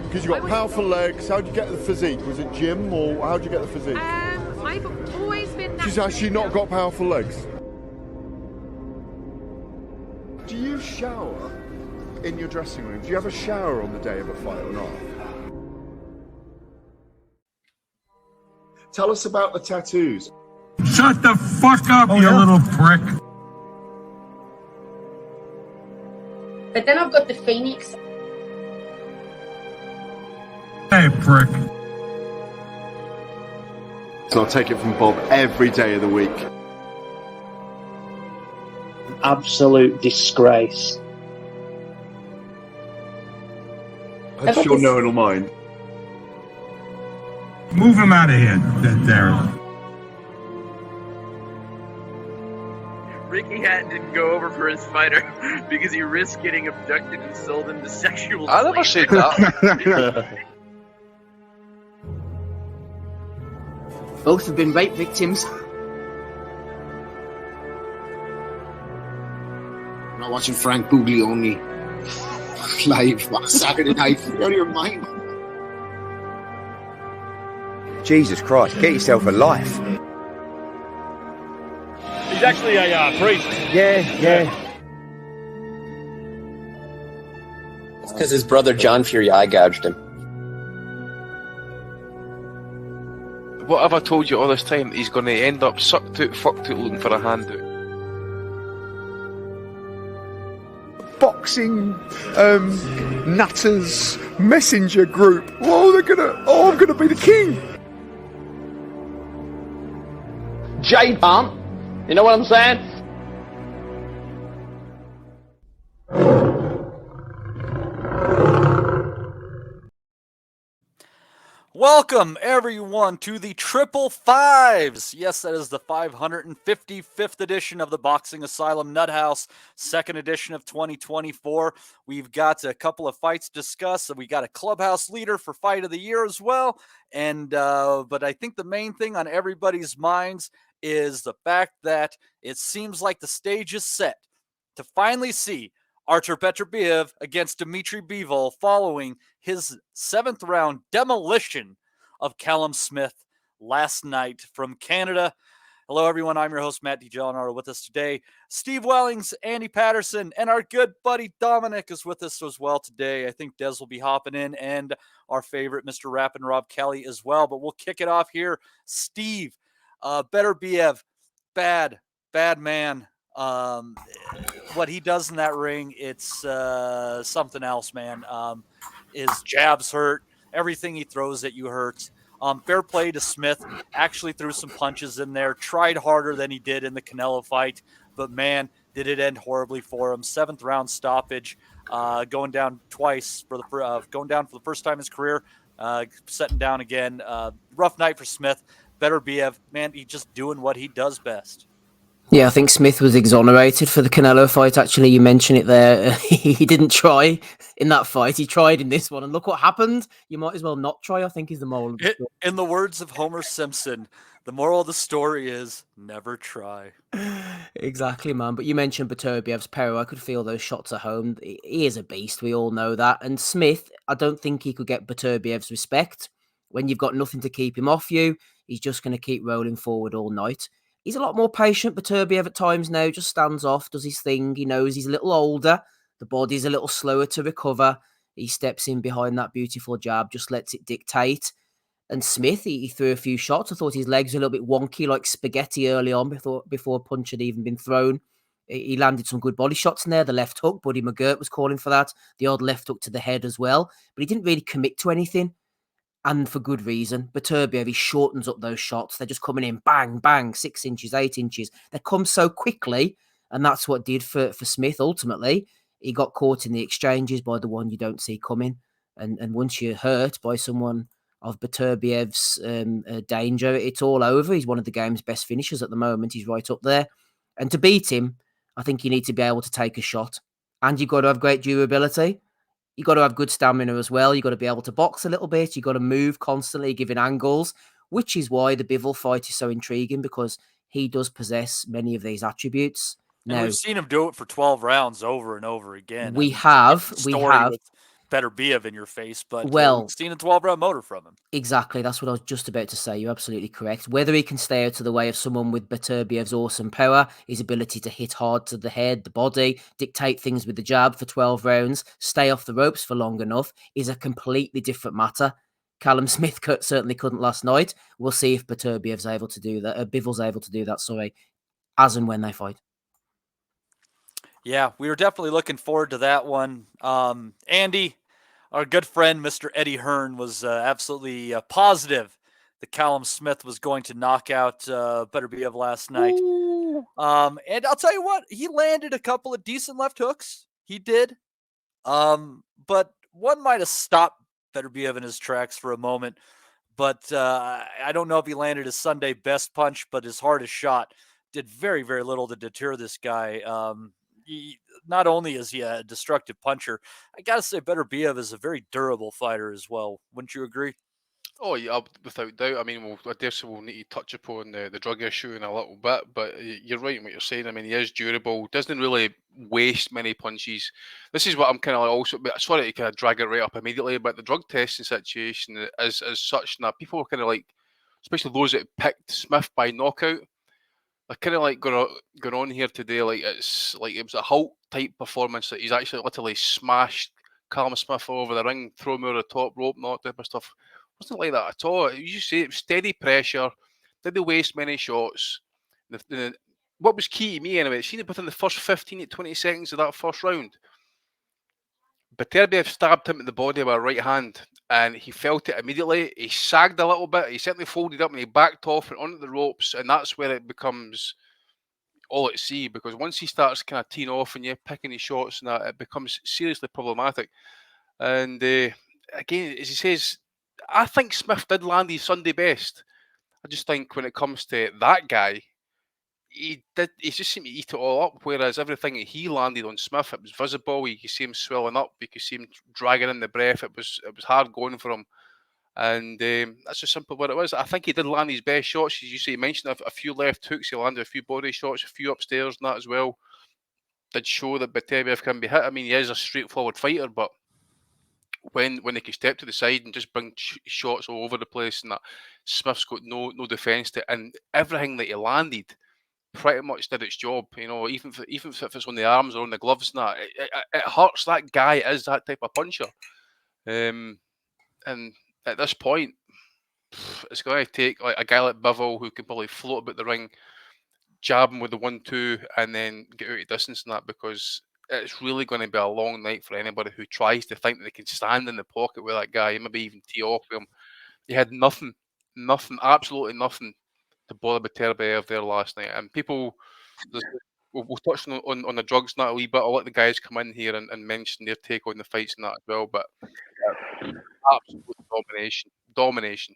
Because you got powerful legs. How'd you get the physique? Was it gym or how'd you get the physique? I've always been. She's actually not got powerful legs. Do you shower in your dressing room? Do you have a shower on the day of a fight or not? Tell us about the tattoos. Shut the fuck up, you little prick. But then I've got the Phoenix. Hey, prick. So I'll take it from Bob every day of the week. Absolute disgrace. I'm sure no one will mind. Move him out of here, Darren. Ricky Hatton didn't go over for his fighter because he risked getting abducted and sold into sexual I never said that. Both have been rape victims. I'm not watching Frank Buglioni live on Saturday night. You're out of your mind. Jesus Christ, get yourself a life. He's actually a priest. Yeah. It's because his brother John Fury eye gouged him. What have I told you all this time? He's going to end up sucked out, fucked out, looking for a handout. Boxing nutters messenger group. I'm gonna be the king. J-Pump. You know what I'm saying? Welcome, everyone, to the Triple Fives. Yes, that is the 555th edition of the Boxing Asylum Nuthouse, second edition of 2024. We've got a couple of fights to discuss. We got a clubhouse leader for Fight of the Year as well. And but I think the main thing on everybody's minds is the fact that it seems like the stage is set to finally see ARTUR BETERBIEV against DMITRY BIVOL following his 7th round demolition of Callum Smith last night from Canada. Hello, everyone. I'm your host, Matt DiGianaro. With us today, Steve Wellings, Andy Patterson, and our good buddy Dominic is with us as well today. I think Des will be hopping in, and our favorite Mr. Rappin' Rob Kelly as well. But we'll kick it off here. Steve, BETERBIEV, bad man. What he does in that ring, it's something else, man. His jabs hurt. Everything he throws at you hurts. Fair play to Smith. Actually threw some punches in there. Tried harder than he did in the Canelo fight. But, man, did it end horribly for him. 7th round stoppage. Going down twice. Going down for the first time in his career. Setting down again. Rough night for Smith. BETERBIEV, man, he's just doing what he does best. Yeah, I think Smith was exonerated for the Canelo fight. Actually, you mentioned it there. He didn't try in that fight. He tried in this one, and look what happened. You might as well not try, I think, is the moral of the story. In the words of Homer Simpson, the moral of the story is never try. Exactly, man. But you mentioned BETERBIEV's power. I could feel those shots at home. He is a beast. We all know that. And Smith, I don't think he could get BETERBIEV's respect. When you've got nothing to keep him off you, he's just going to keep rolling forward all night. He's a lot more patient, BETERBIEV at times now, just stands off, does his thing. He knows he's a little older. The body's a little slower to recover. He steps in behind that beautiful jab, just lets it dictate. And Smith, he threw a few shots. I thought his legs were a little bit wonky, like spaghetti early on before a punch had even been thrown. He landed some good body shots in there. The left hook, Buddy McGirt was calling for that. The odd left hook to the head as well. But he didn't really commit to anything. And for good reason. BETERBIEV, he shortens up those shots. They're just coming in, bang, bang, 6 inches, 8 inches. They come so quickly, and that's what did for Smith ultimately. He got caught in the exchanges by the one you don't see coming. And once you're hurt by someone of BETERBIEV's danger, it's all over. He's one of the game's best finishers at the moment. He's right up there. And to beat him, I think you need to be able to take a shot. And you've got to have great durability. You've got to have good stamina as well. You've got to be able to box a little bit. You've got to move constantly, giving angles, which is why the BIVOL fight is so intriguing, because he does possess many of these attributes. And we've seen him do it for 12 rounds over and over again. We have. BETERBIEV in your face, but Well, we've seen a 12-round motor from him. Exactly, that's what I was just about to say. You're absolutely correct. Whether he can stay out of the way of someone with BETERBIEV's awesome power, his ability to hit hard to the head, the body, dictate things with the jab for 12 rounds, stay off the ropes for long enough, is a completely different matter. Callum Smith certainly couldn't last night. We'll see if BETERBIEV's able to do that. Bivol's able to do that, sorry, as and when they fight. Yeah, we were definitely looking forward to that one. Andy, our good friend, Mr. Eddie Hearn, was absolutely positive that Callum Smith was going to knock out BETERBIEV last night. And I'll tell you what, he landed a couple of decent left hooks. He did. But one might have stopped BETERBIEV in his tracks for a moment. But I don't know if he landed his Sunday best punch, but his hardest shot did very, very little to deter this guy. Not only is he a destructive puncher, I got to say BETERBIEV is a very durable fighter as well. Wouldn't you agree? Oh yeah, without doubt. I mean, I guess we'll need to touch upon the drug issue in a little bit, but you're right in what you're saying. I mean, he is durable, doesn't really waste many punches. This is what I'm kind of like also, sorry to kind of drag it right up immediately, but the drug testing situation is as such now. People are kind of like, especially those that picked Smith by knockout, they're kind of like going on here today like it's like it was a Hulk type performance that he's actually literally smashed Callum Smith over the ring, throw him over the top rope, and all that type of stuff. It wasn't like that at all. You say it was steady pressure, didn't waste many shots. What was key to me anyway, seen it within the first 15 to 20 seconds of that first round. BETERBIEV stabbed him in the body with a right hand, and he felt it immediately. He sagged a little bit. He certainly folded up and he backed off and onto the ropes, and that's where it becomes all at sea. Because once he starts kind of teeing off and you're picking his shots, and that, it becomes seriously problematic. And again, as he says, I think Smith did land his Sunday best. I just think when it comes to that guy, he just seemed to eat it all up. Whereas everything that he landed on Smith, it was visible. You could see him swelling up. You could see him dragging in the breath. It was hard going for him, and that's just simple what it was. I think he did land his best shots. As you say, he mentioned a few left hooks. He landed a few body shots, a few upstairs, and that as well. Did show that BETERBIEV can be hit. I mean, he is a straightforward fighter, but when he can step to the side and just bring shots all over the place, and that Smith's got no defence to, and everything that he landed pretty much did its job. You know, even if it's on the arms or on the gloves, and that it hurts. That guy is that type of puncher, and at this point, it's going to take like a guy like BIVOL who can probably float about the ring, jab him with the 1-2, and then get out of distance in that, because it's really going to be a long night for anybody who tries to think that they can stand in the pocket with that guy, maybe even tee off with him. He had nothing, absolutely nothing to bother BETERBIEV there last night. And people, we'll touch on the drugs and that a wee bit. I'll let the guys come in here and mention their take on the fights and that as well. But absolute domination.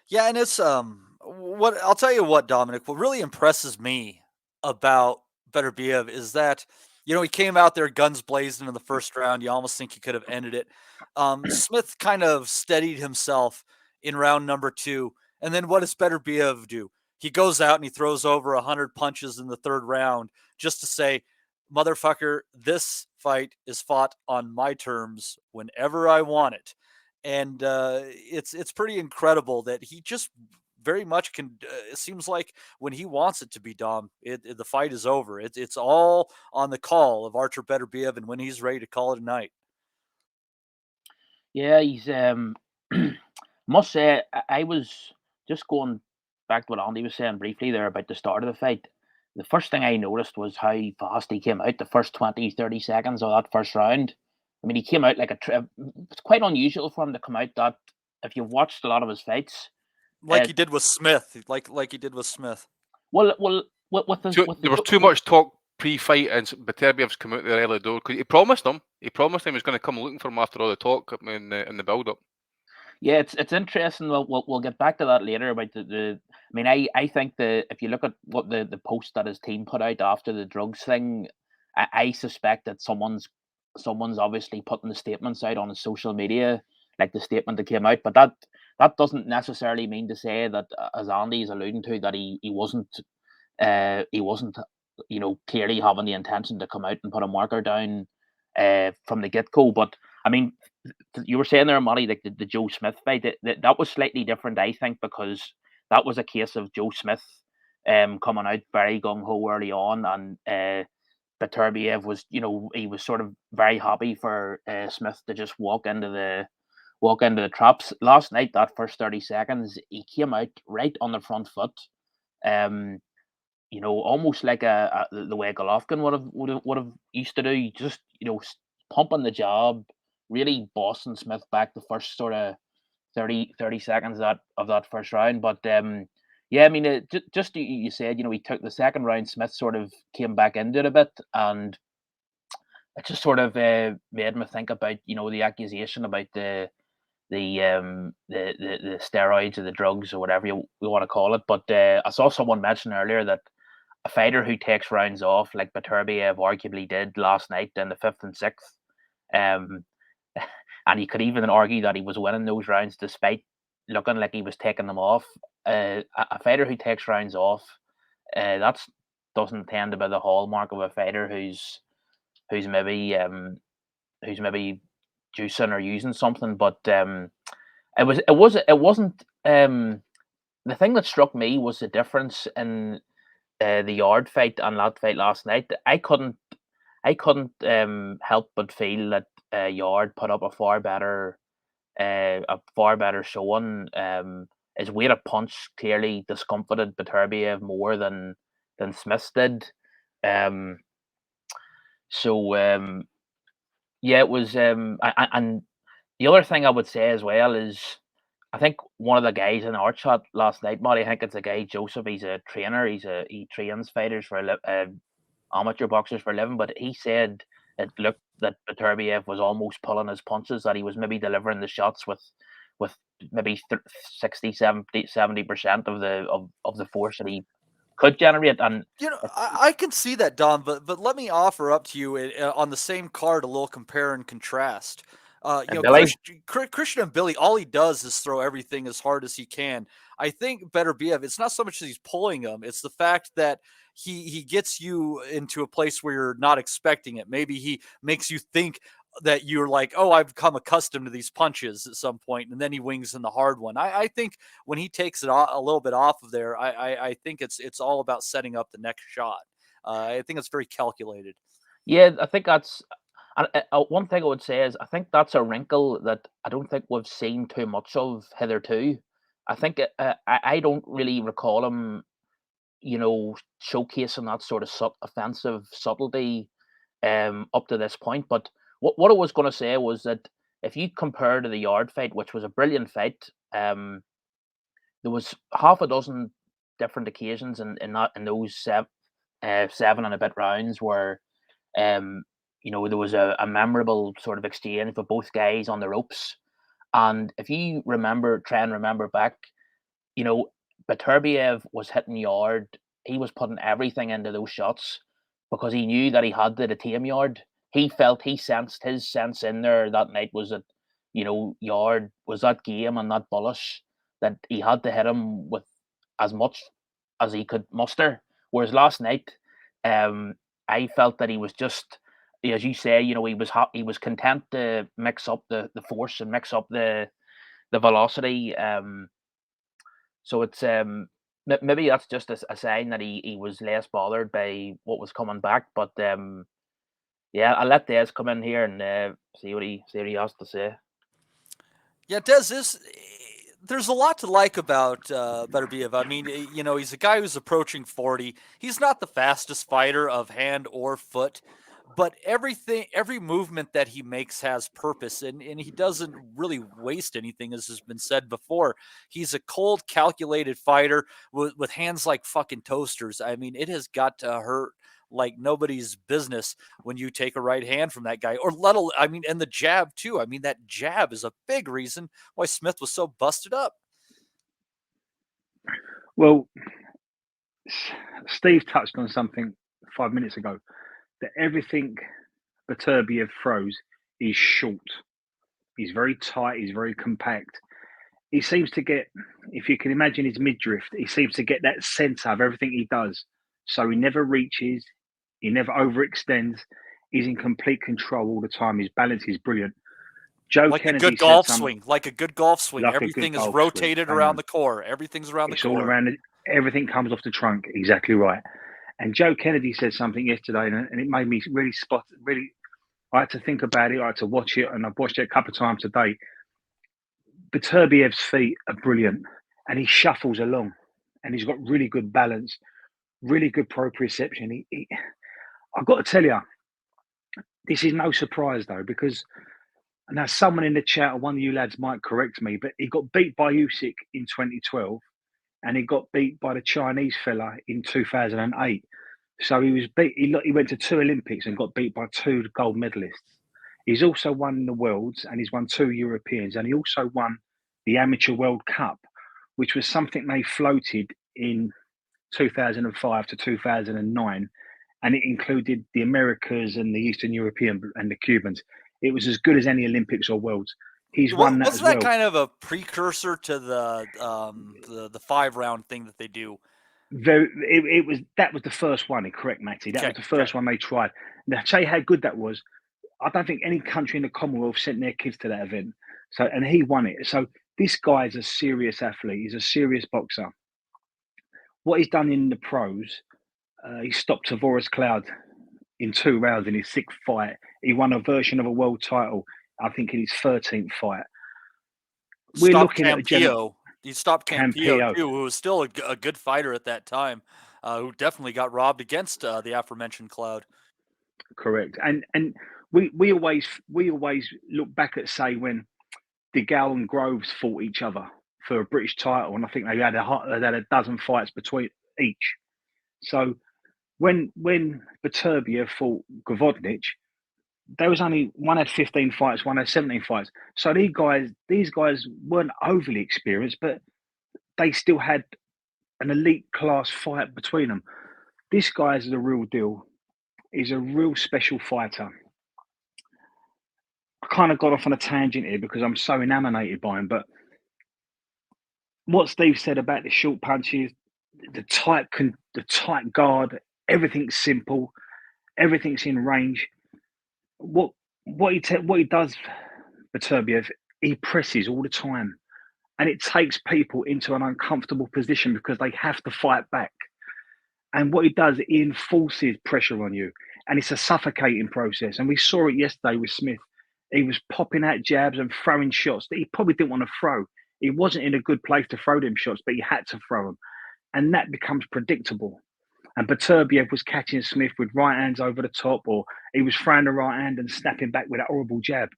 Yeah, and it's what I'll tell you what, Dominic, what really impresses me about BETERBIEV is that, you know, he came out there guns blazing in the first round. You almost think he could have ended it. Smith kind of steadied himself in round number 2. And then what does BETERBIEV do? He goes out and he throws over 100 punches in the third round just to say, motherfucker, this fight is fought on my terms whenever I want it. And it's pretty incredible that he just very much can. It seems like when he wants it to be, Dom, the fight is over. It's all on the call of ARTUR BETERBIEV and when he's ready to call it a night. Yeah, he's must say, I was just going back to what Andy was saying briefly there about the start of the fight. The first thing I noticed was how fast he came out the first 20-30 seconds of that first round. I mean, he came out like it's quite unusual for him to come out that, if you've watched a lot of his fights. Like he did with Smith. Like he did with Smith. Well, there was too much talk pre-fight, and BETERBIEV's come out the early door because he promised him he was going to come looking for him after all the talk in the build-up. Yeah, it's interesting. We'll get back to that later about the I mean, I think if you look at what the post that his team put out after the drugs thing, I suspect that someone's obviously putting the statements out on his social media, like the statement that came out. But that doesn't necessarily mean to say that, as Andy is alluding to, that he wasn't clearly having the intention to come out and put a marker down from the get-go. But I mean, you were saying there, Matty, like the Joe Smith fight, that was slightly different, I think, because that was a case of Joe Smith coming out very gung-ho early on, and BETERBIEV was, he was sort of very happy for Smith to just walk into the traps. Last night, that first 30 seconds, he came out right on the front foot, almost like the way Golovkin would have used to do. Just pumping the jab, really bossing Smith back the first sort of 30 seconds of that first round. But yeah, I mean, just you said, he took the second round. Smith sort of came back into it a bit, and it just sort of made me think about the accusation about the steroids or the drugs or whatever we want to call it. But I saw someone mention earlier that a fighter who takes rounds off, like BETERBIEV arguably did last night in the 5th and 6th, and you could even argue that he was winning those rounds despite looking like he was taking them off. A fighter who takes rounds off, that doesn't tend to be the hallmark of a fighter who's maybe juicing or using something. But it wasn't. The thing that struck me was the difference in the Yard fight and that fight last night. I couldn't help but feel that Yard put up a far better showing. His weight of punch clearly discomfited BETERBIEV more than Smith did. Yeah, it was. And the other thing I would say as well is, I think one of the guys in our chat last night, Matty, I think it's a guy, Joseph. He's a trainer. He trains fighters for amateur boxers for a living. But he said it looked that BETERBIEV was almost pulling his punches, that he was maybe delivering the shots with maybe 60-70% of the force that he could generate. And I can see that, Don, but let me offer up to you on the same card a little compare and contrast. Christian and Billy, all he does is throw everything as hard as he can. I think BETERBIEV, it's not so much that he's pulling them, it's the fact that he gets you into a place where you're not expecting it. Maybe he makes you think that you're like, oh, I've become accustomed to these punches at some point, and then he wings in the hard one. I think when he takes it a little bit off of there, I think it's all about setting up the next shot. I think it's very calculated. Yeah, I think that's. And one thing I would say is, I think that's a wrinkle that I don't think we've seen too much of hitherto. I think I don't really recall him, showcasing that sort of offensive subtlety up to this point. But what I was going to say was that if you compare to the Yard fight, which was a brilliant fight, there was half a dozen different occasions in those 7 and a bit rounds where there was a memorable sort of exchange for both guys on the ropes. And if you try and remember back, BETERBIEV was hitting Yard. He was putting everything into those shots because he knew that he had to detain Yard. He sensed his sense in there that night was that, Yard was that game and that bullish that he had to hit him with as much as he could muster. Whereas last night, I felt that he was just, as you say, he was content to mix up the force and mix up the velocity. So it's maybe that's just a sign that he was less bothered by what was coming back. But yeah, I'll let Des come in here and see what he has to say. Yeah, Des, there's a lot to like about BETERBIEV. I mean, he's a guy who's approaching 40. He's not the fastest fighter of hand or foot, but every movement that he makes has purpose, and he doesn't really waste anything, as has been said before. He's a cold, calculated fighter with hands like fucking toasters. I mean, it has got to hurt like nobody's business when you take a right hand from that guy, and the jab too. I mean, that jab is a big reason why Smith was so busted up. Well, Steve touched on something 5 minutes ago, that everything BETERBIEV throws is short. He's very tight, he's very compact. He seems to get, if you can imagine his midriff, he seems to get that centre of everything he does. So he never reaches, he never overextends. He's in complete control all the time. His balance is brilliant. Joe like Kennedy a good said golf something. swing, like a good golf swing. Like a Everything good is golf rotated swing. around the core. Everything's around It's the all core. around. Everything comes off the trunk. Exactly right. And Joe Kennedy said something yesterday, and it made me really I had to think about it. I had to watch it, and I've watched it a couple of times today. BETERBIEV's feet are brilliant, and he shuffles along, and he's got really good balance, really good proprioception. I've got to tell you, this is no surprise though, because now someone in the chat or one of you lads might correct me, but he got beat by Usyk in 2012, and he got beat by the Chinese fella in 2008. So he was beat. He went to 2 Olympics and got beat by 2 gold medalists. He's also won the Worlds, and he's won 2 Europeans, and he also won the Amateur World Cup, which was something they floated in 2005 to 2009, and it included the Americas and the Eastern European and the Cubans. It was as good as any Olympics or Worlds. He's won that as well. Wasn't that kind of a precursor to the 5-round thing that they do? That was the first one. Correct, Matty. That was the first one they tried. Now, tell you how good that was. I don't think any country in the Commonwealth sent their kids to that event. So, and he won it. So this guy is a serious athlete. He's a serious boxer. What he's done in the pros, he stopped Tavoris Cloud in 2 rounds in his 6th fight. He won a version of a world title, I think, in his 13th fight. We're looking at he stopped Campillo too, who was still a good fighter at that time, who definitely got robbed against the aforementioned Cloud. Correct, and we always look back at, say, when DeGale and Groves fought each other for a British title, and I think they had a dozen fights between each. So when BETERBIEV fought Govodnic, there was only one had 15 fights, one had 17 fights. So these guys weren't overly experienced, but they still had an elite class fight between them. This guy is the real deal. He's a real special fighter. I kind of got off on a tangent here because I'm so enamored by him. But what Steve said about the short punches, the tight guard, everything's simple, everything's in range. What he does, BETERBIEV, he presses all the time, and it takes people into an uncomfortable position because they have to fight back. And what he does, he enforces pressure on you, and it's a suffocating process. And we saw it yesterday with Smith. He was popping out jabs and throwing shots that he probably didn't want to throw. He wasn't in a good place to throw them shots, but he had to throw them, and that becomes predictable. And BETERBIEV was catching Smith with right hands over the top, or he was throwing the right hand and snapping back with that horrible jab.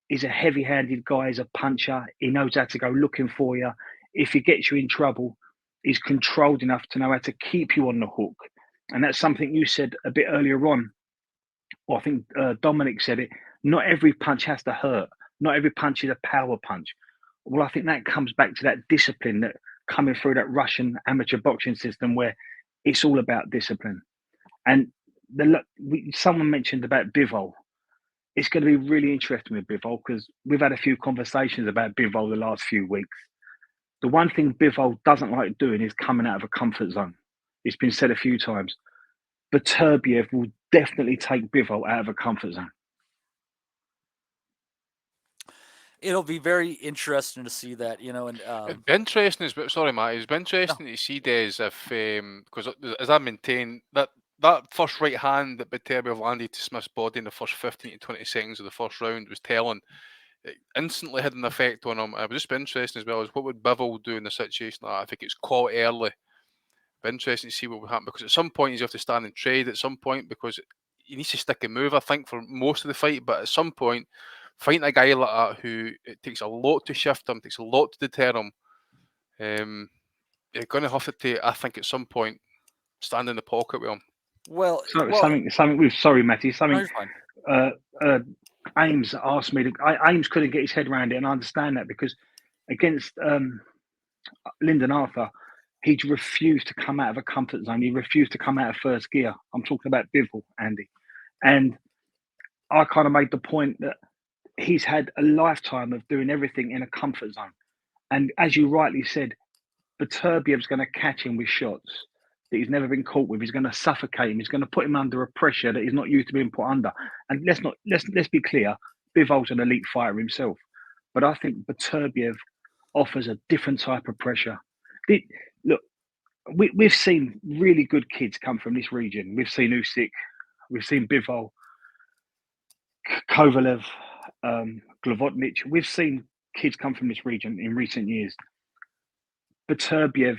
He's a heavy-handed guy. He's a puncher. He knows how to go looking for you. If he gets you in trouble, he's controlled enough to know how to keep you on the hook. And that's something you said a bit earlier on. Or I think Dominic said it. Not every punch has to hurt. Not every punch is a power punch. Well, I think that comes back to that discipline that coming through that Russian amateur boxing system where it's all about discipline. And someone mentioned about BIVOL. It's going to be really interesting with BIVOL because we've had a few conversations about BIVOL the last few weeks. The one thing BIVOL doesn't like doing is coming out of a comfort zone. It's been said a few times. BETERBIEV will definitely take BIVOL out of a comfort zone. It'll be very interesting to see that, and it'd be interesting. Sorry, Matt. It'd be interesting to see Des if, because as I maintain that first right hand that BETERBIEV landed to Smith's body in the first 15 to 20 seconds of the first round was telling. It instantly had an effect on him. It would just be interesting as well as what would BIVOL do in a situation like that. I think it's caught early. Be interesting to see what would happen because at some point you have to stand and trade. At some point because he needs to stick and move. I think for most of the fight, but at some point. Fighting a guy like that who it takes a lot to shift him, takes a lot to deter him. You're going to have to, I think, at some point, stand in the pocket with him. Well, something. We've sorry, Matty. Something. No, Ames asked me to. Ames couldn't get his head around it, and I understand that because against Lyndon Arthur, he refused to come out of a comfort zone. He refused to come out of first gear. I'm talking about BIVOL, Andy, and I kind of made the point that. He's had a lifetime of doing everything in a comfort zone. And as you rightly said, BETERBIEV's going to catch him with shots. that he's never been caught with. He's going to suffocate him. He's going to put him under a pressure that he's not used to being put under. And let's be clear, Bivol's an elite fighter himself, but I think BETERBIEV offers a different type of pressure. Look, we've seen really good kids come from this region. We've seen Usyk, we've seen Bivol, Kovalev, Glavotnich. We've seen kids come from this region in recent years. BETERBIEV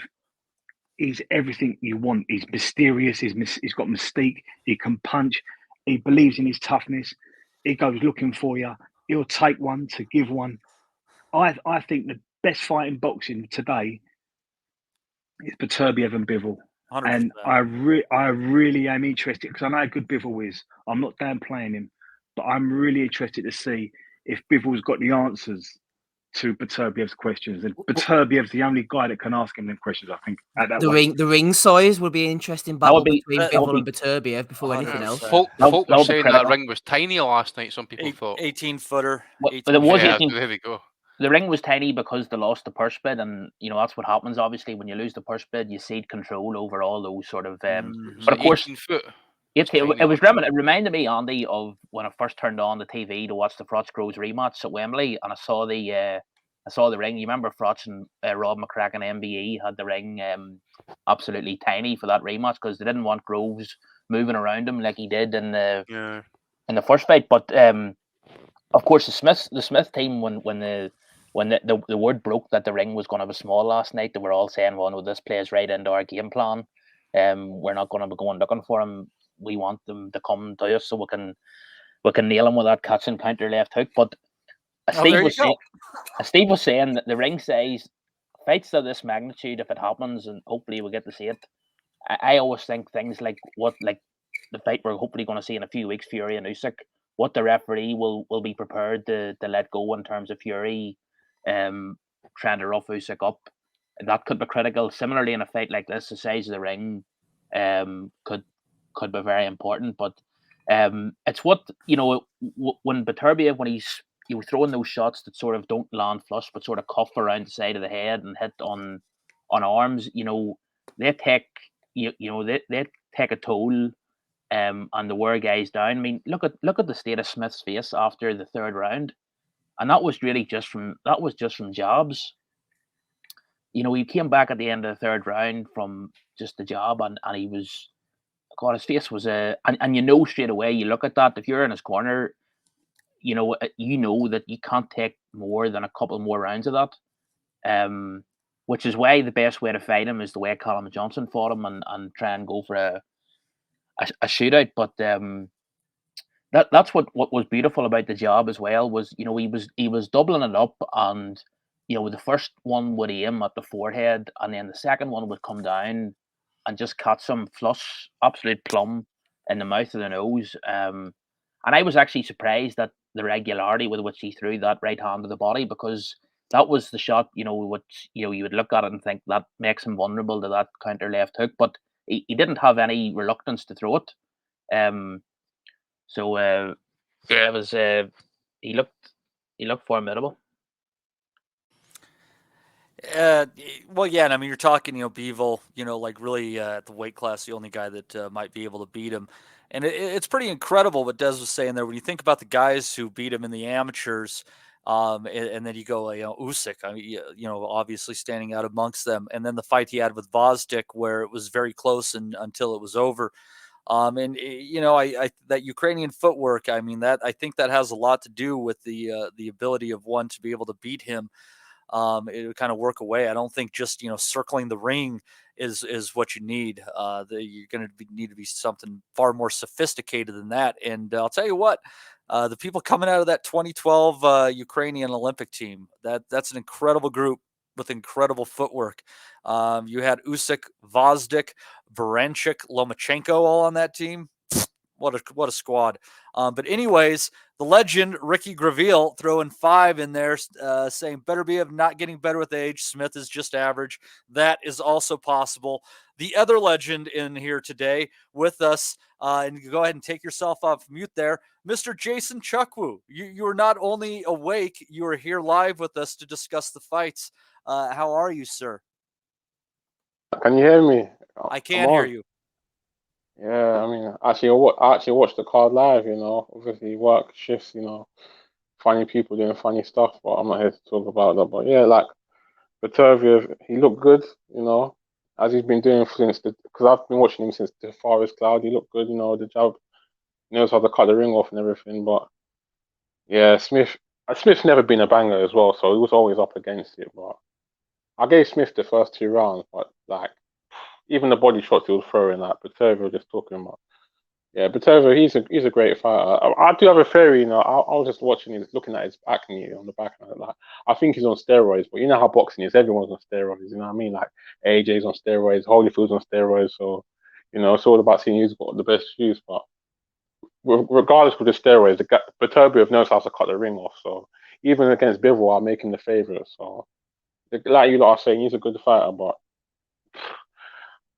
is everything you want. He's mysterious. He's got mystique. He can punch. He believes in his toughness. He goes looking for you. He'll take one to give one. I think the best fight in boxing today is BETERBIEV and Bivol. 100%. And I really am interested, because I know how good Bivol is. I'm not downplaying him, but I'm really interested to see if Bivol's got the answers to BETERBIEV's questions. And BETERBIEV's the only guy that can ask him them questions, I think, at that weight. The ring size would be an interesting battle between Bivol and BETERBIEV before anything else. Folk were saying that ring was tiny last night, some people thought. 18-footer. But it was 18. There we go. The ring was tiny because they lost the purse bid, and you know that's what happens. Obviously, when you lose the purse bid, you cede control over all those sort of. But of course, 18 foot. it reminded me, Andy, of when I first turned on the TV to watch the Frotz Groves rematch at Wembley, and I saw the ring. You remember Frotz and Rob McCracken MBE had the ring absolutely tiny for that rematch because they didn't want Groves moving around him like he did in the first fight. But of course, the Smith team when the word broke that the ring was going to be small last night, they were all saying, "Well, no, this plays right into our game plan. We're not going to be going looking for him. We want them to come to us so we can nail him with that catch and counter left hook." But Steve was saying that the ring size, fights of this magnitude, if it happens, and hopefully we get to see it, I always think things like the fight we're hopefully going to see in a few weeks, Fury and Usyk, what the referee will be prepared to let go in terms of Fury trying to rough Usyk up. That could be critical. Similarly, in a fight like this, the size of the ring could be very important. But it's what, when BETERBIEV, when he's throwing those shots that sort of don't land flush but sort of cuff around the side of the head and hit on arms, they take they take a toll and they wear guys down. I mean, look at the state of Smith's face after the third round, and that was really just from jabs. He came back at the end of the third round from just the jab, and he was, God, his face was and straight away, you look at that, if you're in his corner, you know that you can't take more than a couple more rounds of that. Which is why the best way to fight him is the way Callum Johnson fought him and try and go for a shootout. But that's what was beautiful about the job as well was, he was doubling it up, and the first one would aim at the forehead, and then the second one would come down and just catch some flush, absolute plumb in the mouth of the nose. And I was actually surprised at the regularity with which he threw that right hand to the body, because that was the shot, which you would look at it and think that makes him vulnerable to that counter left hook, but he didn't have any reluctance to throw it. It was he looked formidable. Well, yeah, and I mean, you're talking, BIVOL, like really at the weight class, the only guy that might be able to beat him. And it's pretty incredible what Des was saying there. When you think about the guys who beat him in the amateurs, and then you go, Usyk, I mean, obviously standing out amongst them. And then the fight he had with Gvozdyk, where it was very close until it was over. That Ukrainian footwork, I mean, I think that has a lot to do with the ability of one to be able to beat him. It would kind of work away. I don't think just, circling the ring is what you need. You're going to need to be something far more sophisticated than that. And I'll tell you what, the people coming out of that 2012 Ukrainian Olympic team, that's an incredible group with incredible footwork. You had Usyk, Gvozdyk, Baranchik, Lomachenko all on that team. What a squad. But anyways, the legend Ricky Graville throwing 5 in there, saying BETERBIEV not getting better with age. Smith is just average. That is also possible. The other legend in here today with us, and you go ahead and take yourself off mute there, Mr. Jason Chukwu. You are not only awake, you are here live with us to discuss the fights. How are you, sir? Can you hear me? I I'm can hear on. you. Yeah, I mean, I actually watched the card live. Obviously work shifts. Funny people doing funny stuff, but I'm not here to talk about that. But yeah, like BETERBIEV, he looked good. As he's been doing since because I've been watching him since the Forest Cloud. He looked good. The job, he knows how to cut the ring off and everything. But yeah, Smith's never been a banger as well, so he was always up against it. But I gave Smith the first 2 rounds, but like even the body shots he was throwing, like BETERBIEV was just talking about. Yeah, BETERBIEV, he's a great fighter. I do have a theory. I was just watching his, looking at his acne on the back, and like I think he's on steroids. But you know how boxing is, everyone's on steroids. You know what I mean? Like AJ's on steroids, Holyfield's on steroids. So it's all about seeing who's got the best shoes. But regardless of the steroids, BETERBIEV knows how to cut the ring off. So even against BIVOL, I'm making the favourite. So like you lot are saying, he's a good fighter, but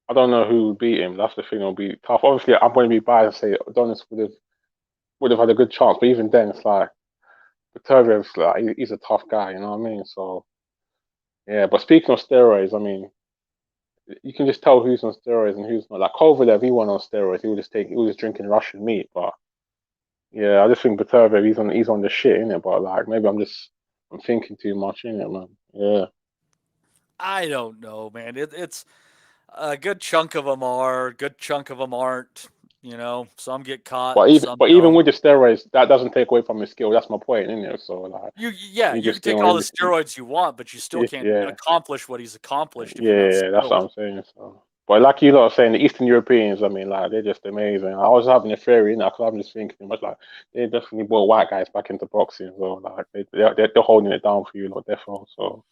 I don't know who would beat him. That's the thing. It'll be tough. Obviously, I'm going to be biased and say Adonis would have had a good chance, but even then, it's like BETERBIEV's like he's a tough guy. You know what I mean? So yeah. But speaking of steroids, I mean, you can just tell who's on steroids and who's not. Like Kovalev, he went on steroids. He was just drinking Russian meat. But yeah, I just think BETERBIEV he's on the shit in it. But like maybe I'm thinking too much in it, man. Yeah. I don't know, man. It's a good chunk of them are, a good chunk of them aren't. Some get caught, But some even don't. with the steroids, that doesn't take away from his skill. That's my point, isn't it? So like, You you can just take all the steroids you want, but you still can't yeah, accomplish what he's accomplished if you're not yeah, that's what skilled. I'm saying. So, but like you lot are saying, the Eastern Europeans, I mean, like they're just amazing. I was having a theory, because I'm just thinking, but like they definitely brought white guys back into boxing. So like they're holding it down for you, like definitely. So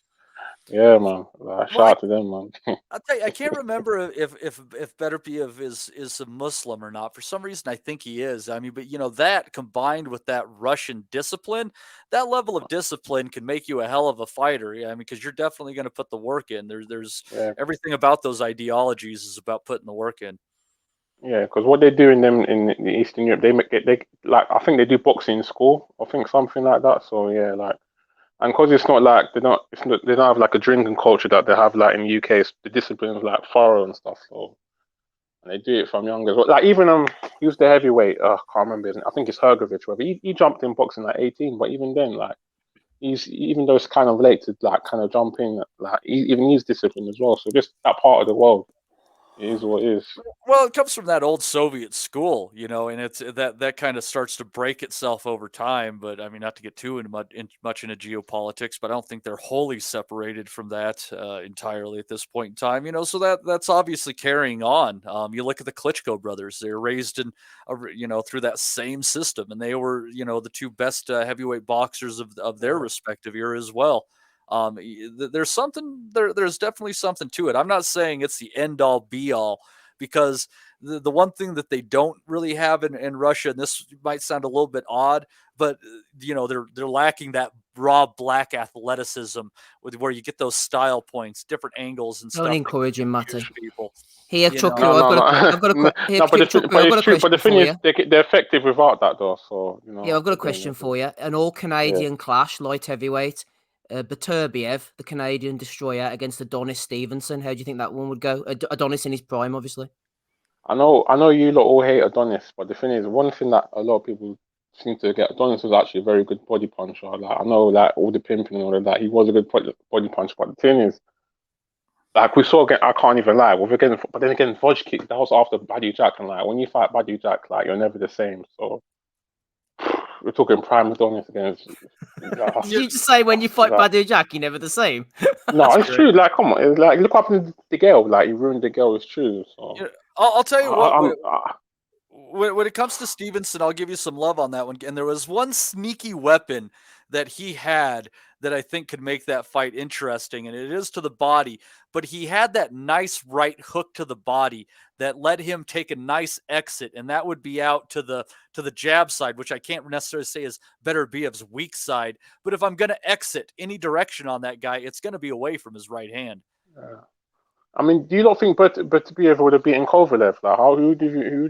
yeah, man, like shout out to them, man. I'll tell you, I can't remember if BETERBIEV is a Muslim or not. For some reason, I think he is. I mean, but that combined with that Russian discipline, that level of discipline can make you a hell of a fighter. Yeah, I mean, because you're definitely going to put the work in. There's Yeah. everything about those ideologies is about putting the work in. Yeah, because what they do in the Eastern Europe, they like I think they do boxing in school. I think something like that. So yeah, like. And because it's not like they don't have like a drinking culture that they have like in the UK. The discipline is like thorough and stuff. So and they do it from young as well. Like even he was the heavyweight. I can't remember his name. I think it's Hergovich. Whether he jumped in boxing like 18, but even then, like even though it's kind of late to like kind of jump in, like even he's disciplined as well. So just that part of the world is what it is. Well, it comes from that old Soviet school, and it's that kind of starts to break itself over time. But I mean, not to get too much into geopolitics, but I don't think they're wholly separated from that entirely at this point in time. So that's obviously carrying on. You look at the Klitschko brothers; they're raised in, through that same system, and they were, the two best heavyweight boxers of their respective era as well. There's something there. There's definitely something to it. I'm not saying it's the end all be all, because the one thing that they don't really have in Russia, and this might sound a little bit odd, but they're lacking that raw black athleticism where you get those style points, different angles and stuff. Don't encourage him, Matty. People. Here, Chuck, I've got a question but the thing is, they're effective without that, though. So yeah, I've got a question for you. An all-Canadian clash, light heavyweight. BETERBIEV, the Canadian destroyer, against Adonis Stevenson. How do you think that one would go? Adonis in his prime, obviously. I know you lot all hate Adonis, but the thing is, one thing that a lot of people seem to get, Adonis was actually a very good body puncher. Like I know, like all the pimping and all of that, he was a good body puncher. But the thing is, like we saw again, I can't even lie. But then again, Vodge kick, that was after Badou Jack, and like when you fight Badou Jack, like you're never the same. So we're talking prime Adonis against. Did you just say when you fight Badou Jack, you're never the same? No, it's true. Like, come on, it's like look what happened to the girl. Like, he ruined the girl. It's true. So I'll tell you what. When it comes to Stevenson, I'll give you some love on that one. And there was one sneaky weapon that he had that I think could make that fight interesting, and it is to the body. But he had that nice right hook to the body that let him take a nice exit, and that would be out to the jab side, which I can't necessarily say is BETERBIEV's weak side. But if I'm going to exit any direction on that guy, it's going to be away from his right hand. I mean, do you not think BETERBIEV would have beaten Kovalev? Like, who do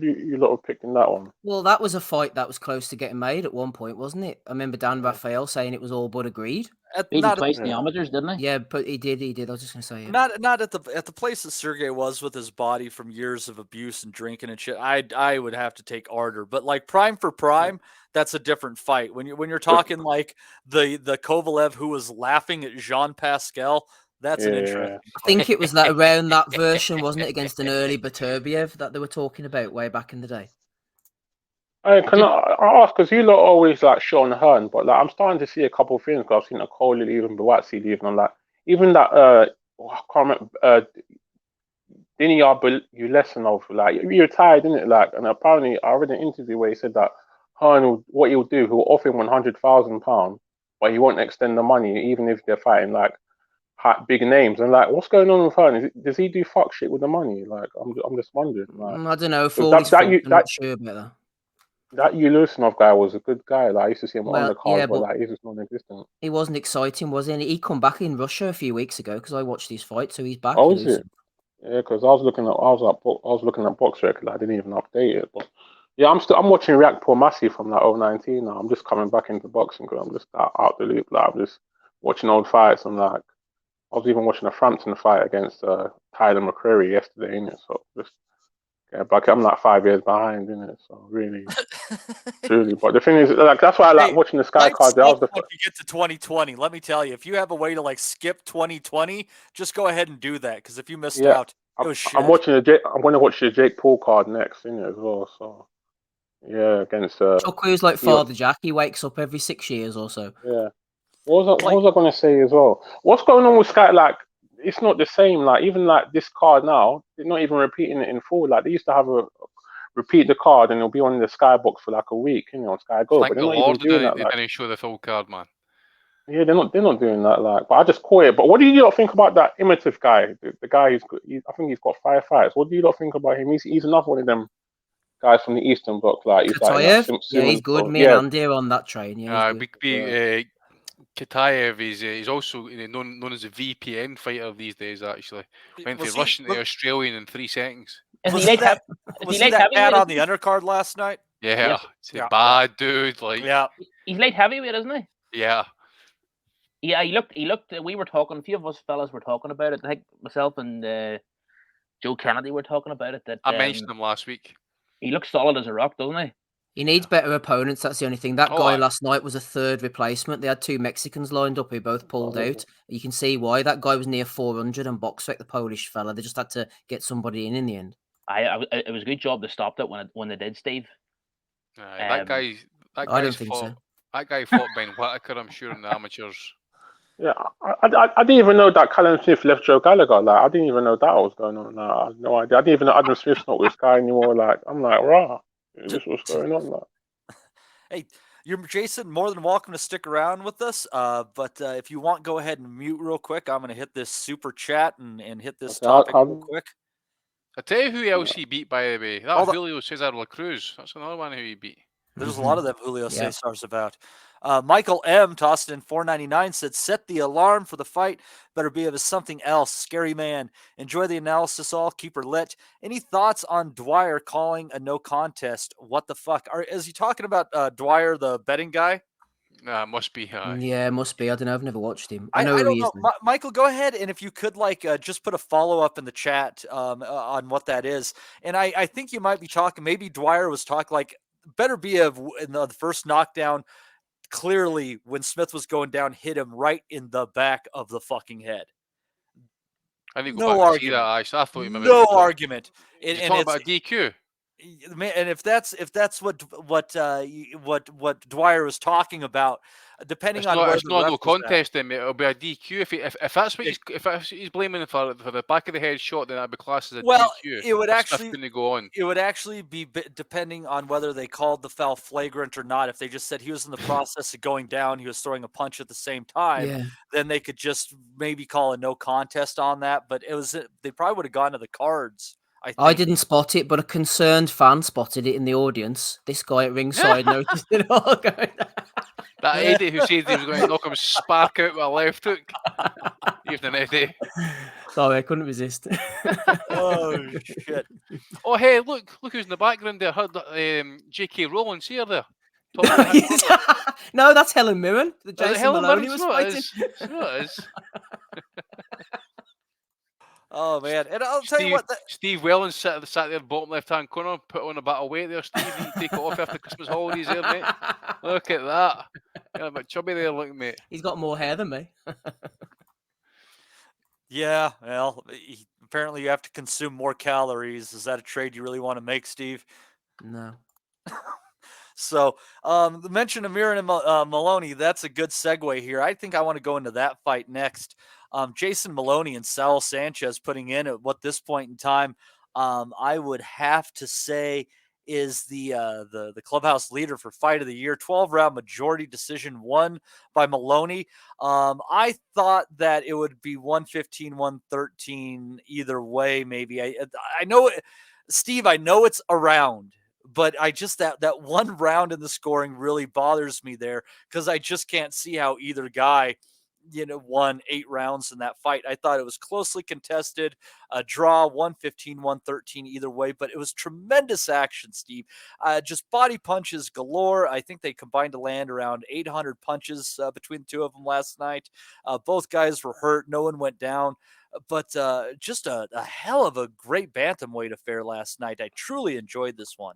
you lot have picked in that one? Well, that was a fight that was close to getting made at one point, wasn't it? I remember Dan Raphael saying it was all but agreed. Beat him twice in the amateurs, didn't he? Yeah, but he did. I was just gonna say, Not at the place that Sergey was with his body from years of abuse and drinking and shit. I would have to take Artur, but like prime for prime, that's a different fight. When you're talking like the Kovalev who was laughing at Jean Pascal, that's an interesting. I think it was that around that version, wasn't it, against an early BETERBIEV that they were talking about way back in the day. Can I ask, because you lot always like Sean Hearn, but like I'm starting to see a couple of things. Because I've seen a Cole even Buatsi leaving on like even that I can't remember Dinyar Ulesanov, like he retired, didn't it? Like, and apparently I read an interview where he said that Hearn what he'll do, he'll offer him £100,000, but he won't extend the money even if they're fighting like big names. And like, what's going on with Hearn? Does he do fuck shit with the money? Like, I'm just wondering. Like, I don't know. For I'm not sure about that. That Ulesanov guy was a good guy. Like, I used to see him on the card, but like, he's just non-existent. He wasn't exciting, was he? And he come back in Russia a few weeks ago because I watched his fight, so he's back. Oh, is it? Yeah, because I was looking at Box Record. I didn't even update it, but yeah, I'm watching React Poor Massey from like 2019 now. I'm just coming back into boxing because I'm just out the loop. Like, I'm just watching old fights. I'm like, I was even watching a Frampton fight against Tyler McCreary yesterday, innit? So just get back. I'm like 5 years behind, innit? So really, truly. But the thing is, like, that's why I like watching the Sky card. If you get to 2020, let me tell you, if you have a way to like skip 2020, just go ahead and do that. Because if you missed out, it was shit. I'm going to watch the Jake Paul card next, innit, as well. So yeah, against Chuckwu's like Father Jack. He wakes up every 6 years or so. Yeah. What was I going to say as well? What's going on with Sky? Like, it's not the same. Like, even like this card now, they're not even repeating it in full. Like, they used to have repeat the card and it'll be on the Skybox for like a week, on Sky Go. Thank but they're the not Lord even doing that. They didn't show the full card, man. Yeah, they're not doing that. Like, but I just caught it. But what do you lot think about that Imitative guy? The guy I think he's got 5 fights. What do you lot think about him? He's another one of them guys from the Eastern Bloc. Like, he's Katayev? Yeah, he's good. Me and Andy are on that train. Yeah, Katayev he's also known as a VPN fighter these days. Actually, went from Russian to Australian in 3 seconds. Was he that bad on the undercard last night? Yeah, it's a bad dude. Like, he's light heavyweight, isn't he? Yeah. Yeah, he looked. We were talking. A few of us fellas were talking about it. I think myself and Joe Kennedy were talking about it. That I mentioned him last week. He looks solid as a rock, doesn't he? He needs better opponents. That's the only thing. That guy last night was a third replacement. They had 2 Mexicans lined up who both pulled out. You can see why. That guy was near 400 and BoxRec, the Polish fella. They just had to get somebody in the end. It was a good job they stopped it when they did, Steve. That guy fought Ben Whittaker, I'm sure, in the amateurs. Yeah, I didn't even know that Callum Smith left Joe Gallagher. Like, I didn't even know that was going on. Like, I had no idea. I didn't even know Adam Smith's not with Sky anymore. Like, I'm like, rah, is this what's going on? Like, hey, you're Jason, more than welcome to stick around with us. But if you want, go ahead and mute real quick. I'm going to hit this super chat and hit this topic real quick. I tell you who else he beat, by the way. That Julio Cesar La Cruz. That's another one who he beat. There's a lot of them Julio Cesar's about. Michael M. tossed in $4.99, said, set the alarm for the fight. BETERBIEV is something else. Scary man. Enjoy the analysis all. Keep her lit. Any thoughts on Dwyer calling a no contest? What the fuck? Is he talking about Dwyer, the betting guy? Must be. Yeah, must be. I don't know. I've never watched him. I don't know. Michael, go ahead, and if you could, just put a follow-up in the chat on what that is. And I think you might be talking, maybe Dwyer was talking, like, BETERBIEV in the first knockdown, clearly when Smith was going down, hit him right in the back of the fucking head. I didn't go back to see that. I thought you meant no argument. And talking about DQ. And if that's what Dwyer was talking about, depending on whether it's not no contest, then it'll be a DQ. If that's what he's blaming for the back of the head shot, then that'd be classed as a DQ. It would actually go on. It would actually be depending on whether they called the foul flagrant or not. If they just said he was in the process of going down, he was throwing a punch at the same time, then they could just maybe call a no contest on that. But they probably would have gone to the cards. I didn't spot it, but a concerned fan spotted it in the audience. This guy at ringside noticed it all going. That Eddie who said he was going to knock him spark out with a left hook. Evening, Eddie. Sorry, I couldn't resist. Oh shit! Oh hey, look who's in the background there. Heard J.K. Rowling's here there. No, that's Helen Mirren. The Is it Jason Helen Maloney Mirren? was So it fighting. is. So it is. Oh man, and I'll tell you what. Steve Wellens sat there, bottom left-hand corner, put on a bit of weight there. Steve, you can take it off after Christmas holidays, there, mate. Look at that. You're a bit chubby there, look, mate. He's got more hair than me. Yeah, well, apparently you have to consume more calories. Is that a trade you really want to make, Steve? No. So, the mention of Mirren and Maloney, that's a good segue here. I think I want to go into that fight next. Jason Maloney and Saul Sanchez putting in at what this point in time, I would have to say is the clubhouse leader for fight of the year. 12-round majority decision won by Maloney. I thought that it would be 115, 113 either way. Maybe I know, Steve. I know it's a round. But I just that one round in the scoring really bothers me there because I just can't see how either guy, won 8 rounds in that fight. I thought it was closely contested, a draw, 115, 113 either way, but it was tremendous action, Steve. Just body punches galore. I think they combined to land around 800 punches between the two of them last night. Both guys were hurt. No one went down. But just a hell of a great bantamweight affair last night. I truly enjoyed this one.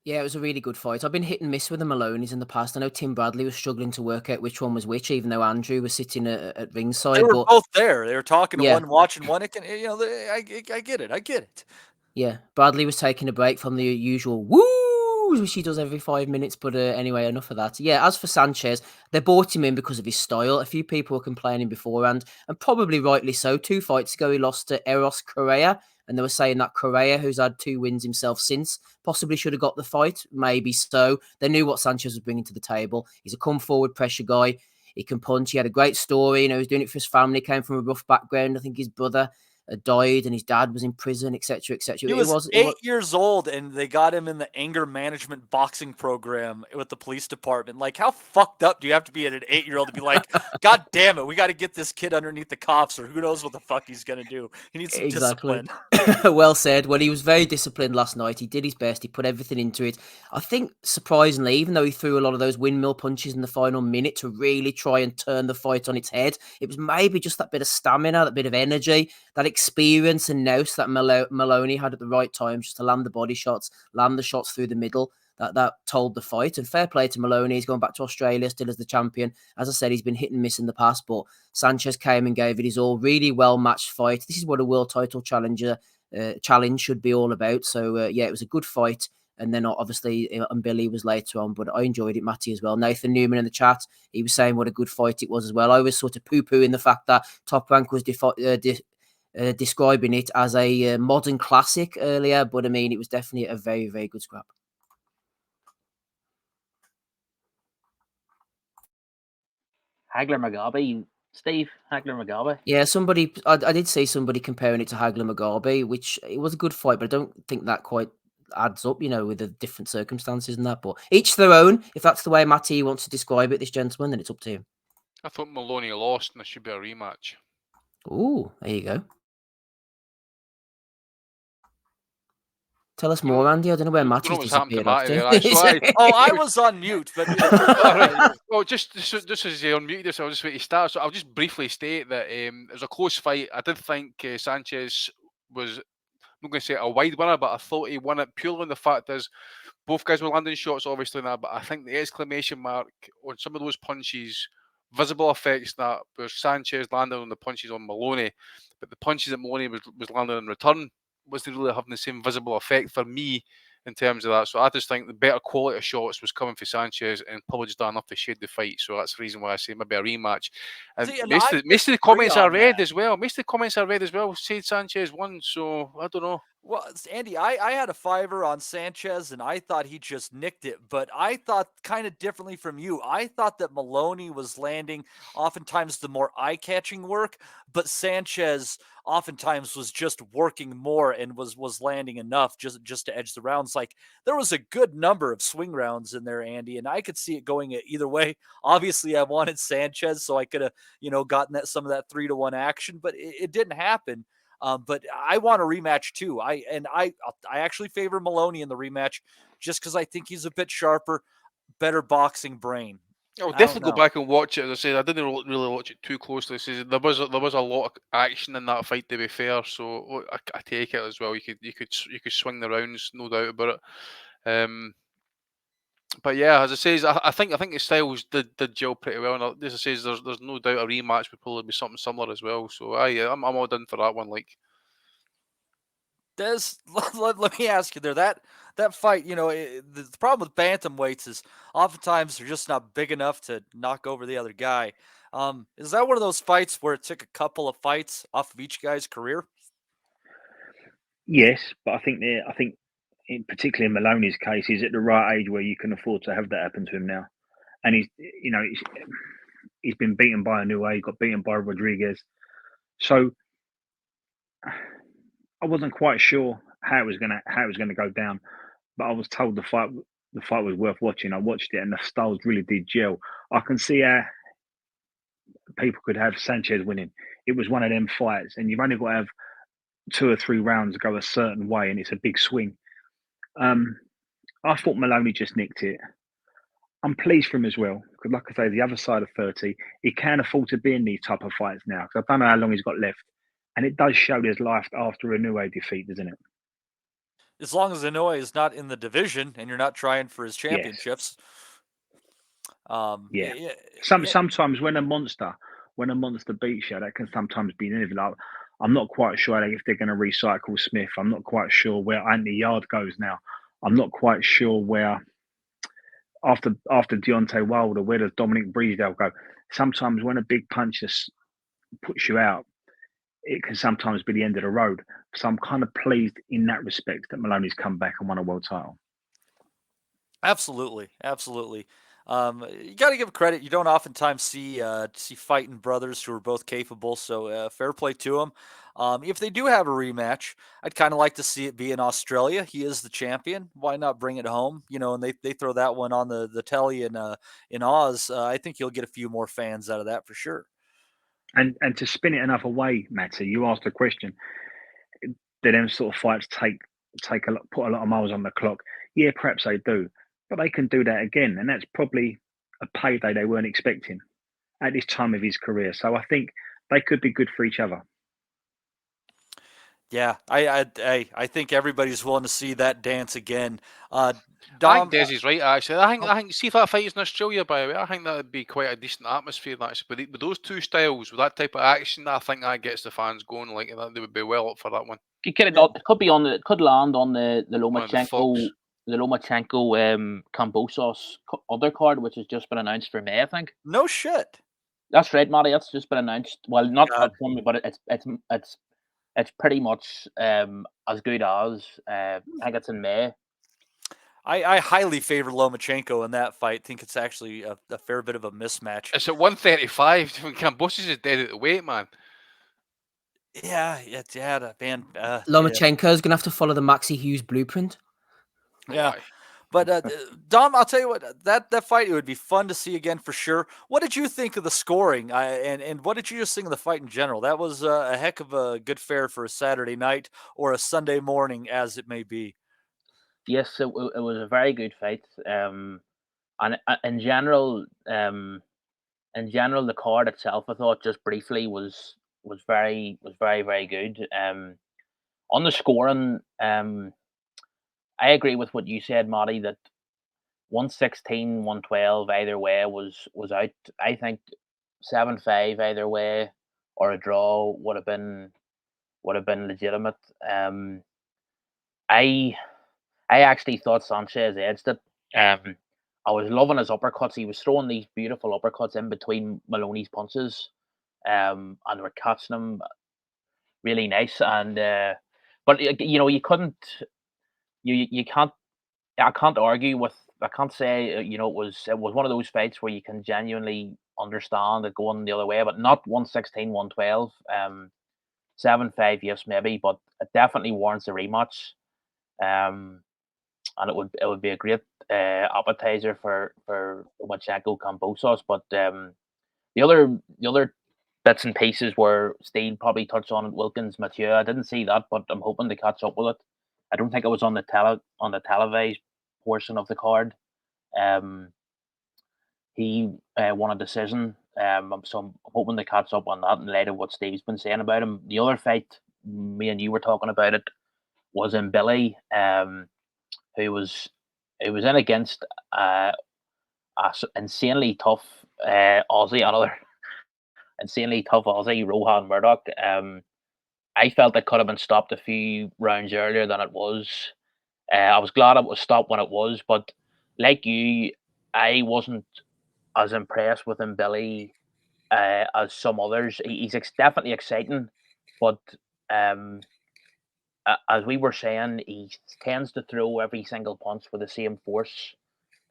Yeah, it was a really good fight. I've been hit and miss with the Maloneys in the past. I know Tim Bradley was struggling to work out which one was which, even though Andrew was sitting at ringside. They were both there. They were talking to one, watching one. It can, I get it. I get it. Yeah, Bradley was taking a break from the usual woo, which he does every 5 minutes. But anyway, enough of that. Yeah, as for Sanchez, they bought him in because of his style. A few people were complaining beforehand, and probably rightly so. 2 fights ago, he lost to Eros Correa. And they were saying that Correa, who's had 2 wins himself since, possibly should have got the fight. Maybe so. They knew what Sanchez was bringing to the table. He's a come-forward pressure guy. He can punch. He had a great story. He's doing it for his family. Came from a rough background. I think his brother died and his dad was in prison, etc., etc. He was 8 years old, and they got him in the anger management boxing program with the police department. Like, how fucked up do you have to be at an 8-year-old to be like, God damn it, we got to get this kid underneath the cops, or who knows what the fuck he's going to do. He needs some discipline. Well said. Well, he was very disciplined last night. He did his best. He put everything into it. I think, surprisingly, even though he threw a lot of those windmill punches in the final minute to really try and turn the fight on its head, it was maybe just that bit of stamina, that bit of energy, that experience and nous that Maloney had at the right time, just to land the body shots, land the shots through the middle. That told the fight. And fair play to Maloney. He's going back to Australia still as the champion. As I said, he's been hit and miss in the past, but Sanchez came and gave it his all. Really well-matched fight. This is what a world title challenge should be all about. So, yeah, it was a good fight. And then obviously, and Billy was later on, but I enjoyed it, Matty, as well. Nathan Newman in the chat, he was saying what a good fight it was as well. I was sort of poo-pooing the fact that Top Rank was describing it as a modern classic earlier, but I mean, it was definitely a very, very good scrap. Hagler Mugabe, Steve, Hagler Mugabe. Yeah, I did see somebody comparing it to Hagler Mugabe, which it was a good fight, but I don't think that quite adds up, with the different circumstances and that. But each their own. If that's the way Matty wants to describe it, this gentleman, then it's up to him. I thought Maloney lost, and there should be a rematch. Ooh, there you go. Tell us more, Andy. I don't know where Matty's disappeared. I was on mute, but well, just as you unmute this, I'll just wait to start. So I'll just briefly state that it was a close fight. I did think Sanchez was, I'm not going to say a wide winner, but I thought he won it purely on the fact is both guys were landing shots, obviously, now, but I think the exclamation mark on some of those punches, visible effects that where Sanchez landed on the punches on Maloney, but the punches that Maloney was landing in return wasn't really having the same visible effect for me in terms of that. So I just think the better quality of shots was coming for Sanchez and probably just done enough to shade the fight. So that's the reason why I say maybe a rematch. And most of the comments I read as well, said Sanchez won. So I don't know. Well, Andy, I had a fiver on Sanchez, and I thought he just nicked it. But I thought kind of differently from you. I thought that Maloney was landing oftentimes the more eye-catching work, but Sanchez oftentimes was just working more and was landing enough just to edge the rounds. Like there was a good number of swing rounds in there, Andy, and I could see it going either way. Obviously, I wanted Sanchez, so I could have gotten some of that 3-1 action, but it didn't happen. But I want a rematch too. I actually favor Maloney in the rematch just because I think he's a bit sharper, better boxing brain. I'll I don't definitely go know. back and watch it. As I said, I didn't really watch it too closely. So there was a lot of action in that fight, to be fair. So I take it as well. You could swing the rounds, no doubt about it. But yeah, as I say, I think the styles did gel pretty well. And as I say, there's no doubt a rematch would probably be something similar as well. So I'm all done for that one. Like. Des, let me ask you there. That fight, the problem with bantamweights is oftentimes they're just not big enough to knock over the other guy. Is that one of those fights where it took a couple of fights off of each guy's career? Yes, but I think in particularly in Maloney's case, he's at the right age where you can afford to have that happen to him now, and he's been beaten by Inoue, he got beaten by Rodriguez, so I wasn't quite sure how it was gonna go down, but I was told the fight was worth watching. I watched it, and the styles really did gel. I can see how people could have Sanchez winning. It was one of them fights, and you've only got to have 2 or 3 rounds go a certain way, and it's a big swing. I thought Maloney just nicked it. I'm pleased for him as well, because like I say, the other side of 30, he can afford to be in these type of fights now, because I don't know how long he's got left. And it does show there's life after a Inoue defeat, doesn't it? As long as Inoue is not in the division and you're not trying for his Yes. championships. Yeah. Sometimes when a monster beats you, that can sometimes be negative. Like, I'm not quite sure if they're going to recycle Smith. I'm not quite sure where Anthony Yard goes now. I'm not quite sure where after Deontay Wilder, where does Dominic Breezdale go? Sometimes when a big punch just puts you out, it can sometimes be the end of the road. So I'm kind of pleased in that respect that Maloney's come back and won a world title. Absolutely, absolutely. You got to give credit. You don't oftentimes see fighting brothers who are both capable. So fair play to them. If they do have a rematch, I'd kind of like to see it be in Australia. He is the champion. Why not bring it home? And they throw that one on the telly in Oz. I think you'll get a few more fans out of that for sure. And to spin it another way, Matty, you asked a question. Do them sort of fights put a lot of miles on the clock? Yeah, perhaps they do, but they can do that again, and that's probably a payday they weren't expecting at this time of his career. So I think they could be good for each other. Yeah, I think everybody's willing to see that dance again. I Dom, think Desi's right, actually. I think see if that fight is in Australia, by the way, I think that would be quite a decent atmosphere. Actually, with those two styles, with that type of action, I think that gets the fans going. Like that, they would be well up for that one. It could land on the Lomachenko Kambosos undercard, which has just been announced for May, I think. No shit. That's right, Matty. That's just been announced. Well, not confirmed, but it's pretty much as good as I think it's in May. I highly favor Lomachenko in that fight. Think it's actually a fair bit of a mismatch. It's at 135. Kambosos is dead at the weight, man. Yeah, man. Lomachenko's gonna have to follow the Maxi Hughes blueprint. Yeah, but Dom, I'll tell you what, that fight, it would be fun to see again for sure. What did you think of the scoring? And what did you just think of the fight in general? That was a heck of a good fare for a Saturday night or a Sunday morning, as it may be. Yes, it was a very good fight. And in general, the card itself, I thought just briefly was very good. On the scoring, I agree with what you said, Matty, that 116, 112 either way was out. I think 7-5 either way or a draw would have been legitimate. I actually thought Sanchez edged it. I was loving his uppercuts. He was throwing these beautiful uppercuts in between Maloney's punches, and they were catching him really nice. And but but you know, you couldn't, you can't, I can't argue with, I can't say, you know, it was one of those fights where you can genuinely understand it going the other way, but not 116, 112. 7-5, yes, maybe, but it definitely warrants a rematch. And it would be a great appetizer for Lomachenko Kambosos. But the other bits and pieces where Steve probably touched on it, Wilkins, Mathieu, I didn't see that, but I'm hoping to catch up with it. I don't think it was on the televised portion of the card. He won a decision, so I'm hoping to catch up on that in light of what Steve's been saying about him. The other fight, me and you were talking about it, was in Billy, who was in against a insanely tough Aussie, another insanely tough Aussie, Rohan Murdoch. I felt it could have been stopped a few rounds earlier than it was. I was glad it was stopped when it was, but like you, I wasn't as impressed with him, Billy, as some others. He's definitely exciting, but as we were saying, he tends to throw every single punch with the same force.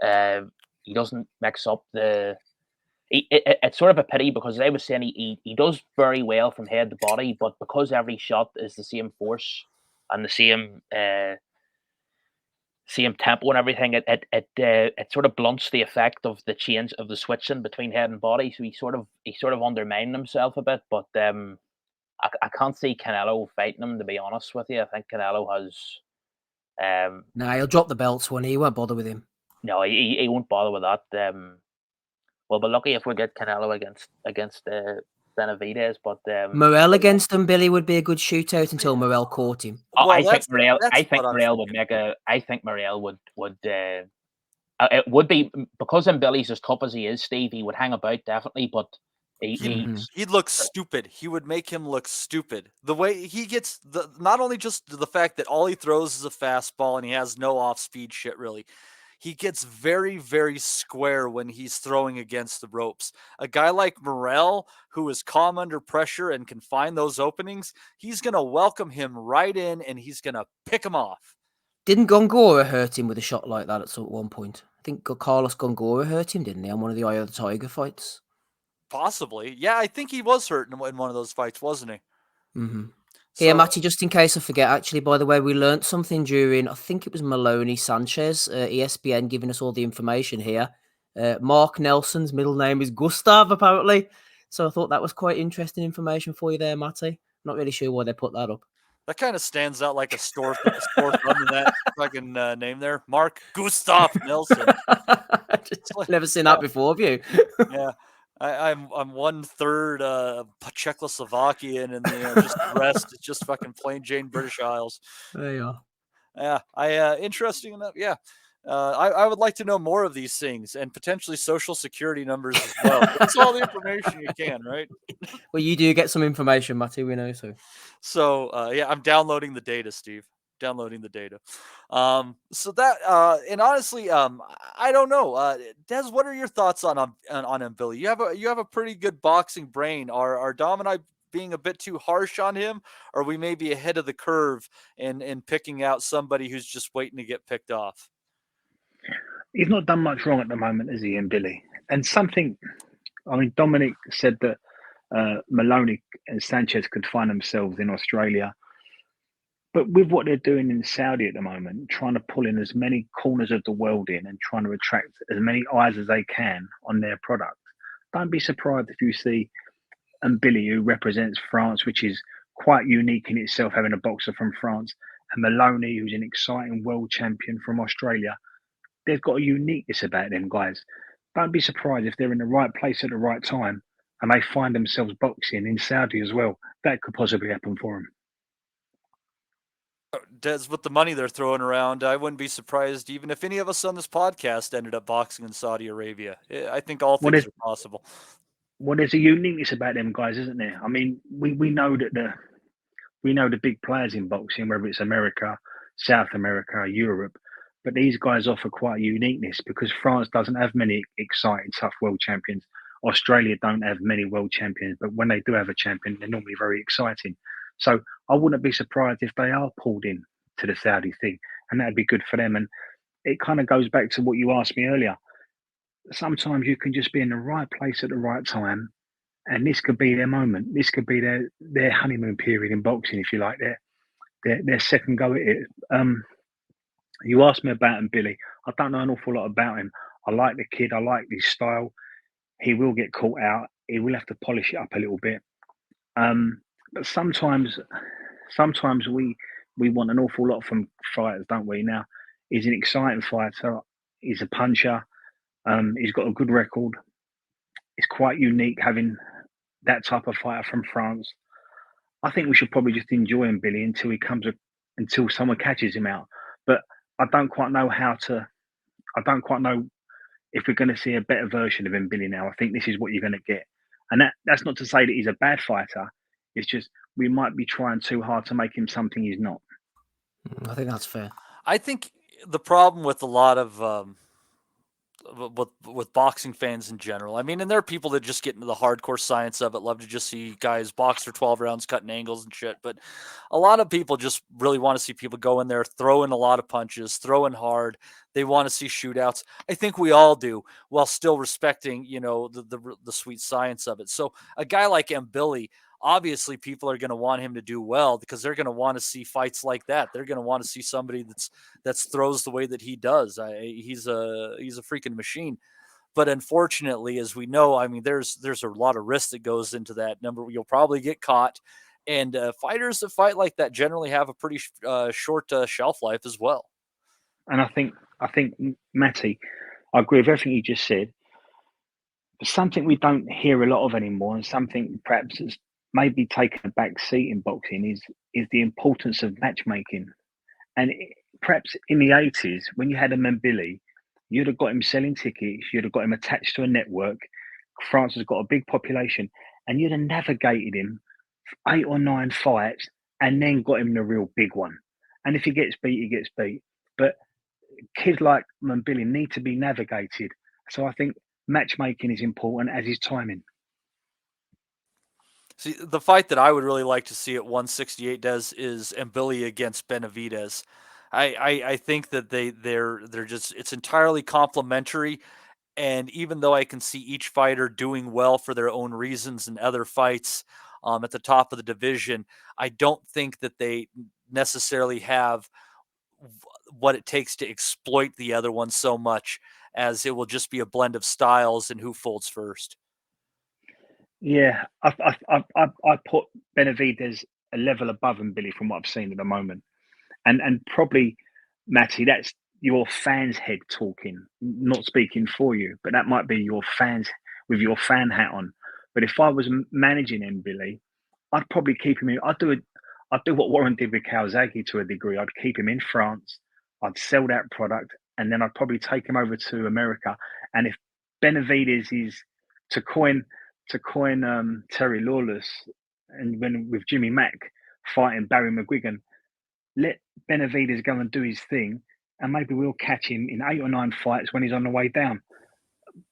He doesn't mix up the. It's sort of a pity because as I was saying, he does very well from head to body, but because every shot is the same force and the same tempo and everything, it sort of blunts the effect of the change of the switching between head and body. So he sort of undermined himself a bit. But I can't see Canelo fighting him, to be honest with you. I think Canelo has. Nah, he'll drop the belts when he won't bother with him. No, he won't bother with that. We'll be lucky if we get Canelo against Benavidez, but Morel against him, Billy, would be a good shootout until Morel caught him. Well, I think Morel would make a. I think Morel would. It would be because in Billy's as tough as he is, Steve. He would hang about definitely, but he'd look stupid. He would make him look stupid. The way he gets not only just the fact that all he throws is a fastball and he has no off-speed shit really. He gets very, very square when he's throwing against the ropes. A guy like Morel, who is calm under pressure and can find those openings, he's going to welcome him right in and he's going to pick him off. Didn't Gongora hurt him with a shot like that at one point? I think Carlos Gongora hurt him, didn't he, on one of the Eye of the Tiger fights? Possibly. Yeah, I think he was hurt in one of those fights, wasn't he? Mm-hmm. Here, Matty, just in case I forget, actually, by the way, we learnt something during, I think it was Maloney Sanchez, ESPN giving us all the information here. Mark Nelson's middle name is Gustav, apparently. So I thought that was quite interesting information for you there, Matty. Not really sure why they put that up. That kind of stands out like a store thumb in that fucking name there. Mark Gustav Nelson. Never seen that before, have you? Yeah. I'm 1/3 Czechoslovakian, and just the rest it's just fucking plain Jane British Isles. There you are. Yeah, interesting enough. Yeah, I would like to know more of these things and potentially social security numbers as well. That's all the information you can, right? Well, you do get some information, Matty. We know so. So yeah, I'm downloading the data, Steve. Downloading the data. So that and honestly, I don't know. Des, what are your thoughts on him, Billy? You have a pretty good boxing brain. Are Dom and I being a bit too harsh on him, or are we maybe ahead of the curve in picking out somebody who's just waiting to get picked off? He's not done much wrong at the moment, is he, in Billy? And something, I mean, Dominic said that Maloney and Sanchez could find themselves in Australia. But with what they're doing in Saudi at the moment, trying to pull in as many corners of the world in and trying to attract as many eyes as they can on their product, don't be surprised if you see Billy, who represents France, which is quite unique in itself, having a boxer from France, and Maloney, who's an exciting world champion from Australia. They've got a uniqueness about them guys. Don't be surprised if they're in the right place at the right time and they find themselves boxing in Saudi as well. That could possibly happen for them. Des, with the money they're throwing around, I wouldn't be surprised even if any of us on this podcast ended up boxing in Saudi Arabia. I think all things are possible. Well, there's a uniqueness about them guys, isn't there? I mean, we know that the big players in boxing, whether it's America, South America, Europe, but these guys offer quite a uniqueness because France doesn't have many exciting, tough world champions. Australia don't have many world champions, but when they do have a champion, they're normally very exciting. So I wouldn't be surprised if they are pulled in to the Saudi thing, and that'd be good for them. And it kind of goes back to what you asked me earlier. Sometimes you can just be in the right place at the right time, and this could be their moment. This could be their honeymoon period in boxing, if you like, their second go at it. You asked me about him, Billy. I don't know an awful lot about him. I like the kid. I like his style. He will get caught out. He will have to polish it up a little bit. But sometimes we want an awful lot from fighters, don't we? Now, he's an exciting fighter. He's a puncher. He's got a good record. It's quite unique having that type of fighter from France. I think we should probably just enjoy him, Billy, until someone catches him out. But I don't quite know if we're going to see a better version of him, Billy. Now, I think this is what you're going to get, and that's not to say that he's a bad fighter. It's just we might be trying too hard to make him something he's not. I think that's fair. I think the problem with a lot of with boxing fans in general, I mean, and there are people that just get into the hardcore science of it, love to just see guys box for 12 rounds, cutting angles and shit. But a lot of people just really want to see people go in there, throwing a lot of punches, throwing hard. They want to see shootouts. I think we all do, while still respecting, the sweet science of it. So a guy like Mbili, obviously people are going to want him to do well because they're going to want to see fights like that. They're going to want to see somebody that's throws the way that he does. He's a freaking machine. But unfortunately, as we know, I mean, there's a lot of risk that goes into that. Number, you'll probably get caught, and fighters that fight like that generally have a pretty short shelf life as well. And I think Matty, I agree with everything you just said. But something we don't hear a lot of anymore, and something perhaps that's maybe taken a back seat in boxing, is the importance of matchmaking. And perhaps in the 80s, when you had a Mbili, you'd have got him selling tickets, you'd have got him attached to a network. France has got a big population, and you'd have navigated him for 8 or 9 fights and then got him the real big one. And if he gets beat, he gets beat. But kids like Mbili need to be navigated. So I think matchmaking is important, as is timing. See, the fight that I would really like to see at 168 is Mbili against Benavidez. I think that they're just, it's entirely complementary. And even though I can see each fighter doing well for their own reasons in other fights at the top of the division, I don't think that they necessarily have what it takes to exploit the other one so much, as it will just be a blend of styles and who folds first. Yeah, I put Benavidez a level above Mbili from what I've seen at the moment, and probably, Matty, that's your fans' head talking, not speaking for you, but that might be your fans with your fan hat on. But if I was managing Mbili, I'd probably keep him in. I'd do what Warren did with Calzaghe to a degree. I'd keep him in France. I'd sell that product, and then I'd probably take him over to America. And if Benavidez is to coin Terry Lawless, and when with Jimmy Mack fighting Barry McGuigan, let Benavidez go and do his thing, and maybe we'll catch him in 8 or 9 fights when he's on the way down.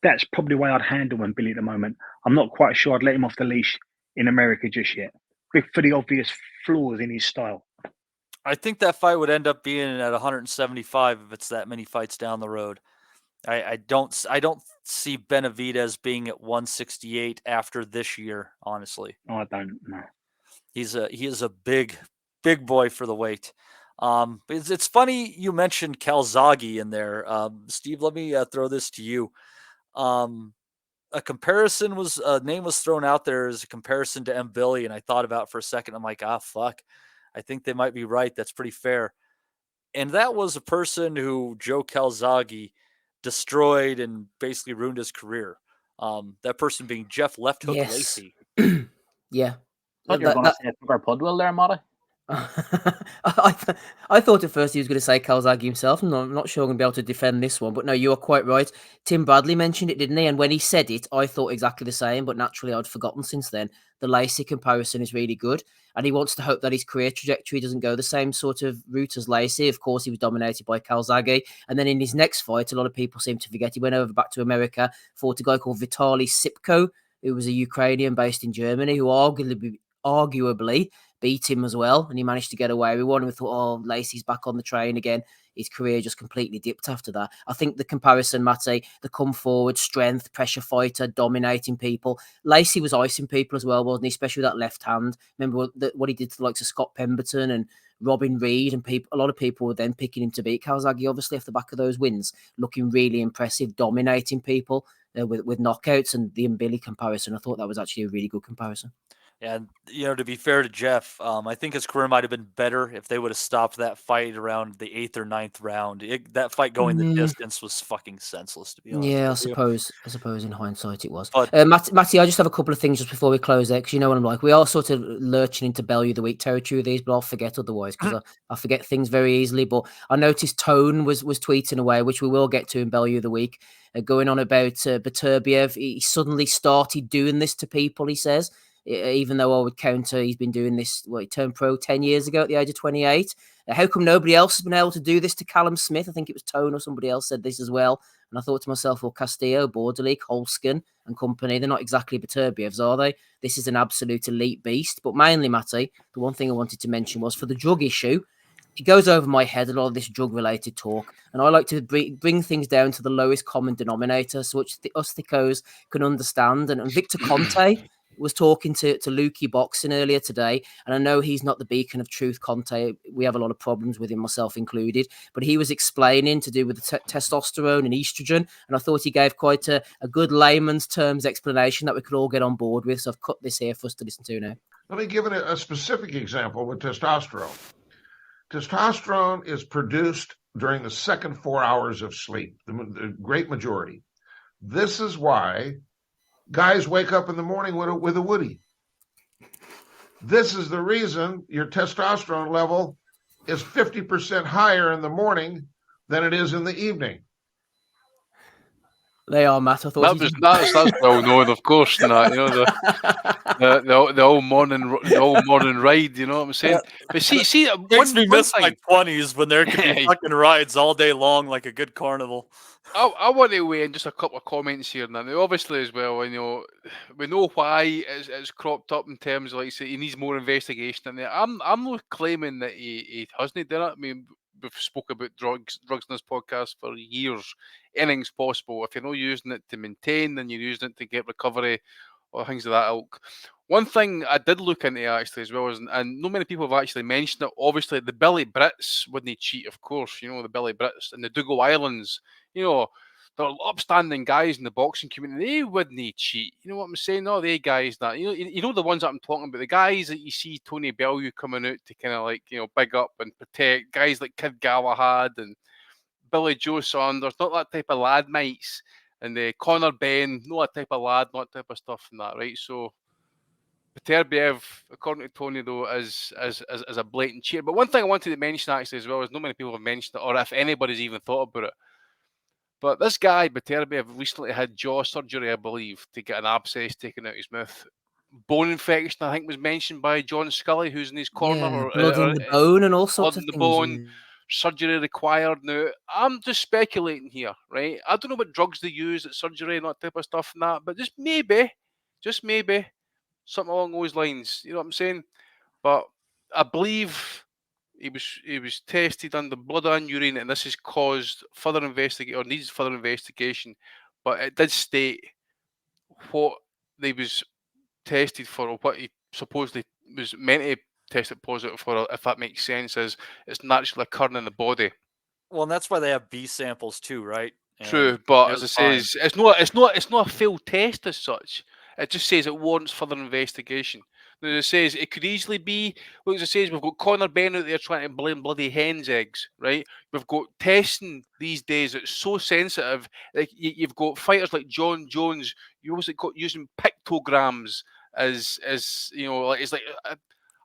That's probably the way I'd handle Mbili at the moment. I'm not quite sure I'd let him off the leash in America just yet, for the obvious flaws in his style. I think that fight would end up being at 175 if it's that many fights down the road. I don't see Benavidez being at 168 after this year, honestly. Oh, I don't know. He is a big boy for the weight. It's funny you mentioned Calzaghe in there. Steve, let me throw this to you. A comparison name was thrown out there as a comparison to Mbili, and I thought about it for a second. I'm like, fuck. I think they might be right. That's pretty fair. And that was a person who Joe Calzaghe destroyed and basically ruined his career. That person being Jeff Left Hook Lacey. Yeah. I thought you were going to say Tucker Pudwell there, Matty. I thought at first he was going to say Calzaghe himself. I'm not sure I'm going to be able to defend this one, but no, you are quite right. Tim Bradley mentioned it, didn't he? And when he said it, I thought exactly the same, but naturally I'd forgotten since then. The Lacey comparison is really good, and he wants to hope that his career trajectory doesn't go the same sort of route as Lacey. Of course, he was dominated by Calzaghe, and then in his next fight, a lot of people seem to forget, he went over back to America, fought a guy called Vitaly Sipko, who was a Ukrainian based in Germany, who arguably arguably beat him as well, and he managed to get away with one. And we thought, oh, Lacey's back on the train again. His career just completely dipped after that. I think the comparison, Matty, the come forward, strength, pressure fighter, dominating people. Lacey was icing people as well, wasn't he? Especially with that left hand. Remember what he did to the likes of Scott Pemberton and Robin Reed, and people. A lot of people were then picking him to beat Calzaghe, obviously, off the back of those wins, looking really impressive, dominating people with knockouts. And the Mbili comparison, I thought that was actually a really good comparison. And, to be fair to Jeff, I think his career might have been better if they would have stopped that fight around the 8th or 9th round. That fight going the distance was fucking senseless, to be honest. Yeah, I with you. suppose in hindsight it was. But Matty, I just have a couple of things just before we close there, because you know what I'm like. We are sort of lurching into Bellew of the Week territory with these, but I'll forget otherwise, because I forget things very easily. But I noticed Tone was tweeting away, which we will get to in Bellew of the Week, going on about BETERBIEV. He suddenly started doing this to people, he says. Even though I would counter, he's been doing this, he turned pro 10 years ago at the age of 28. How come nobody else has been able to do this to Callum Smith? I think it was Tone or somebody else said this as well. And I thought to myself, well, Castillo, Borderleek, Holskin and company, they're not exactly BETERBIEVs, are they? This is an absolute elite beast. But mainly, Matty, the one thing I wanted to mention was for the drug issue, it goes over my head, a lot of this drug-related talk, and I like to bring things down to the lowest common denominator, so which us thickos can understand. And Victor Conte was talking to Lukey Boxing earlier today, and I know he's not the beacon of truth, Conte. We have a lot of problems with him, myself included, but he was explaining to do with the testosterone and estrogen, and I thought he gave quite a good layman's terms explanation that we could all get on board with, so I've cut this here for us to listen to now. Let me give it a specific example with testosterone. Testosterone is produced during the second 4 hours of sleep, the great majority. This is why guys wake up in the morning with a woody. This is the reason your testosterone level is 50% higher in the morning than it is in the evening. They are, Matt. I thought that's well known, of course. The whole morning ride. You know what I'm saying? Yeah. But see, it makes me miss my 20s when there could be fucking rides all day long, like a good carnival. I want to weigh in just a couple of comments here now. Obviously, as well, we know why it's cropped up in terms of, like, say, he needs more investigation in there. I'm not claiming that he hasn't done it. I mean, we've spoke about drugs in this podcast for years. Anything's possible. If you're not using it to maintain, then you're using it to get recovery or things of that ilk. One thing I did look into actually as well is, and not many people have actually mentioned it, obviously the Billy Brits wouldn't cheat, of course, the Billy Brits and the Dougal Islands, they're upstanding guys in the boxing community. They wouldn't cheat. You know what I'm saying? No, they guys that you know the ones that I'm talking about. The guys that you see Tony Bellew coming out to kind of like big up and protect. Guys like Kid Galahad and Billy Joe Saunders. Not that type of lad, mates. And the Conor Ben, not that type of lad, not that type of stuff and that, right? So BETERBIEV, according to Tony, though, is a blatant cheater. But one thing I wanted to mention actually as well is not many people have mentioned it, or if anybody's even thought about it. But this guy, BETERBIEV, recently had jaw surgery, I believe, to get an abscess taken out his mouth. Bone infection, I think, was mentioned by John Scully, who's in his corner. Blood in the bone and all sorts of things. Bone, surgery required. Now, I'm just speculating here, right? I don't know what drugs they use at surgery and that type of stuff and that, but just maybe, something along those lines. You know what I'm saying? But I believe he was tested under blood and urine, and this has caused further investigation, or needs further investigation. But it did state what they was tested for, or what he supposedly was meant to test it positive for, if that makes sense, is it's naturally occurring in the body. Well, and that's why they have B samples too, right? And true, but as I say, it's not a full test as such. It just says it warrants further investigation. Now, it says it could easily be, look, as it says, we've got Conor Ben out there trying to blame bloody hen's eggs, right? We've got testing these days that's so sensitive. Like you've got fighters like John Jones, you also got using pictograms as like it's like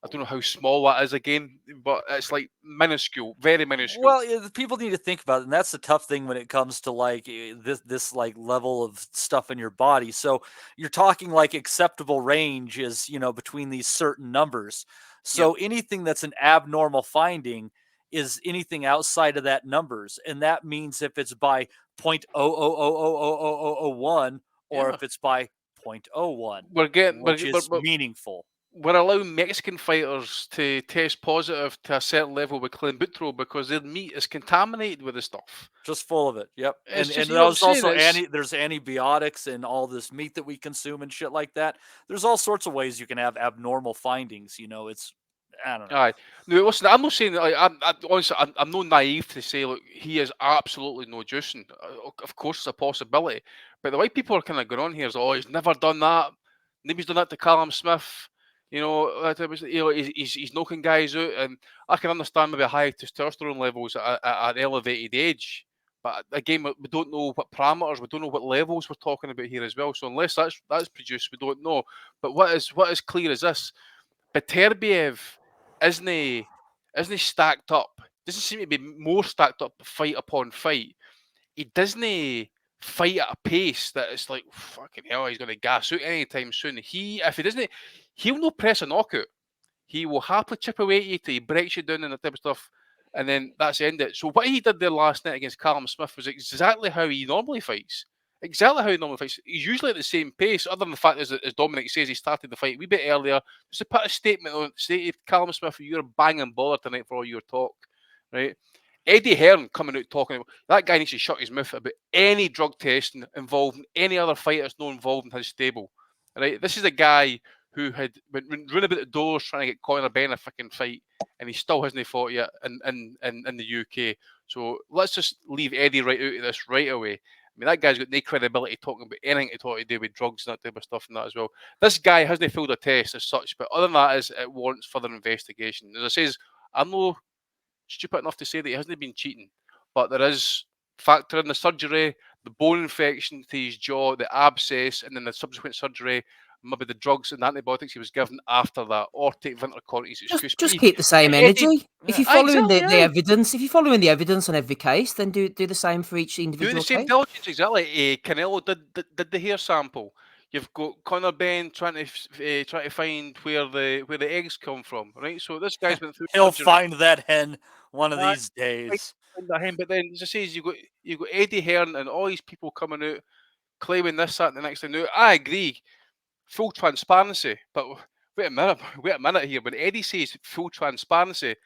I don't know how small that is again, but it's like minuscule, very minuscule. Well, people need to think about it, and that's the tough thing when it comes to like this like level of stuff in your body. So you're talking like acceptable range is between these certain numbers. So anything that's an abnormal finding is anything outside of that numbers, and that means if it's by 0.0000001 or if it's by 0.01, which is meaningful. we're allowing Mexican fighters to test positive to a certain level with clenbuterol because their meat is contaminated with the stuff. Just full of it. Yep. It's And just, you that know what I'm was saying? also there's antibiotics in all this meat that we consume and shit like that. There's all sorts of ways you can have abnormal findings. You know, it's I don't know. Aye. No, listen, I'm not saying that. Honestly, I'm not naive to say, look, he is absolutely no juicing. Of course, it's a possibility. But the way people are kind of going on here is, oh, he's never done that. Maybe he's done that to Callum Smith. You know, he's knocking guys out, and I can understand maybe high testosterone levels at an elevated age. But again, we don't know what parameters, we don't know what levels we're talking about here as well. So unless that's produced, we don't know. But what is clear is this: BETERBIEV isn't stacked up. Doesn't seem to be more stacked up fight upon fight. He doesn't fight at a pace that it's like fucking hell. He's going to gas out anytime soon. If he doesn't, he'll not press a knockout. He will happily chip away at you till he breaks you down and that type of stuff, and then that's the end of it. So what he did there last night against Callum Smith was exactly how he normally fights. Exactly how he normally fights. He's usually at the same pace, other than the fact as Dominic says, he started the fight a wee bit earlier. Just to put a statement on, say, Callum Smith, you're a banging baller tonight for all your talk, right? Eddie Hearn coming out talking about that guy needs to shut his mouth about any drug testing involving any other fight that's not involved in his stable. Right? This is a guy who had been running about the doors trying to get Conor Ben a fucking fight, and he still hasn't fought yet in the UK. So let's just leave Eddie right out of this right away. I mean, that guy's got no credibility talking about anything to do with drugs and that type of stuff and that as well. This guy hasn't failed a test as such, but other than that, it warrants further investigation. As I says, I'm no stupid enough to say that he hasn't been cheating, but there is factor in the surgery, the bone infection to his jaw, the abscess, and then the subsequent surgery, maybe the drugs and antibiotics he was given after that, or take Vinter-Corti's excuse. Just keep the same energy. If you're following the evidence, if you're following the evidence on every case, then do the same for each individual Do the same case. diligence, exactly. Canelo did the hair sample. You've got Conor Ben trying to find where the eggs come from, right? So this guy's been through. He'll surgery. find that hen one of these days. But then, as I say, you've got Eddie Hearn and all these people coming out claiming this, that, and the next thing. Now, I agree, full transparency. But wait a minute here. When Eddie says full transparency,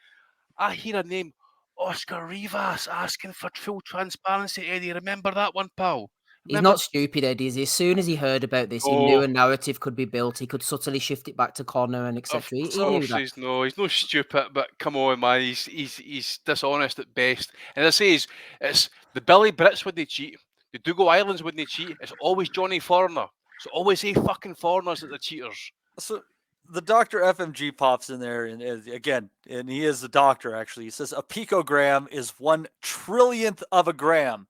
I hear a name, Oscar Rivas, asking for full transparency. Eddie, remember that one, pal? He's not stupid, Eddie, is he? As soon as he heard about this, he knew a narrative could be built. He could subtly shift it back to Conor and etc. He knew that. He's no stupid, but come on, man, he's dishonest at best. And as I say, it's the Billy Brits when they cheat, the Dougal Islands when they cheat. It's always Johnny Foreigner. It's always fucking foreigners that the cheaters. So the Dr. FMG pops in there, and again, and he is the doctor actually. He says a picogram is 1 trillionth of a gram.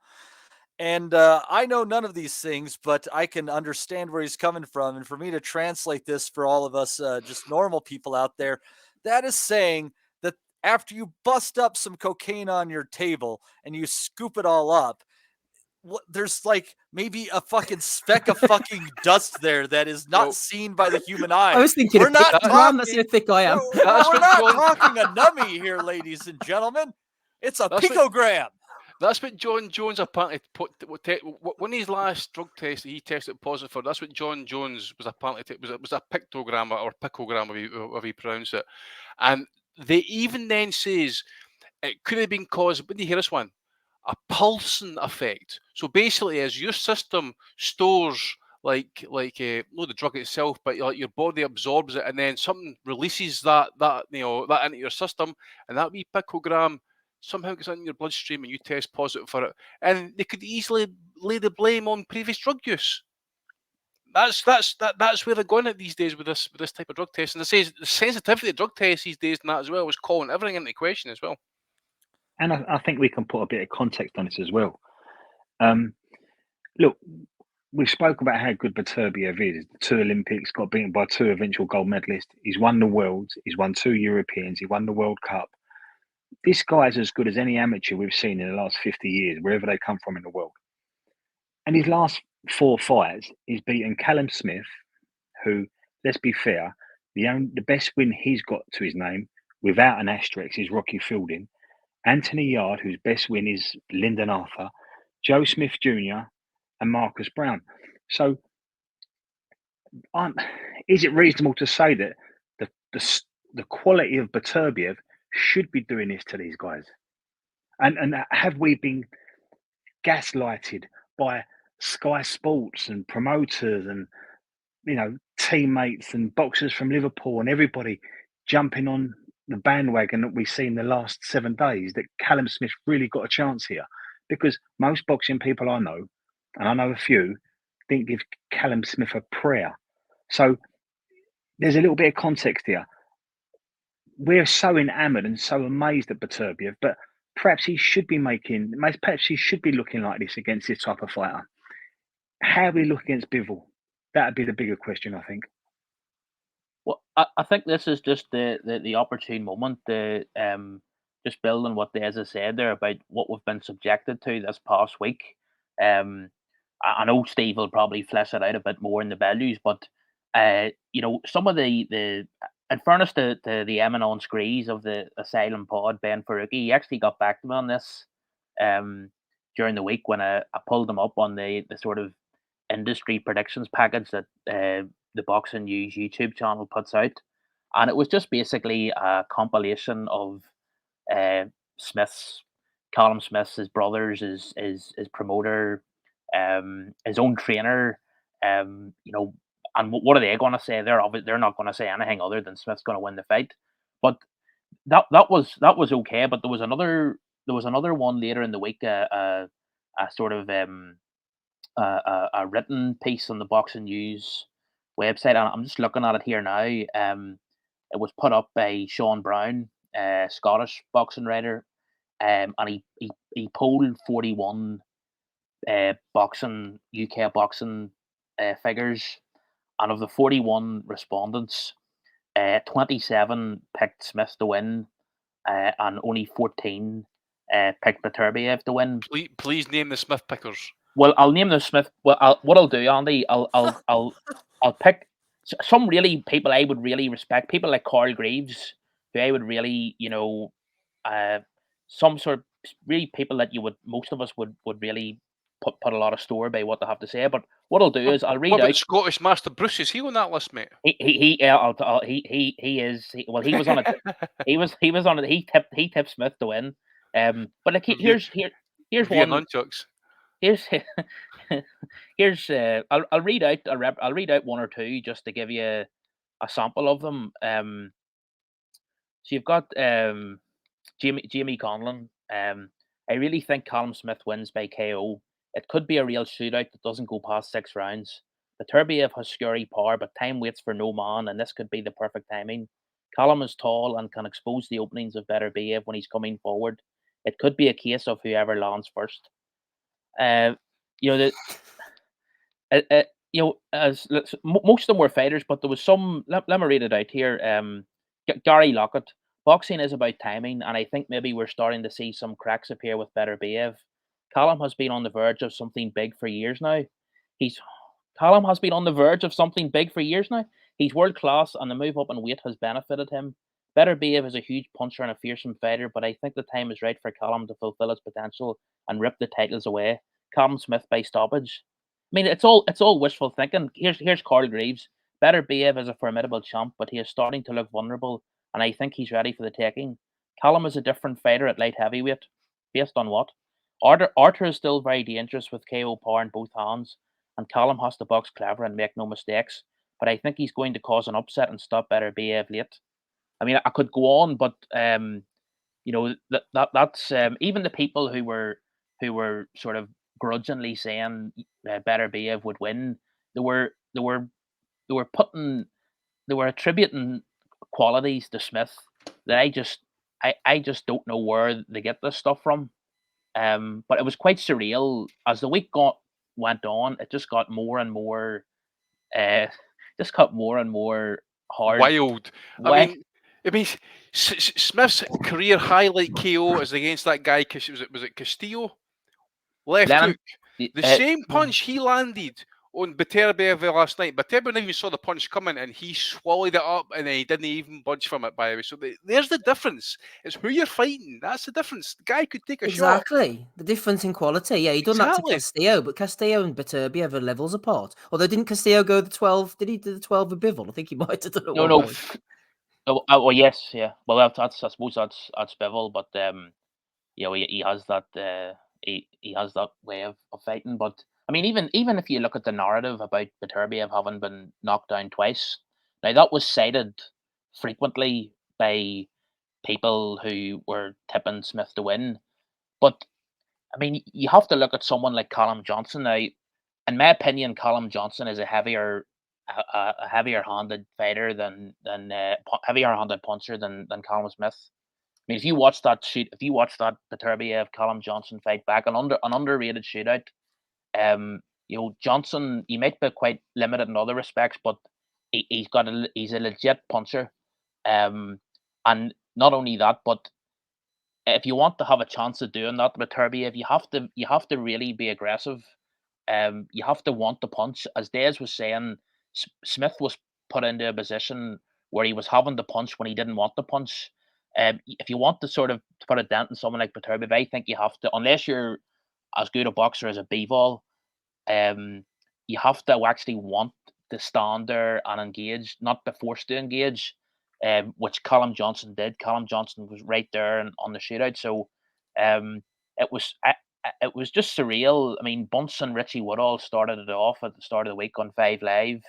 And I know none of these things, but I can understand where he's coming from. And for me to translate this for all of us, just normal people out there, that is saying that after you bust up some cocaine on your table and you scoop it all up, there's like maybe a fucking speck of fucking dust there that is not seen by the human eye. I was thinking we're not talking, that's how thick I am. We're not talking a nummy here, ladies and gentlemen. It's a picogram. That's what John Jones apparently put. When his last drug test he tested positive for, that's what John Jones was apparently was a pictogram or picogram, if he pronounce it. And they even then says it could have been caused. When you hear this one, a pulsing effect. So basically, as your system stores not the drug itself, but like your body absorbs it, and then something releases that into your system, and that wee picogram somehow gets in your bloodstream and you test positive for it, and they could easily lay the blame on previous drug use. That's where they're going at these days with this type of drug test. And it says the sensitivity of drug tests these days and that as well was calling everything into question as well. And I think we can put a bit of context on this as well. Look, we spoke about how good BETERBIEV is. 2 Olympics, got beaten by 2 eventual gold medalists. He's won the Worlds. He's won 2 Europeans. He won the World Cup. This guy's as good as any amateur we've seen in the last 50 years, wherever they come from in the world. And his last 4 fights, he's beaten Callum Smith, who, let's be fair, the best win he's got to his name, without an asterisk, is Rocky Fielding. Anthony Yard, whose best win is Lyndon Arthur, Joe Smith Jr., and Marcus Brown. So, is it reasonable to say that the quality of BETERBIEV should be doing this to these guys. And have we been gaslighted by Sky Sports and promoters and teammates and boxers from Liverpool and everybody jumping on the bandwagon that we've seen the last 7 days that Callum Smith really got a chance here? Because most boxing people I know, and I know a few, didn't give Callum Smith a prayer. So there's a little bit of context here. We're so enamored and so amazed at BETERBIEV, but perhaps he should be looking like this against this type of fighter. How we look against BIVOL, that'd be the bigger question, I think. Well, I think this is just the opportune moment to just build on what Des has said there about what we've been subjected to this past week. I know Steve will probably flesh it out a bit more in the values, but some of the in fairness to the Eminence Grease of the Asylum pod, Ben Faruqi, he actually got back to me on this during the week when I pulled him up on the sort of industry predictions package that the Boxing News YouTube channel puts out. And it was just basically a compilation of Callum Smith's, his brothers, his promoter, his own trainer, and what are they going to say? They're not going to say anything other than Smith's going to win the fight. But that was okay. But there was another one later in the week, a sort of a written piece on the Boxing News website. And I'm just looking at it here now. It was put up by Sean Brown, Scottish boxing writer, and he polled 41 UK boxing figures. And of the 41 respondents, 27 picked Smith to win, and only 14 picked BETERBIEV to win. Please name the Smith pickers. Well, I'll name the Smith. Well, what I'll do, Andy, I'll pick some really people I would really respect. People like Carl Greaves, who I would really, some sort of really people that most of us would really put a lot of store by what they have to say. But what I'll do is I'll read out. Scottish Master Bruce, is he on that list, mate? He is. Well, he was on it. He was on it. He tipped Smith to win. But like here's one. Nunchucks. Here's I'll read out one or two just to give you a sample of them. So you've got Jamie Conlon. I really think Callum Smith wins by KO. It could be a real shootout that doesn't go past 6 rounds. BETERBIEV has scary power, but time waits for no man, and this could be the perfect timing. Callum is tall and can expose the openings of BETERBIEV when he's coming forward. It could be a case of whoever lands first. Most of them were fighters, but there was some. Let me read it out here. Gary Lockett. Boxing is about timing, and I think maybe we're starting to see some cracks appear with BETERBIEV. Callum has been on the verge of something big for years now. He's world class, and the move up in weight has benefited him. BETERBIEV is a huge puncher and a fearsome fighter, but I think the time is right for Callum to fulfill his potential and rip the titles away. Callum Smith by stoppage. I mean, it's all wishful thinking. Here's Carl Greaves. BETERBIEV is a formidable champ, but he is starting to look vulnerable, and I think he's ready for the taking. Callum is a different fighter at light heavyweight. Based on what? Arthur is still very dangerous with KO power in both hands, and Callum has to box clever and make no mistakes. But I think he's going to cause an upset and stop BETERBIEV late. I mean, I could go on, but that's even the people who were sort of grudgingly saying BETERBIEV would win. They were attributing qualities to Smith that I just don't know where they get this stuff from. But it was quite surreal as the week went on. It just got more and more, hard. Wild. I mean, Smith's career highlight KO is against that guy. Was it Castillo? Left hook. The same punch he landed on BETERBIEV last night. BETERBIEV never even saw the punch coming, and he swallowed it up, and he didn't even budge from it, by the way. So there's the difference. It's who you're fighting. That's the difference. The guy could take a shot. Exactly. The difference in quality. Yeah, he done that to Castillo, but Castillo and BETERBIEV are levels apart. Although, didn't Castillo go the 12? Did he do the 12 with BIVOL? I think he might have done it. No. Well, yes, yeah. Well, that's I suppose that's BIVOL, but you know, he has that he has that way of fighting. But I mean, even if you look at the narrative about BETERBIEV having been knocked down twice, now that was cited frequently by people who were tipping Smith to win. But I mean, you have to look at someone like Callum Johnson now. In my opinion, Callum Johnson is a heavier handed fighter than heavier handed puncher than Callum Smith. I mean, if you watch that BETERBIEV Callum Johnson fight back, an underrated shootout, you know, Johnson, he might be quite limited in other respects, but he's a legit puncher. And not only that, but if you want to have a chance of doing that with BETERBIEV, you have to really be aggressive. You have to want to punch. As Des was saying, Smith was put into a position where he was having to punch when he didn't want to punch. If you want to sort of put a dent in someone like BETERBIEV, I think you have to, unless you're as good a boxer as a BIVOL, you have to actually want to stand there and engage, not be forced to engage, which Callum Johnson did. Callum Johnson was right there and on the shootout, so it was it was just surreal. I mean, Bunce and Richie Woodall started it off at the start of the week on 5 Live.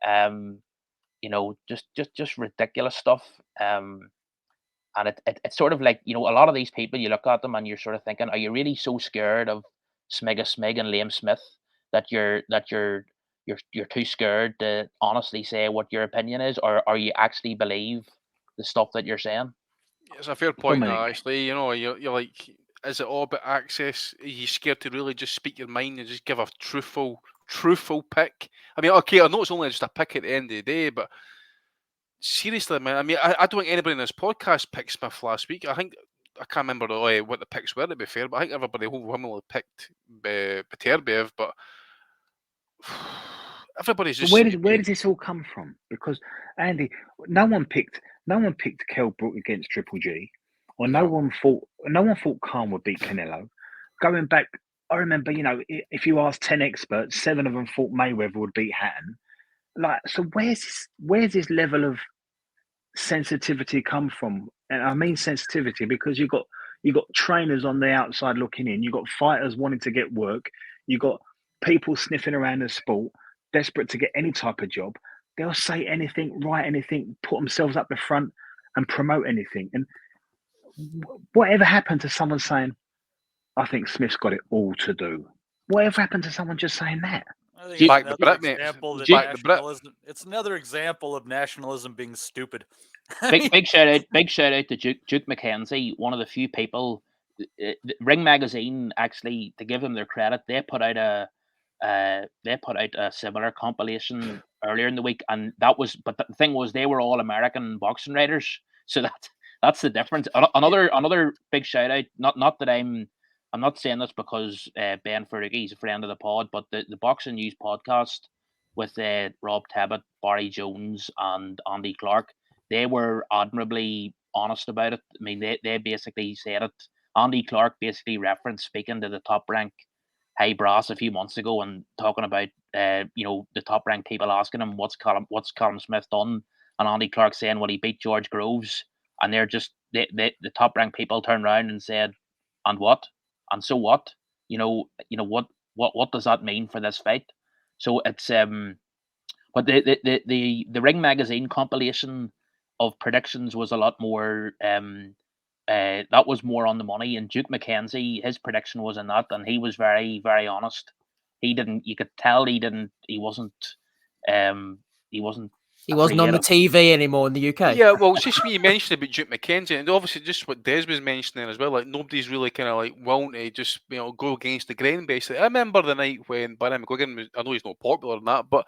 You know, just ridiculous stuff. And it's sort of like, you know, a lot of these people, you look at them and you're sort of thinking, are you really so scared of Smig and Liam Smith that you're too scared to honestly say what your opinion is, or are you actually believe the stuff that you're saying? It's a fair point, Dominic. actually. You know, you're like, is it all about access? Are you scared to really just speak your mind and just give a truthful pick? I mean, okay, I know it's only just a pick at the end of the day, but seriously, man, I mean, I don't think anybody in this podcast picked Smith last week. I can't remember what the picks were, to be fair, but I think everybody overwhelmingly picked BETERBIEV, but everybody's just... Where does this all come from? Because Andy, no one picked Kell Brook against Triple G, or no one thought Khan would beat Canelo. Going back, I remember, you know, if you ask 10 experts, 7 of them thought Mayweather would beat Hatton. Like, so where's this level of sensitivity come from? And I mean sensitivity because you got trainers on the outside looking in, you got fighters wanting to get work, you got people sniffing around the sport, desperate to get any type of job. They'll say anything, write anything, put themselves up the front and promote anything. And whatever happened to someone saying, I think Smith's got it all to do? Whatever happened to someone just saying that? I think it's another example of nationalism being stupid. Big shout out to Duke McKenzie, one of the few people. Ring Magazine, actually, to give them their credit, they put out a similar compilation earlier in the week, and that was. But the thing was, they were all American boxing writers, so that's the difference. Another big shout out. Not that I'm not saying this because Ben Fergie is a friend of the pod, but the Boxing News podcast with Rob Tebbett, Barry Jones, and Andy Clark, they were admirably honest about it. I mean, they basically said it. Andy Clark basically referenced speaking to the top rank high brass a few months ago and talking about you know, the top ranked people asking him what's Callum Smith done, and Andy Clark saying, well, he beat George Groves, and they're just the top ranked people turned around and said, and what? And so what? You know what does that mean for this fight? So it's but the Ring Magazine compilation of predictions was a lot more that was more on the money, and Duke McKenzie, his prediction was in that, and he was very, very honest. You could tell he wasn't on the TV anymore in the UK. Yeah, well, it's just what you mentioned about Duke McKenzie, and obviously just what Des was mentioning as well. Like, nobody's really kind of like willing to just, you know, go against the grain. Basically, I remember the night when Barry McGuigan was. I know he's not popular in that, but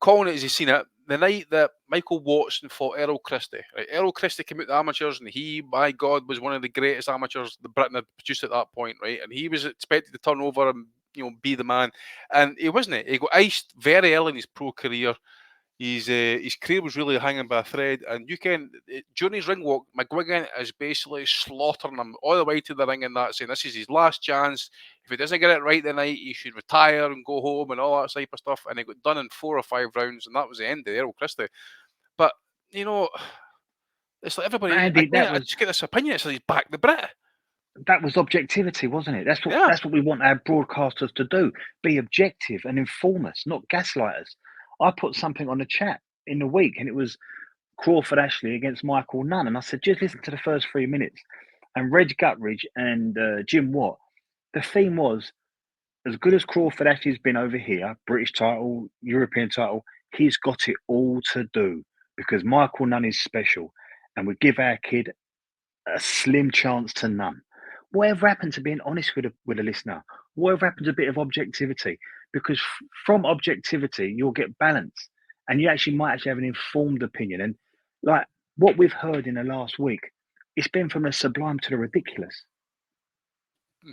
calling it as you've seen it, the night that Michael Watson fought Errol Christie. Right? Errol Christie came out the amateurs, and he, my God, was one of the greatest amateurs the Britain had produced at that point, right? And he was expected to turn over and, you know, be the man, and he wasn't. He got iced very early in his pro career. His career was really hanging by a thread, and you can, during his ring walk, McGuigan is basically slaughtering him all the way to the ring, and that, saying this is his last chance. If he doesn't get it right tonight, he should retire and go home and all that type of stuff. And it got done in 4 or 5 rounds, and that was the end of Errol Christie. But you know, It's like everybody. Andy, I just get this opinion. It's like he's back the Brit. That was objectivity, wasn't it? That's what we want our broadcasters to do: be objective and inform us, not gaslight us. I put something on the chat in the week, and it was Crawford Ashley against Michael Nunn, and I said, just listen to the first 3 minutes. And Reg Gutridge and Jim Watt, the theme was, as good as Crawford Ashley's been over here, British title, European title, he's got it all to do because Michael Nunn is special, and we give our kid a slim chance to Nunn. Whatever happened to being honest with a listener? Whatever happened to a bit of objectivity? Because from objectivity, you'll get balance, and you might have an informed opinion. And like what we've heard in the last week, it's been from the sublime to the ridiculous.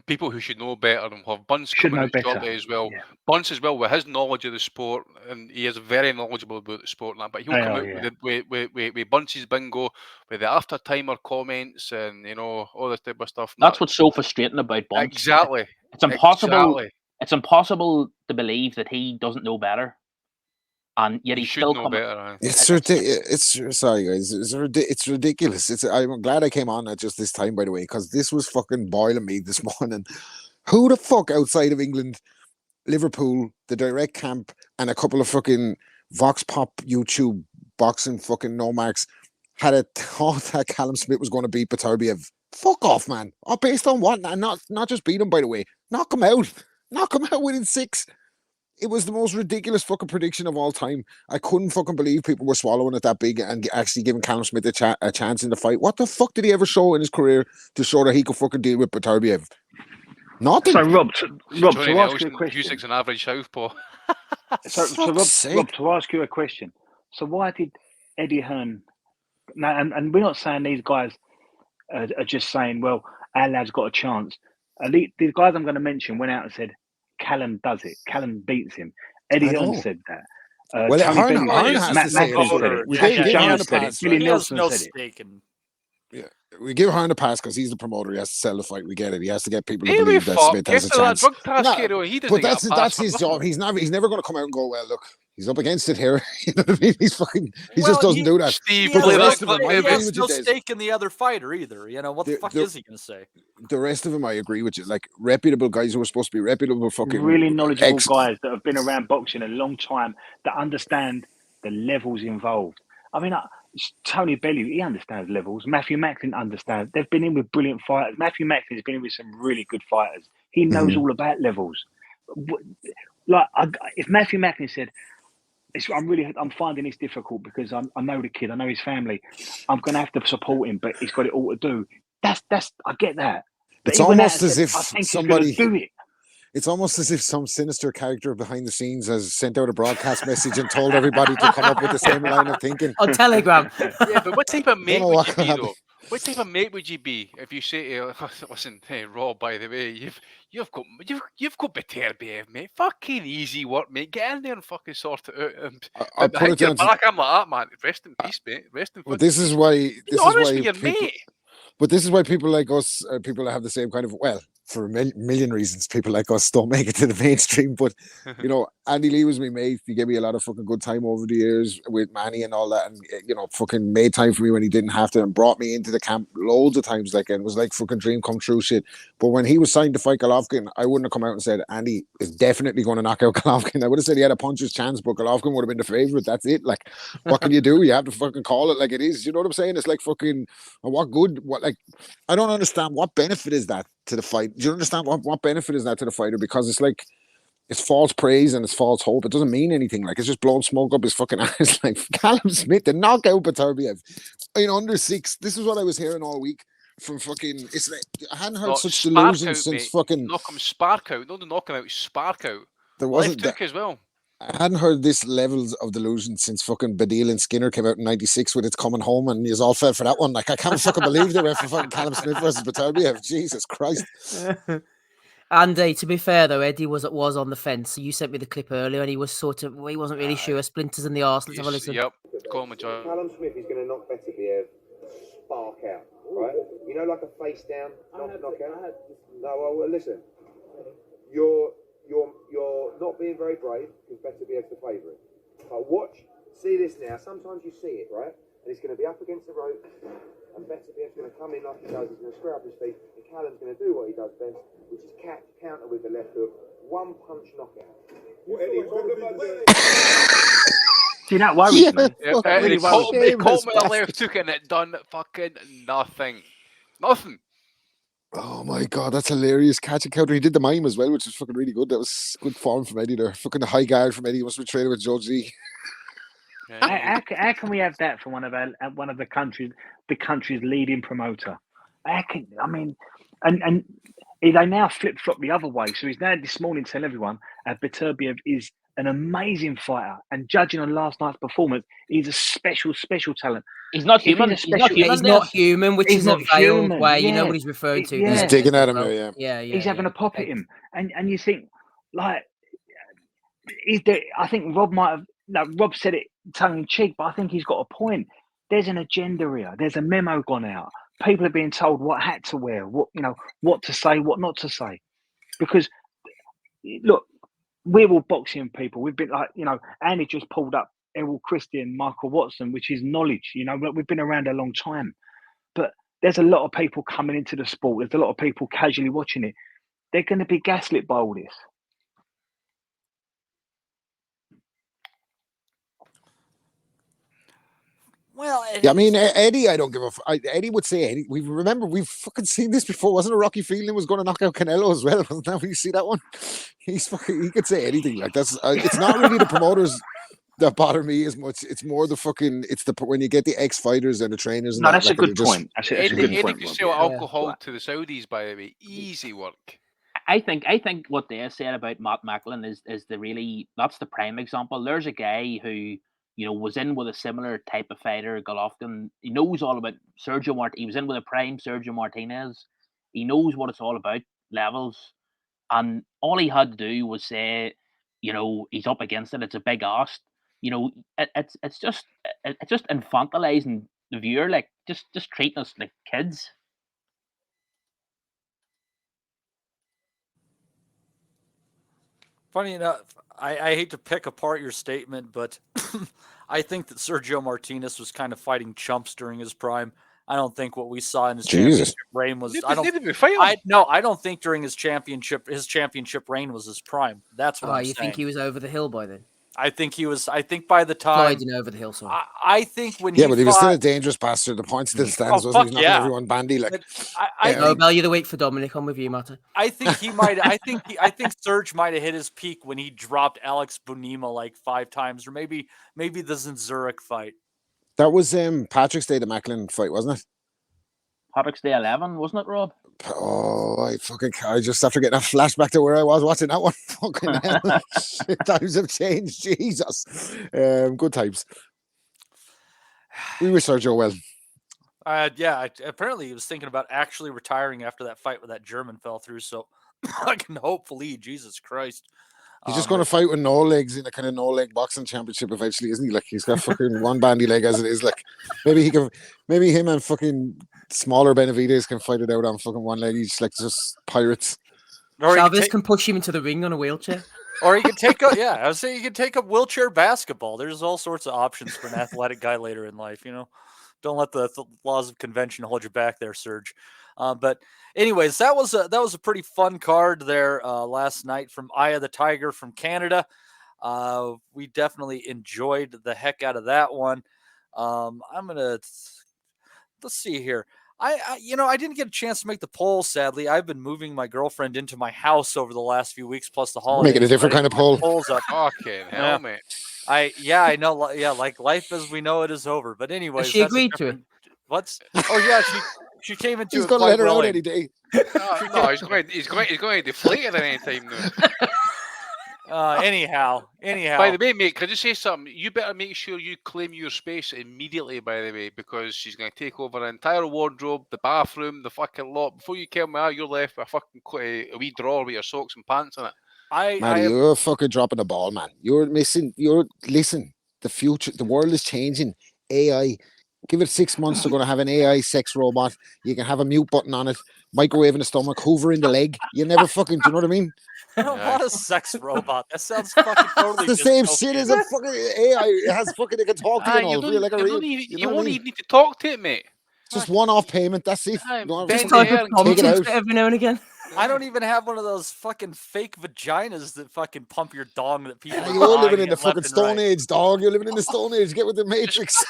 People who should know better and have Bunce Should coming know out better. shortly as well. Yeah. Bunce as well with his knowledge of the sport, and he is very knowledgeable about the sport and that. But he'll come out with Bunce's bingo, with the after timer comments, and all this type of stuff. That's what's so frustrating about Bunce. Exactly. It's impossible. Exactly. It's impossible to believe that he doesn't know better, and yet he's still coming. It's ridiculous. Sorry, guys. It's ridiculous. I'm glad I came on at just this time, by the way, because this was fucking boiling me this morning. Who the fuck outside of England, Liverpool, the direct camp, and a couple of fucking Vox Pop YouTube boxing fucking nomads had a thought that Callum Smith was going to beat BETERBIEV? Fuck off, man. Oh, based on what? And not just beat him, by the way. Knock him out. Knock him out within 6. It was the most ridiculous fucking prediction of all time. I couldn't fucking believe people were swallowing it that big and actually giving Callum Smith a chance in the fight. What the fuck did he ever show in his career to show that he could fucking deal with BETERBIEV? Nothing. So Rob, to ask you a question. Music's an average southpaw. So Rob, to ask you a question. So why did Eddie Hearn? Now, and we're not saying these guys are just saying, well, our lad's got a chance. The guys I'm going to mention went out and said, Callum does it. Callum beats him. Eddie Hearn said that. Well, Tony Hearn Bellew, has Matt to say Matthews it. said it. We Tasha give Hearn Jones a said it. pass. Billy He has Nelson no said it. stake in. Yeah, we give Hearn a pass because he's the promoter. He has to sell the fight. We get it. He has to get people to Hey, believe that fuck. Smith has a Get to that chance. drug task, kiddo. He doesn't But get a pass that's for his nothing. job. He's never going to come out and go, well, look, he's up against it here. You know what I mean? He Well, just doesn't do that. Steve, But play the that rest of clip, him, I He agree has with no you, Des. stake in the other fighter either. What the fuck is he going to say? The rest of them, I agree with you. Like reputable guys who are supposed to be reputable, fucking Really knowledgeable guys that have been around boxing a long time that understand the levels involved. I mean, Tony Bellew, he understands levels. Matthew Macklin understands. They've been in with brilliant fighters. Matthew Macklin's been in with some really good fighters. He knows all about levels. Like, if Matthew Macklin said, I'm finding this difficult because I know the kid, I know his family. I'm going to have to support him, but he's got it all to do. I get that. But it's almost as said, if I think somebody he's going to do it. It's almost as if some sinister character behind the scenes has sent out a broadcast message and told everybody to come up with the same line of thinking. On Telegram. Yeah, but what type of mate know would what you can be, happen. though? What type of mate would you be if you say to listen, hey, Rob, by the way, you've got BETERBIEV, mate. Fucking easy work, mate. Get in there and fucking sort it out. I'll put it down to- I'm like that, man. Rest in peace, mate. Rest in peace. But this is why mate. But this is why people like us, people that have the same kind of, well, for a million reasons, people like us don't make it to the mainstream. But, Andy Lee was my mate. He gave me a lot of fucking good time over the years with Manny and all that. And, fucking made time for me when he didn't have to and brought me into the camp loads of times. Like, and it was like fucking dream come true shit. But when he was signed to fight Golovkin, I wouldn't have come out and said, Andy is definitely going to knock out Golovkin. I would have said he had a puncher's chance, but Golovkin would have been the favorite. That's it. Like, what can you do? You have to fucking call it like it is. You know what I'm saying? It's like fucking, I don't understand what benefit is that to the fight. Do you understand what benefit is that to the fighter? Because it's like, it's false praise and it's false hope. It doesn't mean anything. Like, it's just blowing smoke up his fucking ass. Like, Callum Smith, the knockout BETERBIEV in under 6. This is what I was hearing all week from fucking. It's like I hadn't heard such delusions since fucking. Knock him spark out. Not the knock him out, spark out. There wasn't Left hook as well. I hadn't heard this levels of delusion since fucking Badil and Skinner came out in '96 with It's Coming Home, and you all fell for that one. Like, I can't fucking believe they went for fucking Callum Smith versus BETERBIEV. Jesus Christ. Andy, to be fair though, Eddie was on the fence. You sent me the clip earlier, and he wasn't really sure. Splinters in the arse. Let's have a listen. Yep. Call him a job. Callum Smith is going to knock BETERBIEV spark out, right? Like a face down knockout. No, well, listen. You're not being very brave because BETERBIEV's the favourite. Watch See this now. Sometimes you see it, right? And he's going to be up against the rope, and BETERBIEV's going to come in like he does. He's going to square up his feet, and Callum's going to do what he does best, which is counter with the left hook. One punch knockout. See, that worries me. Yeah, That really they caught worries me. me the left hook and it done fucking nothing. Nothing. Oh my god, that's hilarious. Catch and counter. He did the mime as well, which was fucking really good. That was good form from Eddie there. Fucking the high guard from Eddie. He must be training with George Z. How can we have that for one of the country's leading promoter? I mean, and they now flip flop the other way. So he's now this morning telling everyone BETERBIEV is an amazing fighter, and judging on last night's performance, he's a special talent. He's not human. He's not human. He's not human, which He's is a not veiled human. way. You know Yeah. what he's referring to. Yeah. He's there. digging at him there, Yeah. He's having a pop at him, and you think like, I think Rob might have. No, Rob said it tongue in cheek, but I think he's got a point. There's an agenda here. There's a memo gone out. People are being told what hat to wear, what to say, what not to say. Because look, we're all boxing people. We've been like, Andy just pulled up Errol Christie and Michael Watson, which is knowledge. We've been around a long time. But there's a lot of people coming into the sport. There's a lot of people casually watching it. They're going to be gaslit by all this. Well, Yeah, I mean, Eddie, I don't give a Eddie would say, Eddie, we've fucking seen this before. Wasn't it Rocky Fielding was going to knock out Canelo as well? Wasn't that when you see that one? He could say anything. Like, that's it's not really the promoters that bother me as much. It's more when you get the ex-fighters and the trainers. No, that's a good point. That's a good point. Eddie can sell alcohol to the Saudis, by the way. Easy work. I think what they said about Matt Macklin is that's the prime example. There's a guy who was in with a similar type of fighter, Golovkin. He knows all about Sergio Martinez. He was in with a prime Sergio Martinez. He knows what it's all about, levels. And all he had to do was say, he's up against it. It's a big ask. It's just infantilizing the viewer, like just treating us like kids. Funny enough, I hate to pick apart your statement, but I think that Sergio Martinez was kind of fighting chumps during his prime. I don't think what we saw in his championship reign was. I don't think during his championship reign was his prime. That's what I'm saying. You think he was over the hill by then? I think he was. I think by the time sliding over the hill. Sorry. I think when but he was still a dangerous bastard. The point still stands, wasn't he? He's knocking everyone bandy like. Value the week for Dominic. I'm with you, Matter. I think he might. I think Serge might have hit his peak when he dropped Alex Bunima like 5 times, or maybe the Zurich fight. That was Patrick's Day, the Macklin fight, wasn't it? Patrick's Day 11, wasn't it, Rob? Oh, I just after getting a flashback to where I was watching that one. Fucking hell. Times have changed. Jesus. Good times. We wish Sergio well. Apparently he was thinking about actually retiring after that fight with that German fell through. So I can hopefully, Jesus Christ. He's just going to fight with no legs in a kind of no leg boxing championship eventually, isn't he? Like, he's got fucking one bandy leg as it is. Like, maybe him and fucking smaller Benavidez can fight it out on fucking one leg each, like just pirates. Or Chavez can push him into the ring on a wheelchair. Or he can take up, I would say you can take up wheelchair basketball. There's all sorts of options for an athletic guy later in life, Don't let the laws of convention hold you back there, Serge. But anyways, that was a pretty fun card there last night from Eye of the Tiger from Canada. We definitely enjoyed the heck out of that one. Let's see here. I didn't get a chance to make the poll, sadly. I've been moving my girlfriend into my house over the last few weeks, plus the holidays. Making a different kind of poll. Polls up. Fucking hell, man. I know. Yeah, like life as we know it is over. But anyways, she agreed to it. What's? Oh yeah, she came into. He's going to let her out any day. No, he's going to deflate it at any time now. Anyhow. By the way, mate, can I just say something? You better make sure you claim your space immediately, by the way, because she's going to take over an entire wardrobe, the bathroom, the fucking lot. Before you kill me out, you're left with a fucking a wee drawer with your socks and pants in it. You're fucking dropping the ball, man. Listen, the future, the world is changing. AI. Give it 6 months, they're going to have an AI sex robot. You can have a mute button on it, microwave in the stomach, hoover in the leg. You never fucking, do you know what I mean? I don't want a sex robot. That sounds fucking totally It's the same dystopian. shit as a fucking AI. It has fucking, it can talk to you and all. Feel like a real, you won't even need to talk to it, mate. Just one-off payment. That's it. You don't have Just to type a take prompt it into out. it every now and again. I don't even have one of those fucking fake vaginas that fucking pump your dong that people are You're buying living in the left fucking and Stone right. Age, dog. You're living in the Stone Age. Get with the Matrix.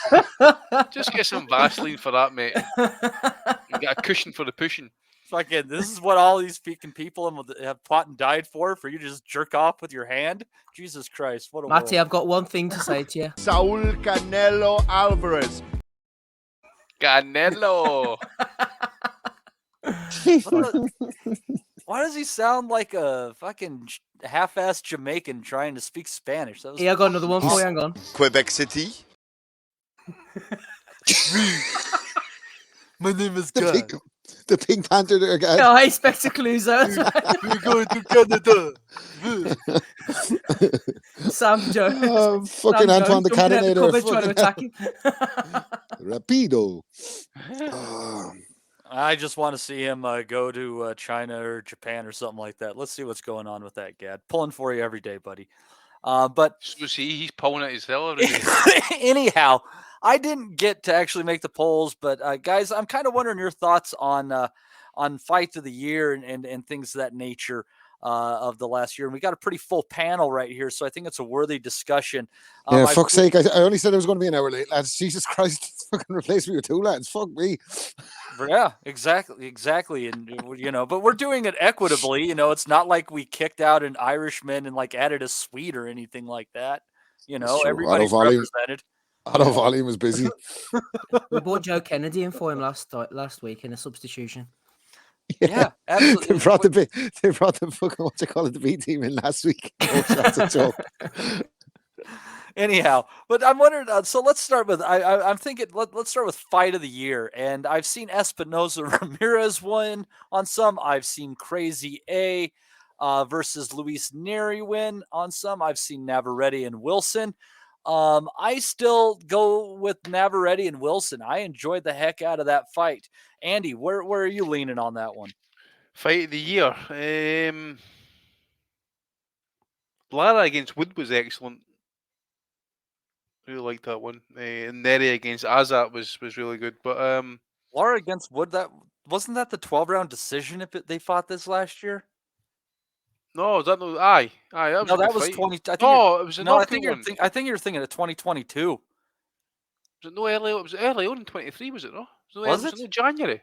Just get some Vaseline for that, mate. And get a cushion for the pushing. Fucking, this is what all these fucking people have fought and died for you to just jerk off with your hand? Jesus Christ, what a Matty, world. I've got one thing to say to you. Saul Canelo Alvarez. Canelo. Why does he sound like a fucking half-assed Jamaican trying to speak Spanish? That was Yeah, I got another one for you. Hang on. Quebec City. My name is The God. Pink Panther guy. Oh, hey, Spectacluso. We're going to Canada. Sam Joe. Oh, fucking Sam Antoine the jumping out the Cannonator. cupboard trying to attack him. Rapido. Oh. I just want to see him go to China or Japan or something like that. Let's see what's going on with that, Gad. Pulling for you every day, buddy. But So see, he's pulling at his hell every day. anyhow, I didn't get to actually make the polls, but guys, I'm kind of wondering your thoughts on fight of the year and things of that nature of the last year. And we got a pretty full panel right here, so I think it's a worthy discussion. Yeah, fuck's sake. I only said it was going to be an hour late, lads. Jesus Christ. Fucking replace me with two lads. Fuck me. Yeah, exactly. And, but we're doing it equitably. It's not like we kicked out an Irishman and like added a Swede or anything like that. Everybody's represented. Otto Volume was busy. We brought Joe Kennedy in for him last week in a substitution. Yeah, absolutely. They brought the fucking, what you call it, the B team in last week. Oh, that's a joke. Anyhow, but I'm wondering. So let's start with. I'm thinking. Let's start with fight of the year, and I've seen Espinosa Ramirez win on some. I've seen Crazy A versus Luis Neri win on some. I've seen Navarrete and Wilson. I still go with Navarrete and Wilson. I enjoyed the heck out of that fight. Andy, where are you leaning on that one? Fight of the year. Lara against Wood was excellent. Really liked that one. And Neri against Azat was really good. But Lara against Wood, wasn't that the 12-round decision if they fought this last year? No, was that no? Aye. That was No, a good that was fight. 20. I think it was a no, I knockout think one. I think you're thinking of 2022. Was it no early? It was early on in 23, was it no? Was it it? no January?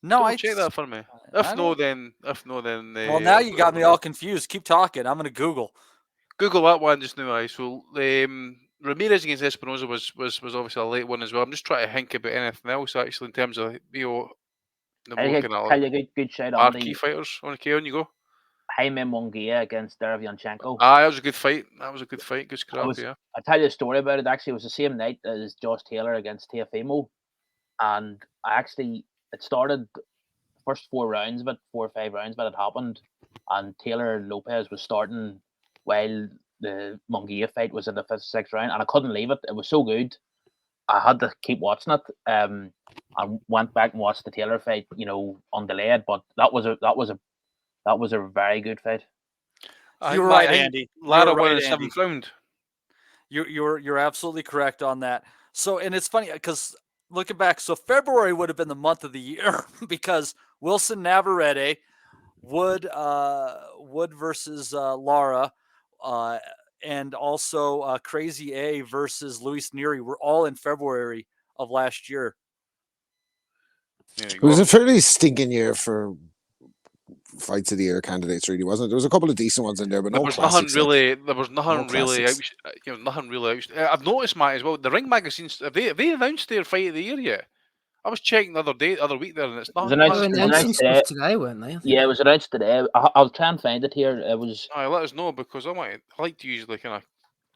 No, Double check that for me. If no, then. Well, now you got me all confused. Keep talking. I'm going to Google. Google that one just now. Aye. So Ramirez against Espinosa was obviously a late one as well. I'm just trying to think about anything else actually in terms of Good shout on marquee the fighters. On you go. Jaime Munguia against Derevyanchenko. That was a good fight. Good scrap, yeah. I'll tell you a story about it. Actually, it was the same night as Josh Taylor against Teofimo. And it started first 4 or 5 rounds, but it happened. And Taylor Lopez was starting while the Munguia fight was in the 5th, 6th round. And I couldn't leave it. It was so good. I had to keep watching it. I went back and watched the Taylor fight, undelayed. But that was a very good fight. You're right, Andy. Lara won in the 7th round. You're absolutely correct on that. So, and it's funny because looking back, so February would have been the month of the year because Wilson Navarrete, Wood versus Lara, and also Crazy A versus Luis Neri were all in February of last year. It was a fairly stinking year for fights of the year candidates, really, wasn't it? There was a couple of decent ones in there, but there no was classics. nothing really. I've noticed, Matt, as well. The Ring magazines have they announced their fight of the year yet? I was checking the other week there, and it's not. Announcing stuff today, weren't they? Yeah, it was announced today. I'll try and find it here. It was. Let us know because I like to usually kind of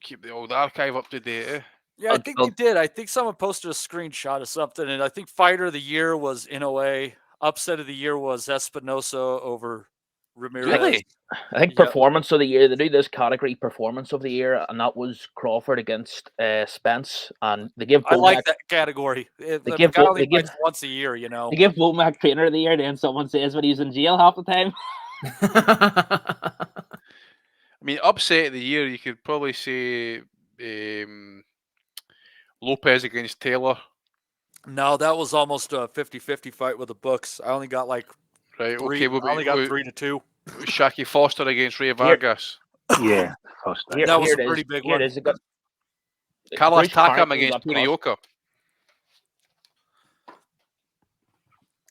keep the old archive up to date. Eh? Yeah, I think they did. I think someone posted a screenshot of something, and I think Fighter of the Year was Inoue. Upset of the Year was Espinosa over Ramirez. Really? I think Performance of the Year, they do this category Performance of the Year, and that was Crawford against Spence. And they give I like that category. They give once a year, They give Womack Trainer of the Year, then someone says when he's in jail half the time. I mean, upset of the year, you could probably say Lopez against Taylor. No, that was almost a 50-50 fight with the books. I only got like Right, three. okay. I only got 3-2. Shaki Foster against Ray Vargas. Yeah, Foster. That was a pretty big one. Carlos Bruce Takam Carrick's against got Tony cost. Yoka.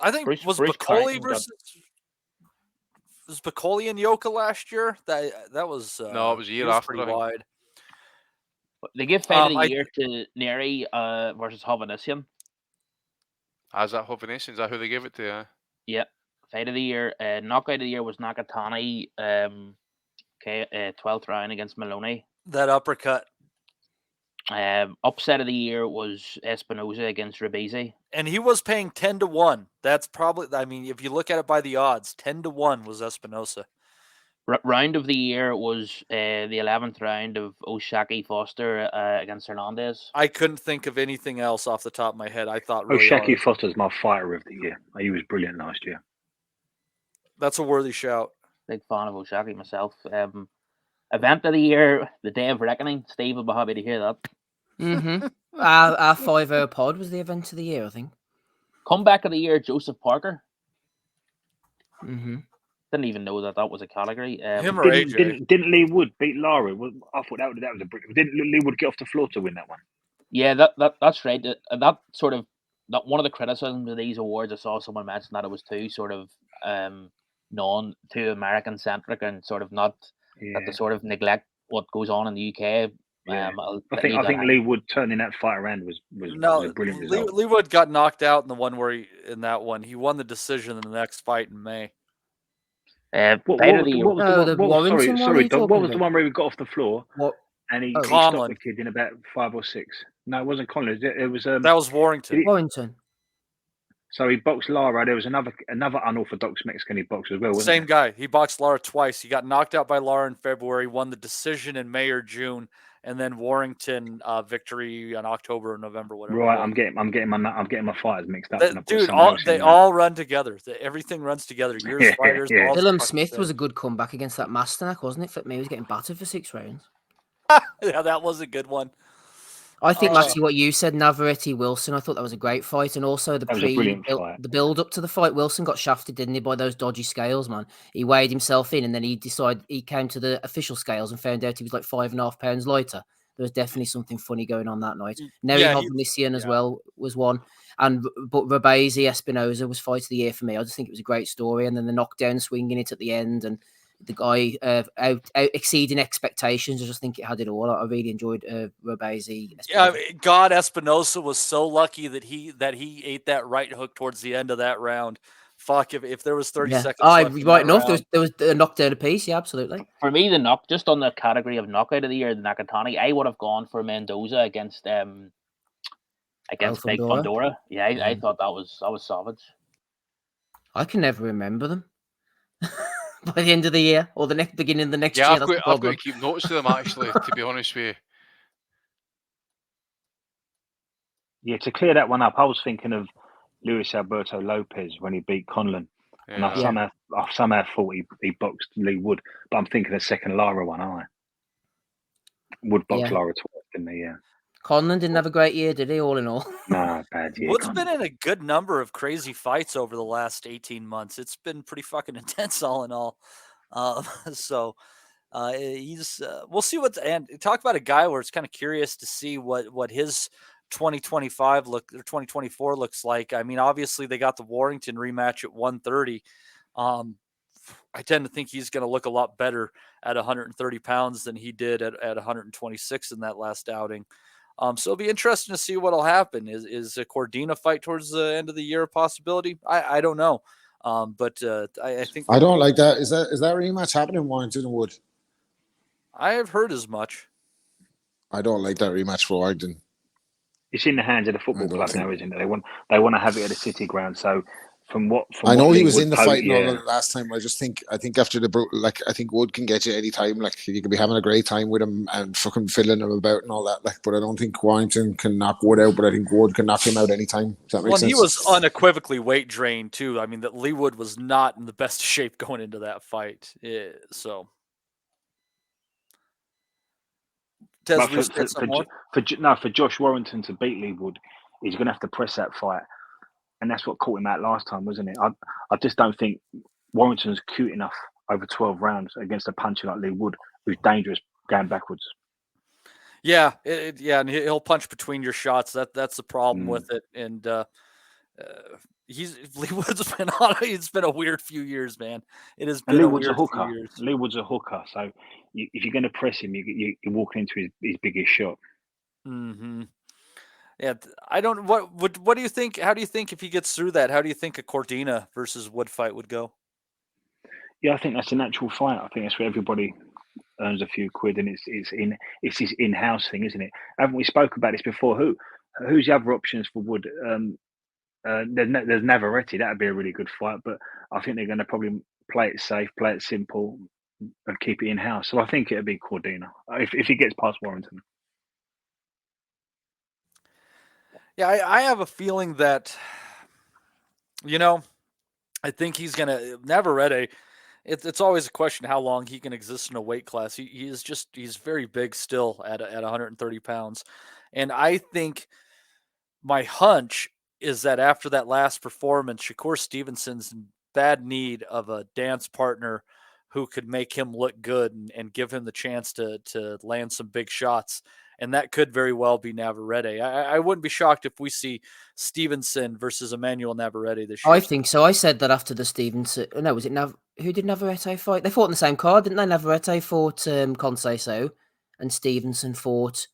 I think was Bruce Bacoli Carrick's got- was Bacoli and Yoka last year? That was No, it was a year he was after, pretty I think. wide. They give fight of the year to Neri versus Hovhannissian. Is that Hovhannissian? Is that who they gave it to? Yeah, fight of the year. Knockout of the year was Nakatani. 12th round against Maloney. That uppercut. Upset of the year was Espinosa against Ribisi. And he was paying 10-1. That's probably, I mean, if you look at it by the odds, 10-1 was Espinosa. Round of the year was the 11th round of Oshaki Foster against Hernandez. I couldn't think of anything else off the top of my head. I thought really Oshaki hard. Foster's my fighter of the year. He was brilliant last year. That's a worthy shout. Big fan of Oshaki myself. Event of the year, the Day of Reckoning. Steve will be happy to hear that. Mm-hmm. Our 5-0 pod was the event of the year, I think. Comeback of the year, Joseph Parker. Mm-hmm. Didn't even know that was a category. Didn't Lee Wood beat Lara? I thought that was a brick. Didn't Lee Wood get off the floor to win that one? Yeah, that's right. That sort of one of the criticisms of these awards. I saw someone mention that it was too sort of too American centric and sort of not that to sort of neglect what goes on in the UK. Yeah. I think Lee Wood turning that fight around was a brilliant result. Lee Wood got knocked out in the one where he won the decision in the next fight in May. What was the one where he got off the floor? And he stopped the kid in about 5 or 6. No, it wasn't Conlon. It was that was Warrington. Warrington. So he boxed Lara. There was another unorthodox Mexican he boxed as well. Wasn't Same guy. He boxed Lara twice. He got knocked out by Lara in February, won the decision in May or June, and then Warrington victory in October or November, whatever. Right, I'm getting my fighters mixed up. Dude, they all run together. Everything runs together. Years fighters. Yeah. Dylan Smith was a good comeback against that Masternak, wasn't it? For me, he was getting battered for 6 rounds. Yeah, that was a good one. I think, Matty, what you said, Navarrete Wilson, I thought that was a great fight, and also the build up to the fight. Wilson got shafted, didn't he, by those dodgy scales, man? He weighed himself in, and then he came to the official scales and found out he was like 5.5 pounds lighter. There was definitely something funny going on that night. Neri Hovhannissian as well was one, but Rabesi Espinosa was fight of the year for me. I just think it was a great story, and then the knockdown swinging it at the end, and the guy out exceeding expectations. I just think it had it all. I really enjoyed Rabesi. Yeah, God, Espinosa was so lucky that he ate that right hook towards the end of that round. Fuck, if there was 30 seconds left right enough. There was a knockdown apiece. Yeah, absolutely. For me, just on the category of knockout of the year, the Nakatani, I would have gone for Mendoza against Big Fundora. Yeah, I thought that was savage. I can never remember them. By the end of the year or the beginning of the next year. I've got to keep notes of them, actually, to be honest with you. Yeah, to clear that one up, I was thinking of Luis Alberto Lopez when he beat Conlon. Yeah. And I somehow thought he boxed Lee Wood, but I'm thinking the second Lara one, aren't I? Wood boxed Lara twice, didn't he? Yeah. Conlon didn't have a great year, did he, all in all? No, bad year. Wood's been in a good number of crazy fights over the last 18 months. It's been pretty fucking intense all in all. He's we'll see and talk about a guy where it's kind of curious to see what his 2025 or 2024 looks like. I mean, obviously they got the Warrington rematch at 130. I tend to think he's going to look a lot better at 130 pounds than he did at 126 in that last outing. So it'll be interesting to see what'll happen. Is a Cordina fight towards the end of the year a possibility? I don't know. But I think I don't like that. Is that a rematch happening in Warrington and Wood? I have heard as much. I don't like that rematch for Warrington. It's in the hands of the football club now, isn't it? They want to have it at the City ground. So I know he Lee was Wood in the posed, fight and all yeah. of it last time. I think after I think Wood can get you any time. Like, you could be having a great time with him and fucking fiddling him about and all that. Like, but I don't think Warrington can knock Wood out. But I think Wood can knock him out anytime. Does that make Well, and sense? he was unequivocally weight drained too. I mean, that Lee Wood was not in the best shape going into that fight. So, Des, But we said some more. for Josh Warrington to beat Lee Wood, he's going to have to press that fight, and that's what caught him out last time, wasn't it? I just don't think Warrington's cute enough over 12 rounds against a puncher like Lee Wood, who's dangerous going backwards. Yeah, yeah, and he'll punch between your shots. That's the problem with it. And Lee Wood's been on. It's been a weird few years, man. It has been Lee a Wood's weird a hooker. few years. Lee Wood's a hooker. So if you're going to press him, you're walking into his biggest shot. Mm-hmm. Yeah, I don't. What do you think? How do you think if he gets through that? How do you think a Cordina versus Wood fight would go? Yeah, I think that's a natural fight. I think that's where everybody earns a few quid, and it's his in-house thing, isn't it? Haven't we spoke about this before? Who's the other options for Wood? There's Navarrete. That'd be a really good fight, but I think they're going to probably play it safe, play it simple, and keep it in-house. So I think it'd be Cordina if he gets past Warrington. Yeah, I have a feeling that, I think he's gonna Navarrete. It's always a question how long he can exist in a weight class. He's very big still at 130 pounds, and I think my hunch is that after that last performance, Shakur Stevenson's in bad need of a dance partner who could make him look good and give him the chance to land some big shots. And that could very well be Navarrete. I wouldn't be shocked if we see Stevenson versus Emmanuel Navarrete this year. I think so. I said that after the Stevenson. No, was it who did Navarrete fight? They fought in the same card, didn't they? Navarrete fought Conceição, and Stevenson fought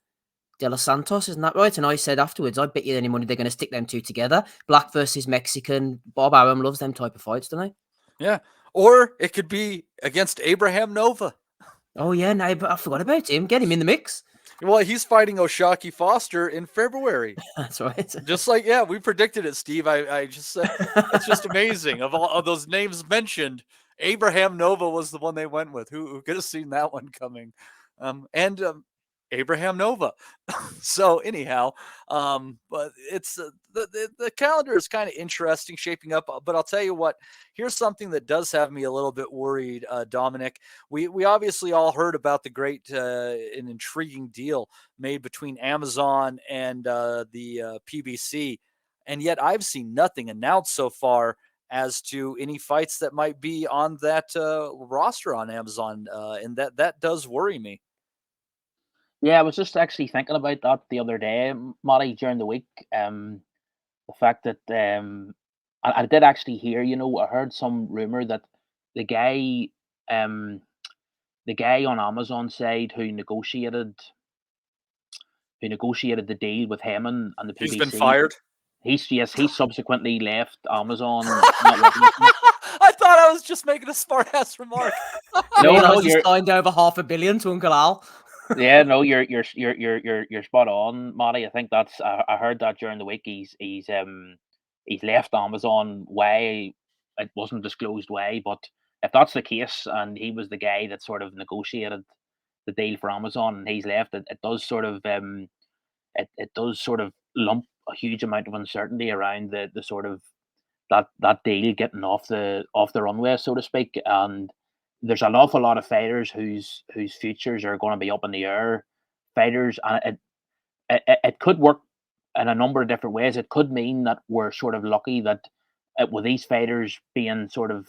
De Los Santos. Isn't that right? And I said afterwards, I bet you any money they're going to stick them two together. Black versus Mexican. Bob Arum loves them type of fights, don't they? Yeah. Or it could be against Abraham Nova. Oh yeah, no, but I forgot about him. Get him in the mix. Well, he's fighting Oshaki Foster in February. That's right. Just like, yeah, we predicted it, Steve. I just said it's just amazing. Of all of those names mentioned, Abraham Nova was the one they went with. Who could have seen that one coming? Abraham Nova. So anyhow, but it's the calendar is kind of interesting shaping up. But I'll tell you what, here's something that does have me a little bit worried, Dominic. We obviously all heard about the great and intriguing deal made between Amazon and the PBC, and yet I've seen nothing announced so far as to any fights that might be on that roster on Amazon, and that does worry me. Yeah, I was just actually thinking about that the other day, Matty, during the week. The fact that I did actually hear, I heard some rumor that the guy on Amazon side who negotiated the deal with Heyman and the PBC. He's been fired. He subsequently left Amazon. I thought I was just making a smart ass remark. No, he's signed over $500 million to Uncle Al. Yeah, no, you're spot on, Matty. I think that's I heard that during the week. He's left Amazon. Why? It wasn't disclosed why, but if that's the case, and he was the guy that sort of negotiated the deal for Amazon, and he's left, it does sort of it does sort of lump a huge amount of uncertainty around the sort of that deal getting off the runway, so to speak, and there's an awful lot of fighters whose futures are going to be up in the air. Fighters, and it could work in a number of different ways. It could mean that we're sort of lucky that with these fighters being sort of,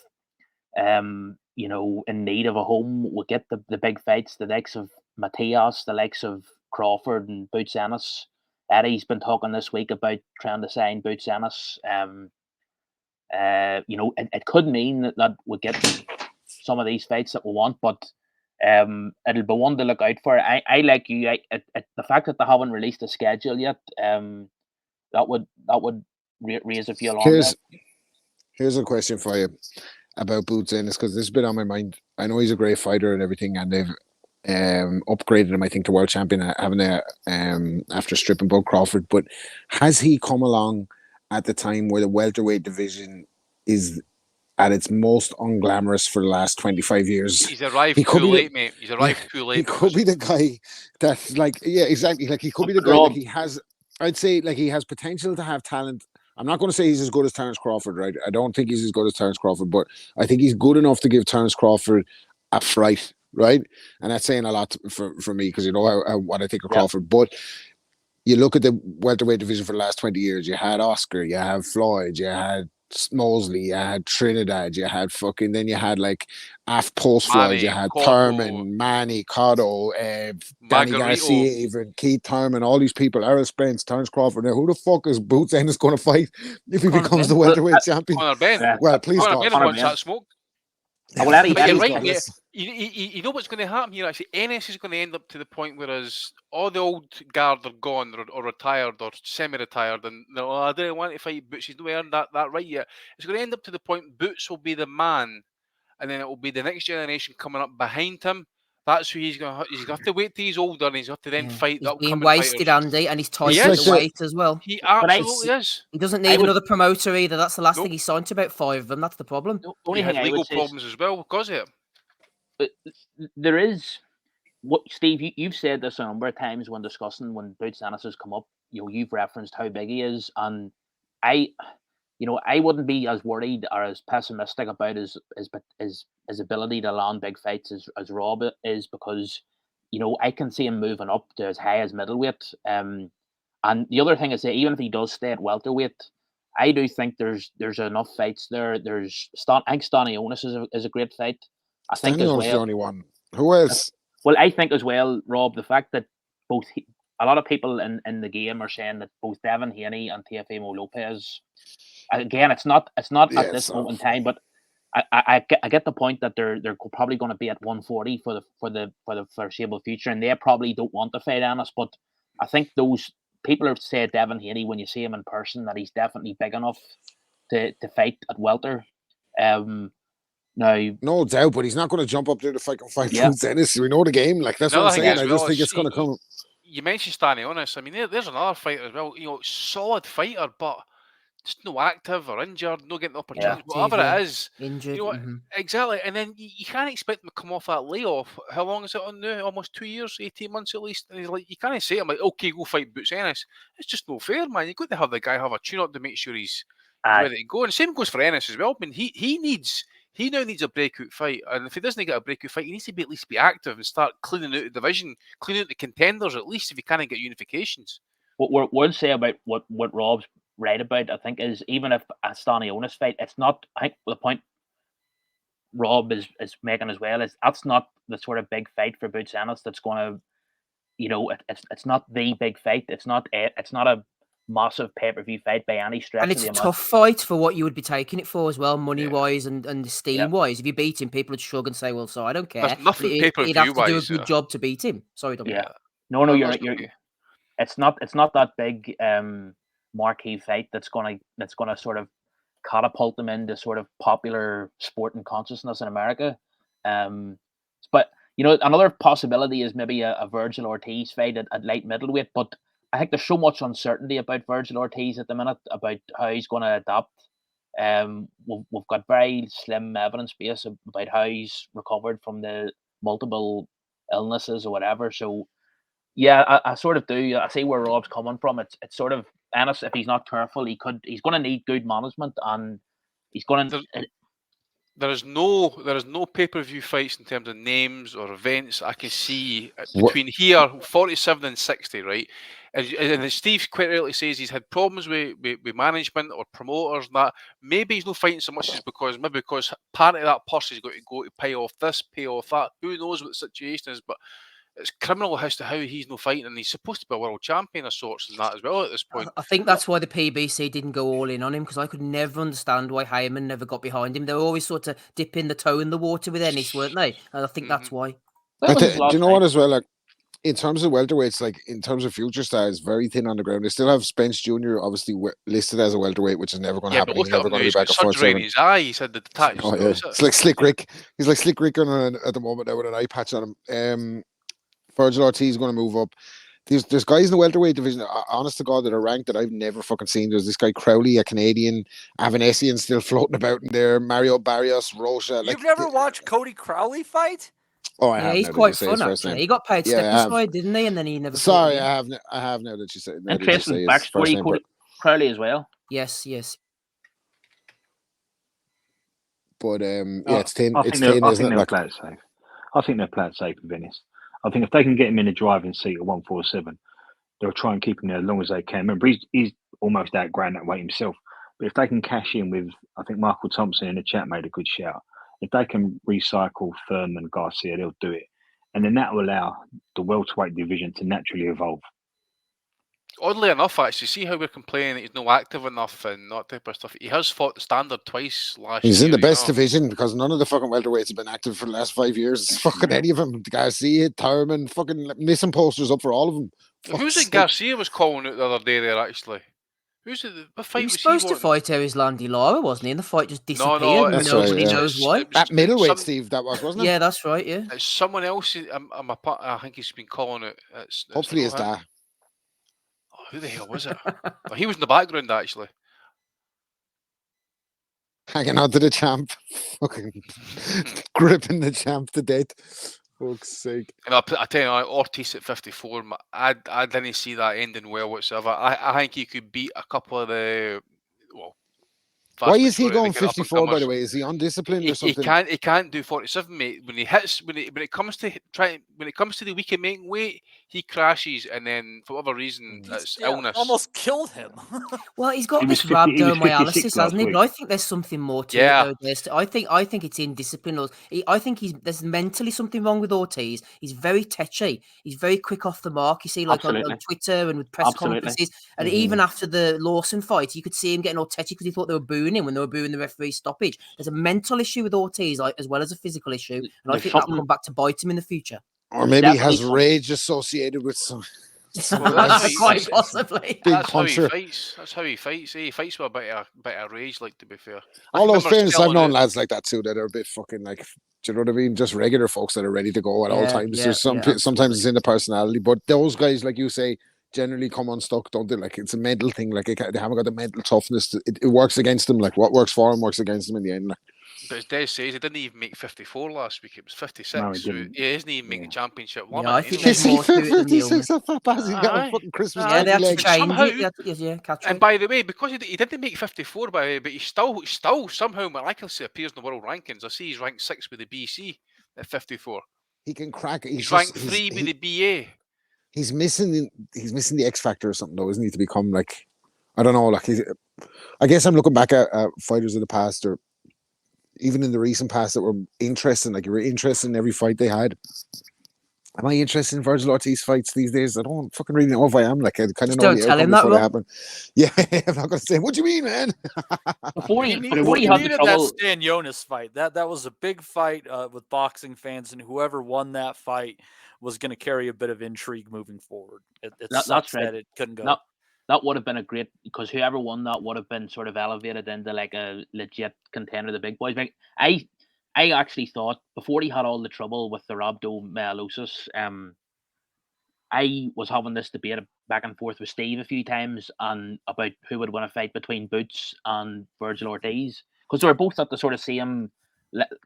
in need of a home, we'll get the big fights, the likes of Matias, the likes of Crawford and Boots Ennis. Eddie's been talking this week about trying to sign Boots Ennis. It could mean that we get some of these fights that we want, but it'll be one to look out for. I like you. The fact that they haven't released a schedule yet, that would raise a few alarms. Here's a question for you about Boots Ennis, because this has been on my mind. I know he's a great fighter and everything, and they've upgraded him, I think, to world champion, after stripping Bud Crawford. But has he come along at the time where the welterweight division is at its most unglamorous for the last 25 years. He's arrived He could too be late, mate. He's arrived too late. He could be the guy that's like, yeah, exactly. Like he could be the guy. Like he has, I'd say, like he has potential to have talent. I'm not going to say he's as good as Terence Crawford, right? I don't think he's as good as Terence Crawford, but I think he's good enough to give Terence Crawford a fright, right? And that's saying a lot for me because you know what I think of Crawford. But you look at the welterweight division for the last 20 years. You had Oscar, you had Floyd, you had Mosley, you had Trinidad, you had fucking, then you had like post Floyd, you had Thurman, Manny, Cotto, Danny Garcia, even Keith Thurman, all these people, Errol Spence, Terence Crawford. Now, who the fuck is Boots Ennis going to fight if he becomes the welterweight champion? Conor Ben. Well, please Conor God. Ben wants that smoke. Well, But you're Eddie's right, mate. You know what's going to happen here, actually? Ennis is going to end up to the point whereas all the old guard are gone or retired or semi-retired and no, I don't want to fight Boots. He's not earned that right yet. It's going to end up to the point Boots will be the man and then it will be the next generation coming up behind him. That's who he's going to have to wait till he's older and he's got to then fight the upcoming being wasted, fighters. Andy, and he's tight He to is. the weight as well. He absolutely is. He doesn't need another promoter either. That's the last thing he signed to about 5 of them. That's the problem. He had legal problems as well because of it. But there is what Steve, you've said this a number of times when discussing when Boots Ennis has come up. You know, you've referenced how big he is, and I wouldn't be as worried or as pessimistic about his ability to land big fights as Rob is because, you know, I can see him moving up to as high as middleweight. And the other thing is that even if he does stay at welterweight, I do think there's enough fights there. I think Stanionis is a great fight. I think as well. The only one. Who else? Well, I think as well, Rob, the fact that a lot of people in the game are saying that both Devin Haney and Teofimo Lopez. Again, it's not at this moment in time, but I get the point that they're probably going to be at 140 for the foreseeable future, and they probably don't want to fight Ennis. But I think those people have said Devin Haney when you see him in person that he's definitely big enough to fight at welter. Now, no doubt, but he's not going to jump up there to fight Boots Ennis. We know the game, like that's what I'm saying. I just think it's going to come. You mentioned Stanionis. I mean, there's another fighter as well. You know, solid fighter, but just no active or injured, no getting the opportunity, whatever it is. Injured. You know, exactly. And then you can't expect him to come off that layoff. How long is it on now? Almost 2 years, 18 months at least. And he's like, you can't say, I'm like, okay, go fight Boots Ennis. It's just no fair, man. You've got to have the guy have a tune up to make sure he's ready to go. And same goes for Ennis as well. I mean, he now needs a breakout fight. And if he doesn't get a breakout fight, he needs to at least be active and start cleaning out the division, cleaning out the contenders at least if he can't get unifications. What we'll say about what Rob's right about, I think, is even if a Stanionis fight, it's not, I think the point Rob is making as well is that's not the sort of big fight for Boots Ennis that's going to, you know, it's not the big fight. It's not a massive pay-per-view fight by any stretch. And it's a tough fight for what you would be taking it for as well, money-wise and esteem-wise. If you beat him, people would shrug and say, well, so I don't care. There's nothing pay-per-view-wise. He'd have to do a good job to beat him. Sorry, Dominic. Yeah. No, you're it's not that big marquee fight that's gonna sort of catapult them into sort of popular sport and consciousness in America. But you know, another possibility is maybe a Virgil Ortiz fight at light middleweight. But I think there's so much uncertainty about Virgil Ortiz at the minute about how he's going to adapt. We've got very slim evidence base about how he's recovered from the multiple illnesses or whatever. So yeah, I sort of do. I see where Rob's coming from. It's sort of Ennis, if he's not careful, he's going to need good management, and he's going to. There is no pay-per-view fights in terms of names or events I can see between here 47 and 60, right? And Steve quite rightly says he's had problems with management or promoters and that. Maybe he's not fighting so much because part of that purse is going to go to pay off this, pay off that. Who knows what the situation is, but it's criminal as to how he's not fighting, and he's supposed to be a world champion of sorts and that as well at this point. I think that's why the PBC didn't go all in on him, because I could never understand why Heyman never got behind him. They were always sort of dipping the toe in the water with Ennis, weren't they? And I think that's why. Do you know what as well? Like in terms of welterweights, like in terms of future stars, very thin on the ground. They still have Spence Jr. obviously listed as a welterweight, which is never going to happen. He's never going to be back at 47. In his eye, he said the detached. Oh, yeah. It's like Slick Rick. He's like Slick Rick at the moment now with an eye patch on him. Virgil Ortiz is going to move up. There's guys in the welterweight division, honest to God, that are ranked that I've never fucking seen. There's this guy Crowley, a Canadian, Avanesian still floating about in there, Mario Barrios, Rocha. You've never watched Cody Crowley fight? Oh, I Yeah, have he's now that you quite say his fun first actually. name. He got paid Yeah, I step have. aside, didn't he? And then he never. Sorry, fought again. I have now that you say. Interesting his first backstory, name. Cody Crowley as well. Yes, yes. But yeah, it's 10. I It's think 10, isn't it? they'll Like, play it safe. I think they'll play it safe with Venice. I think if they can get him in the driving seat at 147, they'll try and keep him there as long as they can. Remember, he's almost outgrown that weight himself. But if they can cash in with, I think Michael Thompson in the chat made a good shout. If they can recycle Thurman, Garcia, they'll do it. And then that will allow the welterweight division to naturally evolve. Oddly enough, actually, see how we're complaining that he's not active enough and that type of stuff. He has fought the standard twice last year. he's in the best you know. division because none of the fucking welterweights have been active for the last 5 years. Fucking any of them. Garcia, Thurman, fucking missing posters up for all of them. Who's it Garcia was calling out the other day there, actually? Who's it? What fight He was was supposed to wanting? fight Erislandy Lara, wasn't he? And the fight just disappeared. No, and that's nobody right, yeah. knows why. At middleweight, Steve, that wasn't it? Yeah, that's right. Yeah. It's someone else. I think he's been calling it. It's Hopefully not it's him. that. Oh, who the hell was it? Oh, he was in the background actually. Hanging on to the champ. Fucking gripping the champ to death. Fuck's sake. And I tell you, Ortiz at 54, I didn't see that ending well whatsoever. I think he could beat a couple of the Why is he majority of going the good 54, by up-and-comers. the way? Is he undisciplined or something? He can't do 47, mate. When he hits, when it comes to the week of making weight, he crashes, and then for whatever reason, it's illness. Almost killed him. Well, he's got He was this 50 he was 56 rhabdomyolysis, last hasn't he? week. But I think there's something more to Yeah. it. Though. I think it's indiscipline. I think there's mentally something wrong with Ortiz. He's very tetchy. He's very quick off the mark. You see, like on Twitter and with press conferences, and even after the Lawson fight, you could see him getting all tetchy because he thought they were booing him when they were booing the referee's stoppage. There's a mental issue with Ortiz, as well as a physical issue, and I think that'll come back to bite him in the future. Or maybe he has rage associated with some. Quite possibly. That's how he fights. That's how he fights. He fights with a bit of rage, like, to be fair. All those fairness, I've known lads like that too that are a bit fucking like, do you know what I mean? Just regular folks that are ready to go at all times. There's sometimes it's in the personality, but those guys, like you say, generally come unstuck, don't they? Like, it's a mental thing. Like, they haven't got the mental toughness. It works against them. Like, what works for him works against them in the end. Like. But as Des says, he didn't even make 54 last week. It was 56. No, he so didn't. he isn't even making the championship limit. I think there's more to it than the illness. Fucking Christmas. Yeah, they had to change somehow, it. And by the way, because he didn't make 54, by the way, but he still somehow miraculously appears in the world rankings. I see he's ranked 6 with the BC at 54. He can crack it. He's ranked 3 with the BA. He's missing the X factor or something, though, isn't he? To become like, I don't know. Like, I guess I'm looking back at fighters of the past, or even in the recent past, that were interesting. Like, you were interested in every fight they had. Am I interested in Virgil Ortiz fights these days? I don't fucking really know if I am. Like, I kind of know the outcome before they happen. Yeah, I'm not going to say, what do you mean, man? Before he had the trouble, that Stan Jonas fight. That was a big fight with boxing fans, and whoever won that fight was going to carry a bit of intrigue moving forward. That's right. That it couldn't go. That would have been a great, because whoever won that would have been sort of elevated into like a legit contender, the big boys. Like, I actually thought before he had all the trouble with the rhabdomyolysis, I was having this debate back and forth with Steve a few times and about who would win a fight between Boots and Virgil Ortiz, because they were both at the sort of same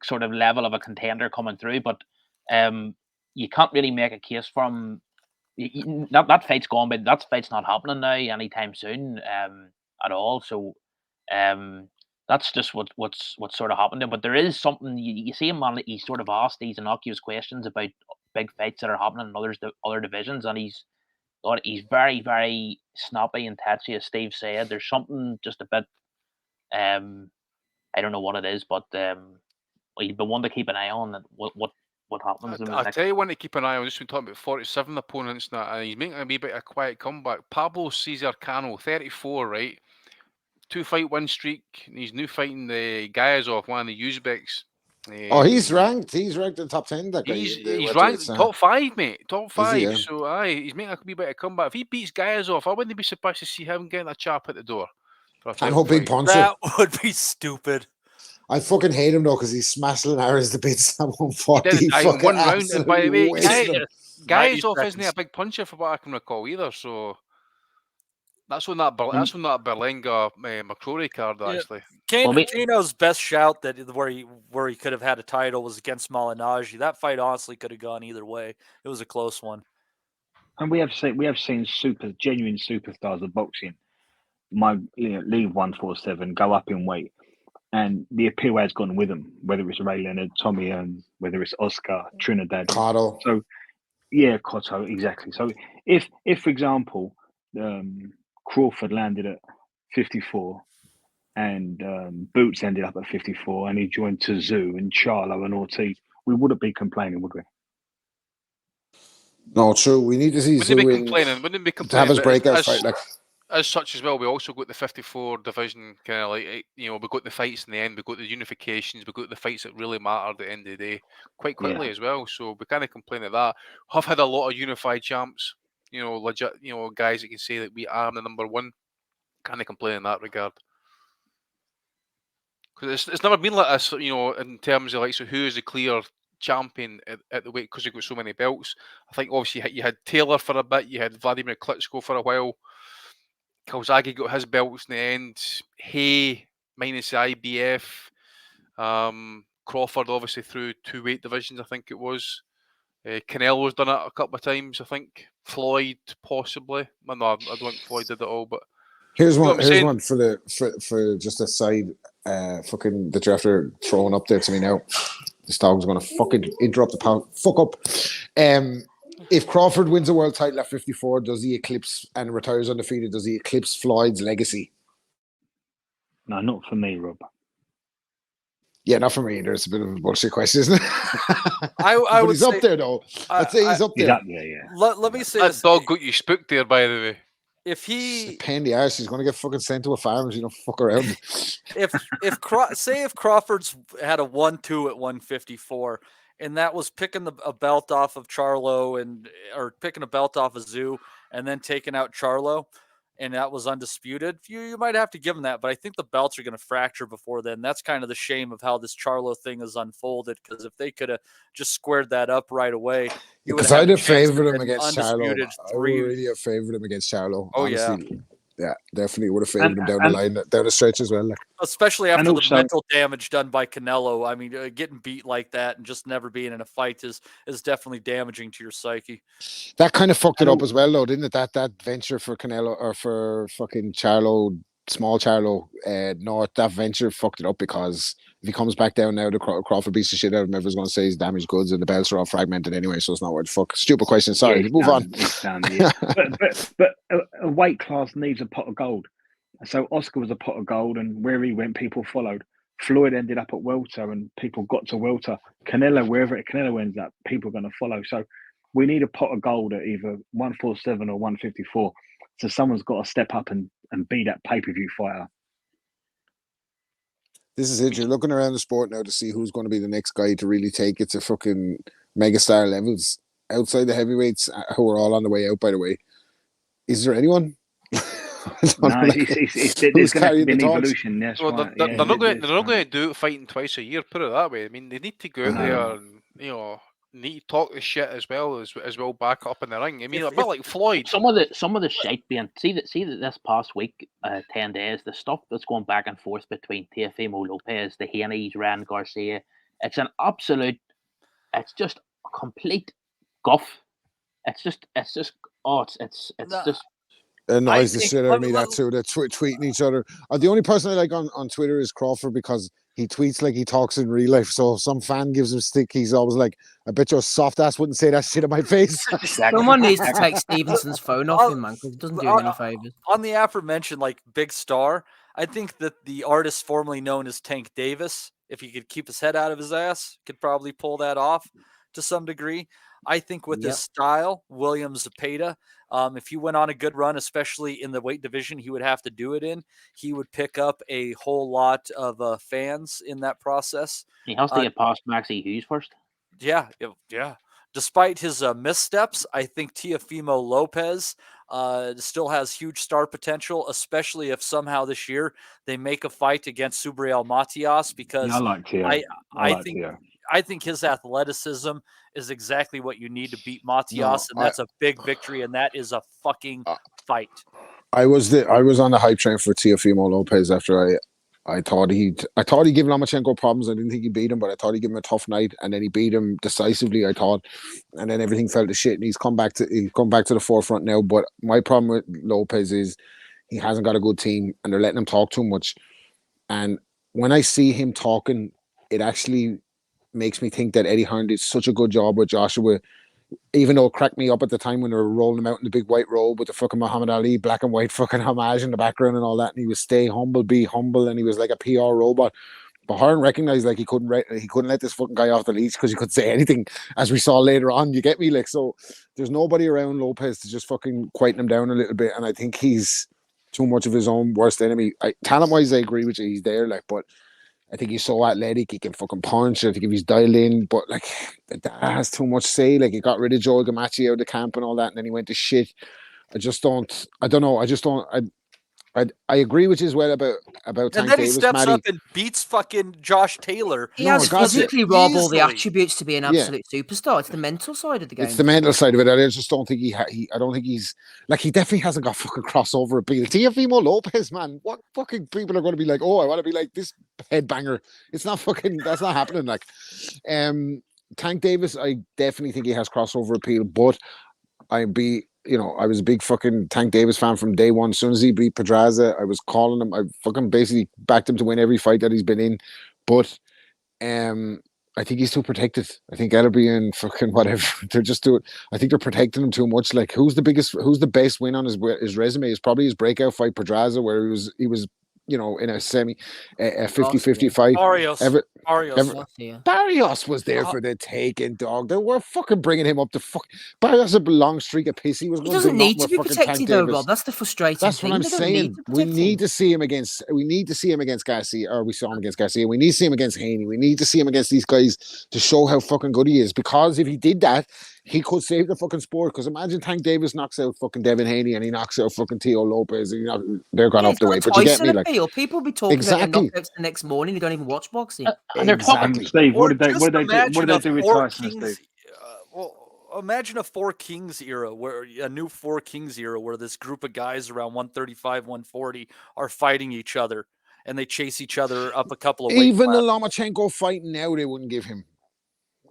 sort of level of a contender coming through, but you can't really make a case from that fight's gone, but that fight's not happening now anytime soon at all. So that's just what's sort of happening. But there is something you see him, man. He's sort of asked these innocuous questions about big fights that are happening in other divisions, and he's very, very snappy and touchy, as Steve said. There's something just a bit I don't know what it is, but you've been one to keep an eye on what happens. I'll tell you one to keep an eye on. Just been talking about 47 opponents now, and he's making a wee bit of a quiet comeback. Pablo Cesar Cano, 34, right? 2-fight win streak. And he's new fighting the Gayazov, one of the Uzbeks. He's ranked. He's ranked in the top 10. That guy. He's ranked top 5, mate. Top 5. He, yeah? So he's making a wee bit of comeback. If he beats Gayazov, I wouldn't be surprised to see him getting a chap at the door. And hope big puncher. That would be stupid. I fucking hate him though because he's smashing Linares to bits at 140. He did it in Fucking one round. And by the way, wasted him. Guy's off isn't he a big puncher for what I can recall either. So that's when that Berlinga McCrory card actually. Kano's best shout where he could have had a title was against Malignaggi. That fight honestly could have gone either way. It was a close one. And we have seen genuine superstars of boxing. Leave 147, go up in weight, and the appeal has gone with them. Whether it's Ray Leonard, Tommy Earns, whether it's Oscar, Trinidad, Cotto. So yeah, Cotto, exactly. So if for example, Crawford landed at 54, and Boots ended up at 54, and he joined Tszyu and Charlo and Ortiz, we wouldn't be complaining, would we? No, true. We need to see Wouldn't be complaining to have his breakout fight. As such as well, we also got the 54 division kind of like, we got the fights in the end, we got the unifications, we got the fights that really mattered at the end of the day quite quickly as well. So we can't complain at that. Have had a lot of unified champs, legit, guys that can say that we are the number one. Can't complain in that regard. Because it's never been like this, in terms of like, so who is the clear champion at the weight, because you've got so many belts. I think obviously you had Taylor for a bit, you had Vladimir Klitschko for a while. Calzaghe got his belts in the end. Hay minus the IBF. Crawford obviously through 2 weight divisions, I think it was. Canelo's done it a couple of times, I think. Floyd possibly. Well, no, I don't think Floyd did it all, but here's one for just a side. Fucking that you're after throwing up there to me now. This dog's gonna fucking interrupt the pound. Fuck up. If Crawford wins a world title at 54, does he eclipse and retires undefeated? Does he eclipse Floyd's legacy? No, not for me, Rob. Yeah, not for me either. It's a bit of a bullshit question, isn't it? I would he's up there though. I'd say he's up there. He's up there, yeah. Let me say that dog got you spooked there, by the way. If he pain in the arse, he's going to get fucking sent to a farm if you don't fuck around. if Crawford's had a 1-2 at 154, and that was picking a belt off of Charlo or picking a belt off of Tszyu and then taking out Charlo, and that was undisputed, you might have to give him that. But I think the belts are going to fracture before then. That's kind of the shame of how this Charlo thing has unfolded, because if they could have just squared that up right away, because I'd have favored him against Charlo. I would really have favored him against Charlo. Oh, honestly. Yeah, definitely would have favored him down the line, down the stretch as well. Like. Especially after the mental damage done by Canelo. I mean, getting beat like that and just never being in a fight is definitely damaging to your psyche. That kind of fucked it up as well, though, didn't it? That venture for Canelo or for fucking Charlo, small Charlo, North, that venture fucked it up, because if he comes back down now, the Crawford beats the shit out of him, everyone's going to say he's damaged goods and the belts are all fragmented anyway, so it's not worth fuck. Stupid question. Sorry, move on. Yeah. but a weight class needs a pot of gold. So Oscar was a pot of gold, and where he went, people followed. Floyd ended up at welter, and people got to welter. Canelo, wherever Canelo ends up, people are going to follow. So we need a pot of gold at either 147 or 154. So someone's got to step up and be that pay-per-view fighter. This is it. You're looking around the sport now to see who's going to be the next guy to really take it to fucking megastar levels outside the heavyweights, who are all on the way out, by the way. Is there anyone? There's going to be an evolution. Yes, well, right. they're not going to do it fighting twice a year. Put it that way. I mean, they need to go out there and need to talk the shit as well back up in the ring. I mean, a bit like Floyd. Some of the shite being see that this past week, 10 days, the stuff that's going back and forth between Teofimo Lopez, the Haney's, Rand Garcia. It's an absolute. It's just a complete guff. It's just just. It annoys the shit out of me, that too. They're tweeting each other. The only person I like on Twitter is Crawford, because he tweets like he talks in real life. So if some fan gives him stick, he's always like, I bet your soft ass wouldn't say that shit in my face. Someone needs to take Stevenson's phone off him, man, because it doesn't do him any favors. On the aforementioned, like, big star, I think that the artist formerly known as Tank Davis, if he could keep his head out of his ass, could probably pull that off to some degree. I think with his style, William Zepeda, if he went on a good run, especially in the weight division he would have to do it in, he would pick up a whole lot of fans in that process. He has to get past Maxie Hughes first. Yeah. Despite his missteps, I think Teofimo Lopez Still has huge star potential, especially if somehow this year they make a fight against Subriel Matias, because Yeah, I like Tio. I think his athleticism is exactly what you need to beat Matias, No, and that's a big victory, and that is a fucking fight. I was on the hype train for Teofimo Lopez after I thought he'd give Lomachenko problems. I didn't think he'd beat him, but I thought he'd give him a tough night, and then he beat him decisively, I thought, and then everything fell to shit, and he's come back to the forefront now. But my problem with Lopez is he hasn't got a good team, and they're letting him talk too much. And when I see him talking, it actually makes me think that Eddie Hearn did such a good job with Joshua, even though it cracked me up at the time when they were rolling him out in the big white robe with the fucking Muhammad Ali black and white fucking homage in the background and all that, and he was stay humble, be humble, and he was like a PR robot. But Hearn recognized like he couldn't let this fucking guy off the leash because he could say anything, as we saw later on. You get me? Like, so there's nobody around Lopez to just fucking quieten him down a little bit, and I think he's too much of his own worst enemy. Talent wise, I agree with you, he's there, like, but I think he's so athletic, he can fucking punch. I think if he's dialed in, but like that has too much to say. Like, he got rid of Joel Gamachi out of the camp and all that, and then he went to shit. I don't know. I agree with you as well about And Tank then Davis, he steps Matty. up and beats fucking Josh Taylor. He has physically rob all the Easily. attributes to be an absolute superstar. It's the mental side of the game. It's the mental side of it. I just don't think I don't think he's like, he definitely hasn't got fucking crossover appeal. Teofimo Lopez, man, what fucking people are going to be like? Oh, I want to be like this headbanger. It's not fucking. That's not happening. Like, Tank Davis, I definitely think he has crossover appeal, but I was a big fucking Tank Davis fan from day one. As soon as he beat Pedraza, I was calling him. I fucking basically backed him to win every fight that he's been in. But I think he's too protected. I think Ellerby and fucking whatever, they're just doing. I think they're protecting him too much. Like, who's the best win on his resume is probably his breakout fight Pedraza, where he was in a 50-50 fight. Barrios was there for the taking, dog. They were fucking bringing him up to fuck. Barrios had a long streak of piss. He was. He doesn't need to be protected though, Rob. That's the frustrating That's thing. what I'm saying. We need to see him against Garcia, or we saw him against Garcia. We need to see him against Haney. We need to see him against these guys to show how fucking good he is. Because if he did that, he could save the fucking sport. Because imagine Tank Davis knocks out fucking Devin Haney and he knocks out fucking Teo Lopez. They're gone off the way. But you get me, like, people be talking about their knockouts the next morning. They don't even watch boxing. And they're talking. Steve, what did they do with Tyson and Steve? Imagine a Four Kings era, where a new Four Kings era, where this group of guys around 135, 140 are fighting each other, and they chase each other up a couple of. Even the Lomachenko fight now, they wouldn't give him.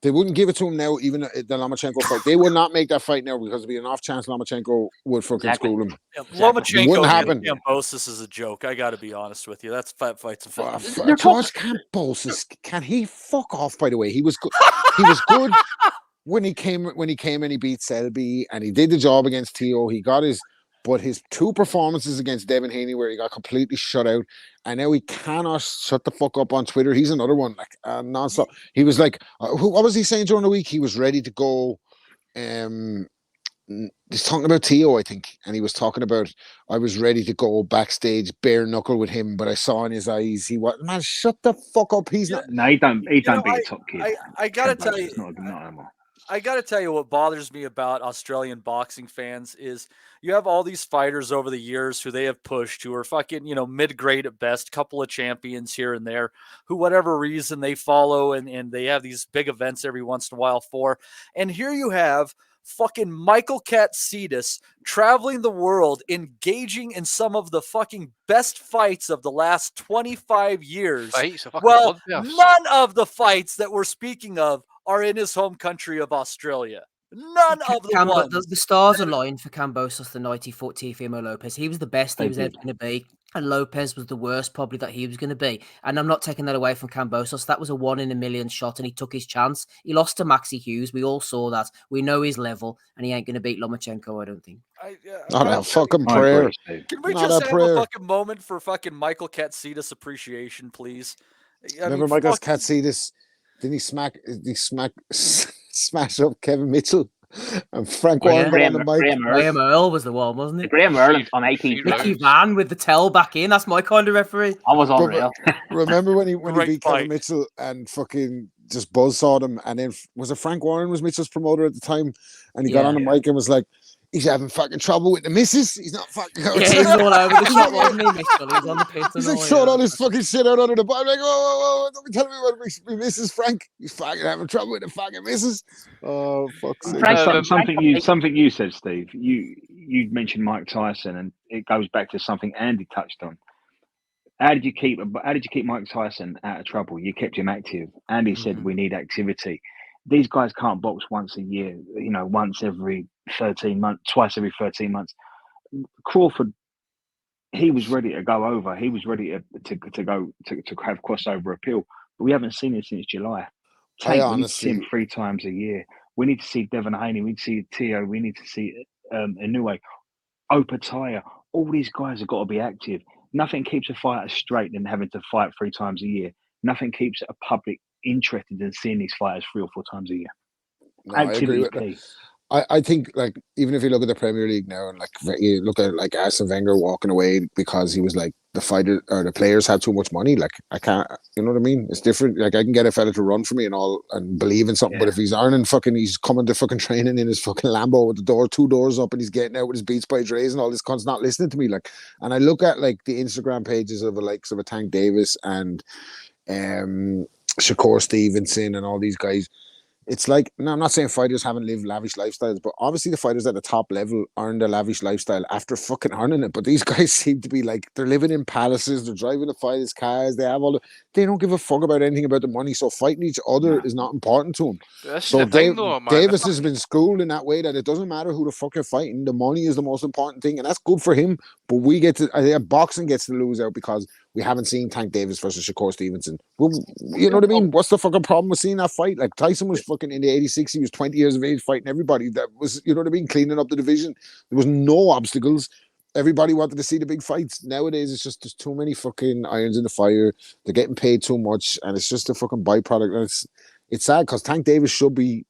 They wouldn't give it to him now. Even the Lomachenko fight, they would not make that fight now because it'd be an off chance Lomachenko would fucking school him. Yeah, Lomachenko wouldn't happen. Kambosos is a joke. I got to be honest with you. That's fight's a fucking. George Kambosos, can he fuck off? By the way, he was good. He was good when he came and he beat Selby and he did the job against Teo. He got his. But his two performances against Devin Haney, where he got completely shut out, and now he cannot shut the fuck up on Twitter. He's another one, like nonstop. He was like, what was he saying during the week? He was ready to go. He's talking about Teo, I think, and he was talking about, I was ready to go backstage bare knuckle with him, but I saw in his eyes he was, man, shut the fuck up. He's not. No, he don't beat a top kid. I gotta tell you, not anymore. I got to tell you what bothers me about Australian boxing fans is you have all these fighters over the years who they have pushed, who are fucking, mid-grade at best, couple of champions here and there, who whatever reason they follow and they have these big events every once in a while for. And here you have fucking Michael Katsidis traveling the world, engaging in some of the fucking best fights of the last 25 years. Well, none of the fights that we're speaking of are in his home country of Australia. None of the ones. The stars aligned for Kambosos the night he fought Teofimo Lopez. He was the best he was ever going to be. And Lopez was the worst probably that he was going to be. And I'm not taking that away from Kambosos. That was a 1 in a million shot and he took his chance. He lost to Maxi Hughes. We all saw that. We know his level and he ain't going to beat Lomachenko, I don't think. Not a fucking prayer. Can we just have a fucking moment for fucking Michael Katsidis appreciation, please? Remember Michael Katsidis? Didn't he smash up Kevin Mitchell and Frank Warren on the mic? Graham Earl was the one, wasn't it? Graham Earl on 18. Ricky Van with the towel back in. That's my kind of referee. I was unreal. Remember when he beat Kevin Mitchell and fucking just buzzsawed him, and then was it Frank Warren was Mitchell's promoter at the time, and he got on the mic and was like, He's having fucking trouble with the missus. He's not fucking. Yeah, he was all over the shop, wasn't he, Mitchell? He was on the pit and He's all. like throwing all his fucking shit out under the bar. I'm like, whoa, don't be telling me about my missus, Frank. He's fucking having trouble with the fucking missus. Oh, fuck's sake. Frank, something you said, Steve. You mentioned Mike Tyson, and it goes back to something Andy touched on. How did you keep Mike Tyson out of trouble? You kept him active. Andy said we need activity. These guys can't box once a year, once every 13 months, twice every 13 months. Crawford, he was ready to go over. He was ready to go to have crossover appeal. But we haven't seen it since July. We need to see him 3 times a year. We need to see Devin Haney. We need to see Tio. We need to see Inoue, Opataya. All these guys have got to be active. Nothing keeps a fighter straight than having to fight 3 times a year. Nothing keeps a public interested in seeing these fighters 3 or 4 times a year. No, I agree with that. I think, like, even if you look at the Premier League now, and like you look at like Arsene Wenger walking away because he was like the fighter or the players had too much money. Like, I can't, you know what I mean? It's different. Like, I can get a fella to run for me and all and believe in something, but if he's earning he's coming to fucking training in his fucking Lambo with the 2 doors up, and he's getting out with his Beats by Dre's and all this cunt's not listening to me. Like, and I look at like the Instagram pages of the likes of a Tank Davis and Shakur Stevenson and all these guys. It's like, no, I'm not saying fighters haven't lived lavish lifestyles, but obviously the fighters at the top level earned a lavish lifestyle after fucking earning it. But these guys seem to be like, they're living in palaces, they're driving the fighters' cars, they don't give a fuck about anything about the money. So fighting each other is not important to them. So Davis has been schooled in that way that it doesn't matter who the fuck you're fighting, the money is the most important thing, and that's good for him. But we get to, I think boxing gets to lose out because we haven't seen Tank Davis versus Shakur Stevenson. Well, you know what I mean? What's the fucking problem with seeing that fight? Like, Tyson was fucking in the 86, he was 20 years of age fighting everybody. That was, you know what I mean? Cleaning up the division. There was no obstacles. Everybody wanted to see the big fights. Nowadays, it's just, there's too many fucking irons in the fire. They're getting paid too much, and it's just a fucking byproduct. And it's sad because Tank Davis should be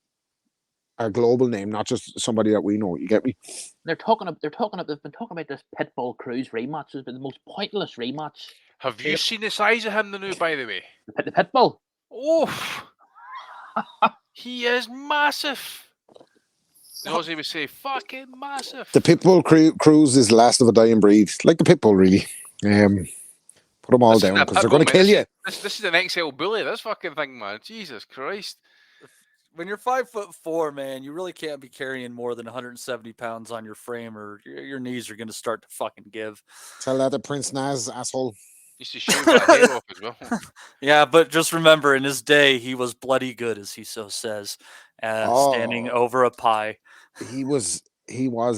a global name, not just somebody that we know. You get me? They've been talking about this Pitbull Cruz rematch. It's been the most pointless rematch. Have you seen the size of him now, by the way? The Pitbull? Oh, he is massive. As he would say, fucking massive. The Pitbull Cruz is last of a dying breed. Like the Pitbull, really. Put them all down because they're going to kill you. This is an XL bully, this fucking thing, man. Jesus Christ. When you're 5'4", man, you really can't be carrying more than 170 pounds on your frame, or your knees are going to start to fucking give. Tell that to Prince Naz, asshole. Used to shave my hair off as well. Yeah, but just remember, in his day, he was bloody good, as he so says, standing over a pie. He was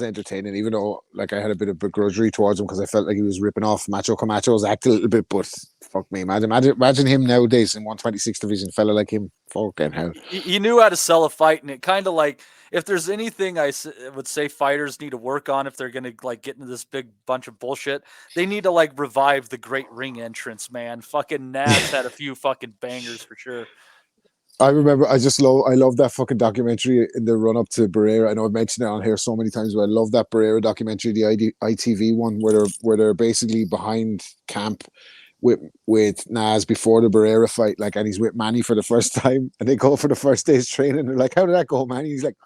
entertaining, even though like I had a bit of begrudgery towards him because I felt like he was ripping off Macho Camacho's act a little bit. But fuck me, imagine him nowadays in 126 division, fella like him. Fucking hell. He knew how to sell a fight, and it kind of like, if there's anything I would say fighters need to work on if they're gonna like get into this big bunch of bullshit, they need to like revive the great ring entrance, man. Fucking Naz had a few fucking bangers for sure. I remember, I love that fucking documentary in the run up to Barrera. I know I've mentioned it on here so many times, but I love that Barrera documentary, the ITV one, where they're basically behind camp with Naz before the Barrera fight, like, and he's with Manny for the first time, and they go for the first day's training. And they're like, "How did that go, Manny?" He's like,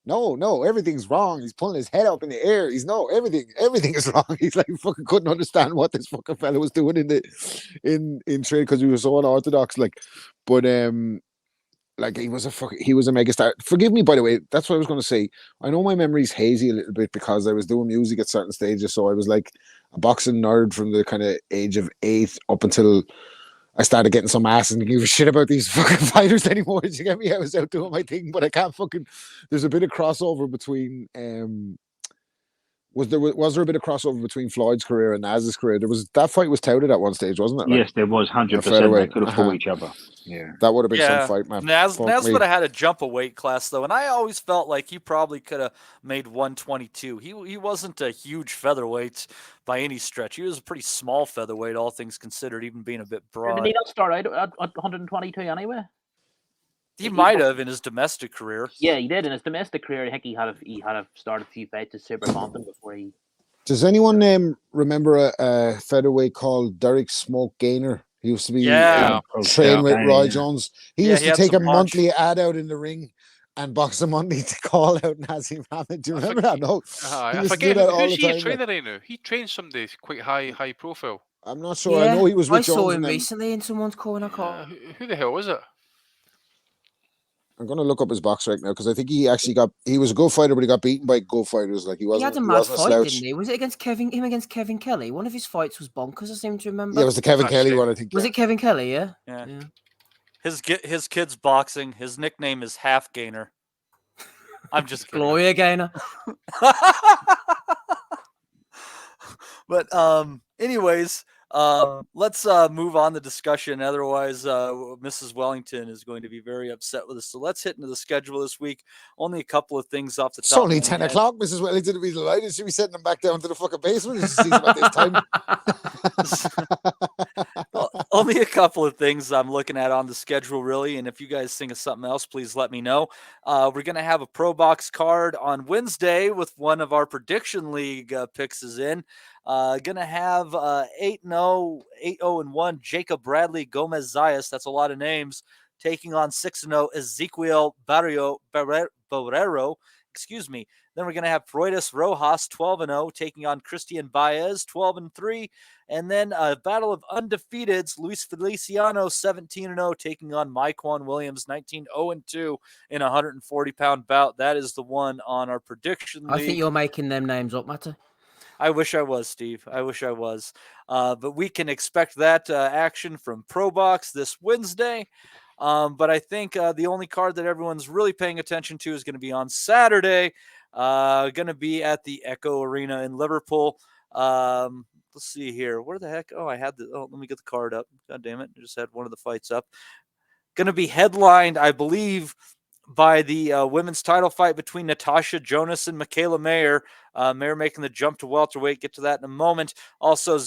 No, everything's wrong. He's pulling his head up in the air. Everything is wrong. He's like, fucking couldn't understand what this fucking fella was doing in training because he was so unorthodox. Like, but like he was a mega star. Forgive me, by the way. That's what I was going to say. I know my memory's hazy a little bit because I was doing music at certain stages, so I was like a boxing nerd from the kind of age of 8 up until I started getting some ass and give a shit about these fucking fighters anymore. Did you get me? I was out doing my thing, but I can't fucking. There's a bit of crossover between. Was there a bit of crossover between Floyd's career and Naz's career? That fight was touted at one stage, wasn't it? Like, yes, there was 100%. They could have fought each other. Yeah, that would have been some fight, man. Naz would have had to jump a weight class though, and I always felt like he probably could have made 122. He wasn't a huge featherweight by any stretch. He was a pretty small featherweight, all things considered, even being a bit broad. Did he not start out at 122 anyway? He might have in his domestic career. Yeah, he did in his domestic career. I think he had to start a few fights at Super Mountain before he. Does anyone remember a featherweight called Derek Smoke Gaynor? He used to be trained with Roy Jones. He used to take a monthly ad out in the ring, and Boxer Monday to call out Nazim Hamid. Do you remember that? No, he I used to do forget that all who's the he a time. trainer right now? He trains somebody quite high profile. I'm not sure. I know he was with I saw Jones him and them. recently in someone's corner. Who the hell was it? I'm going to look up his box right now because I think he actually he was a good fighter, but he got beaten by good fighters. Like he He had a wasn't mad a fight, slouch. didn't he? Was it against him against Kevin Kelly? One of his fights was bonkers, I seem to remember. Yeah, it was the Kevin Kelly one, I think. Was it Kevin Kelly? Yeah. Yeah. His kid's boxing. His nickname is Half Gainer. I'm just kidding. Gloria Gainer. But anyways, let's move on the discussion. Otherwise, Mrs. Wellington is going to be very upset with us. So let's hit into the schedule this week. Only a couple of things off the It's top. only of my 10 head. o'clock, Mrs. Wellington would be delighted. She'd be sending them back down to the fucking basement if she sees them at this time. Only a couple of things I'm looking at on the schedule, really. And if you guys think of something else, please let me know. We're going to have a Pro Box card on Wednesday with one of our Prediction League picks is in. Going to have 8-0-1 Jacob Bradley Gomez Zayas. That's a lot of names. Taking on 6-0 Ezequiel Barrero. Excuse me. Then we're going to have Freudis Rojas, 12-0, taking on Christian Baez, 12-3. And then a battle of undefeateds, Luis Feliciano, 17-0, taking on Myquan Williams, 19-0-2 in a 140-pound bout. That is the one on our Prediction League. I think you're making them names up, Matter. I wish I was, Steve. I wish I was. But we can expect that action from Pro Box this Wednesday. But I think the only card that everyone's really paying attention to is going to be on Saturday. Going to be at the Echo Arena in Liverpool. Let's see here. Where the heck? Oh, I had the. Oh, let me get the card up. God damn it! I just had one of the fights up. Going to be headlined, I believe, by the women's title fight between Natasha Jonas and Michaela Mayer. Mayer making the jump to welterweight. Get to that in a moment. Also,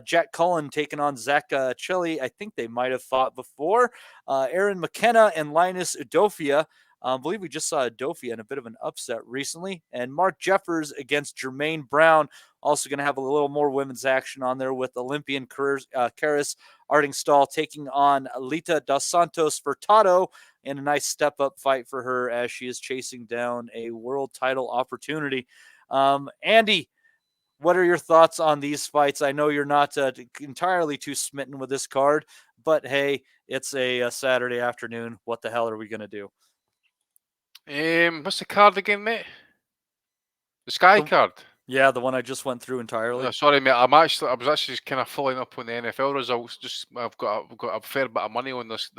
Jack Cullen taking on Zach Chili. I think they might have fought before. Aaron McKenna and Linus Udofia. I believe we just saw Udofia in a bit of an upset recently. And Mark Jeffers against Jermaine Brown. Also going to have a little more women's action on there with Olympian Karis Artingstall taking on Alita dos Santos Furtado in a nice step-up fight for her as she is chasing down a world title opportunity. Andy, what are your thoughts on these fights? I know you're not entirely too smitten with this card, but hey, it's a Saturday afternoon. What the hell are we going to do? What's the card again, mate? The Sky card. Yeah, the one I just went through entirely. No, sorry, mate. I was actually just kind of following up on the NFL results. Just I've got a fair bit of money on this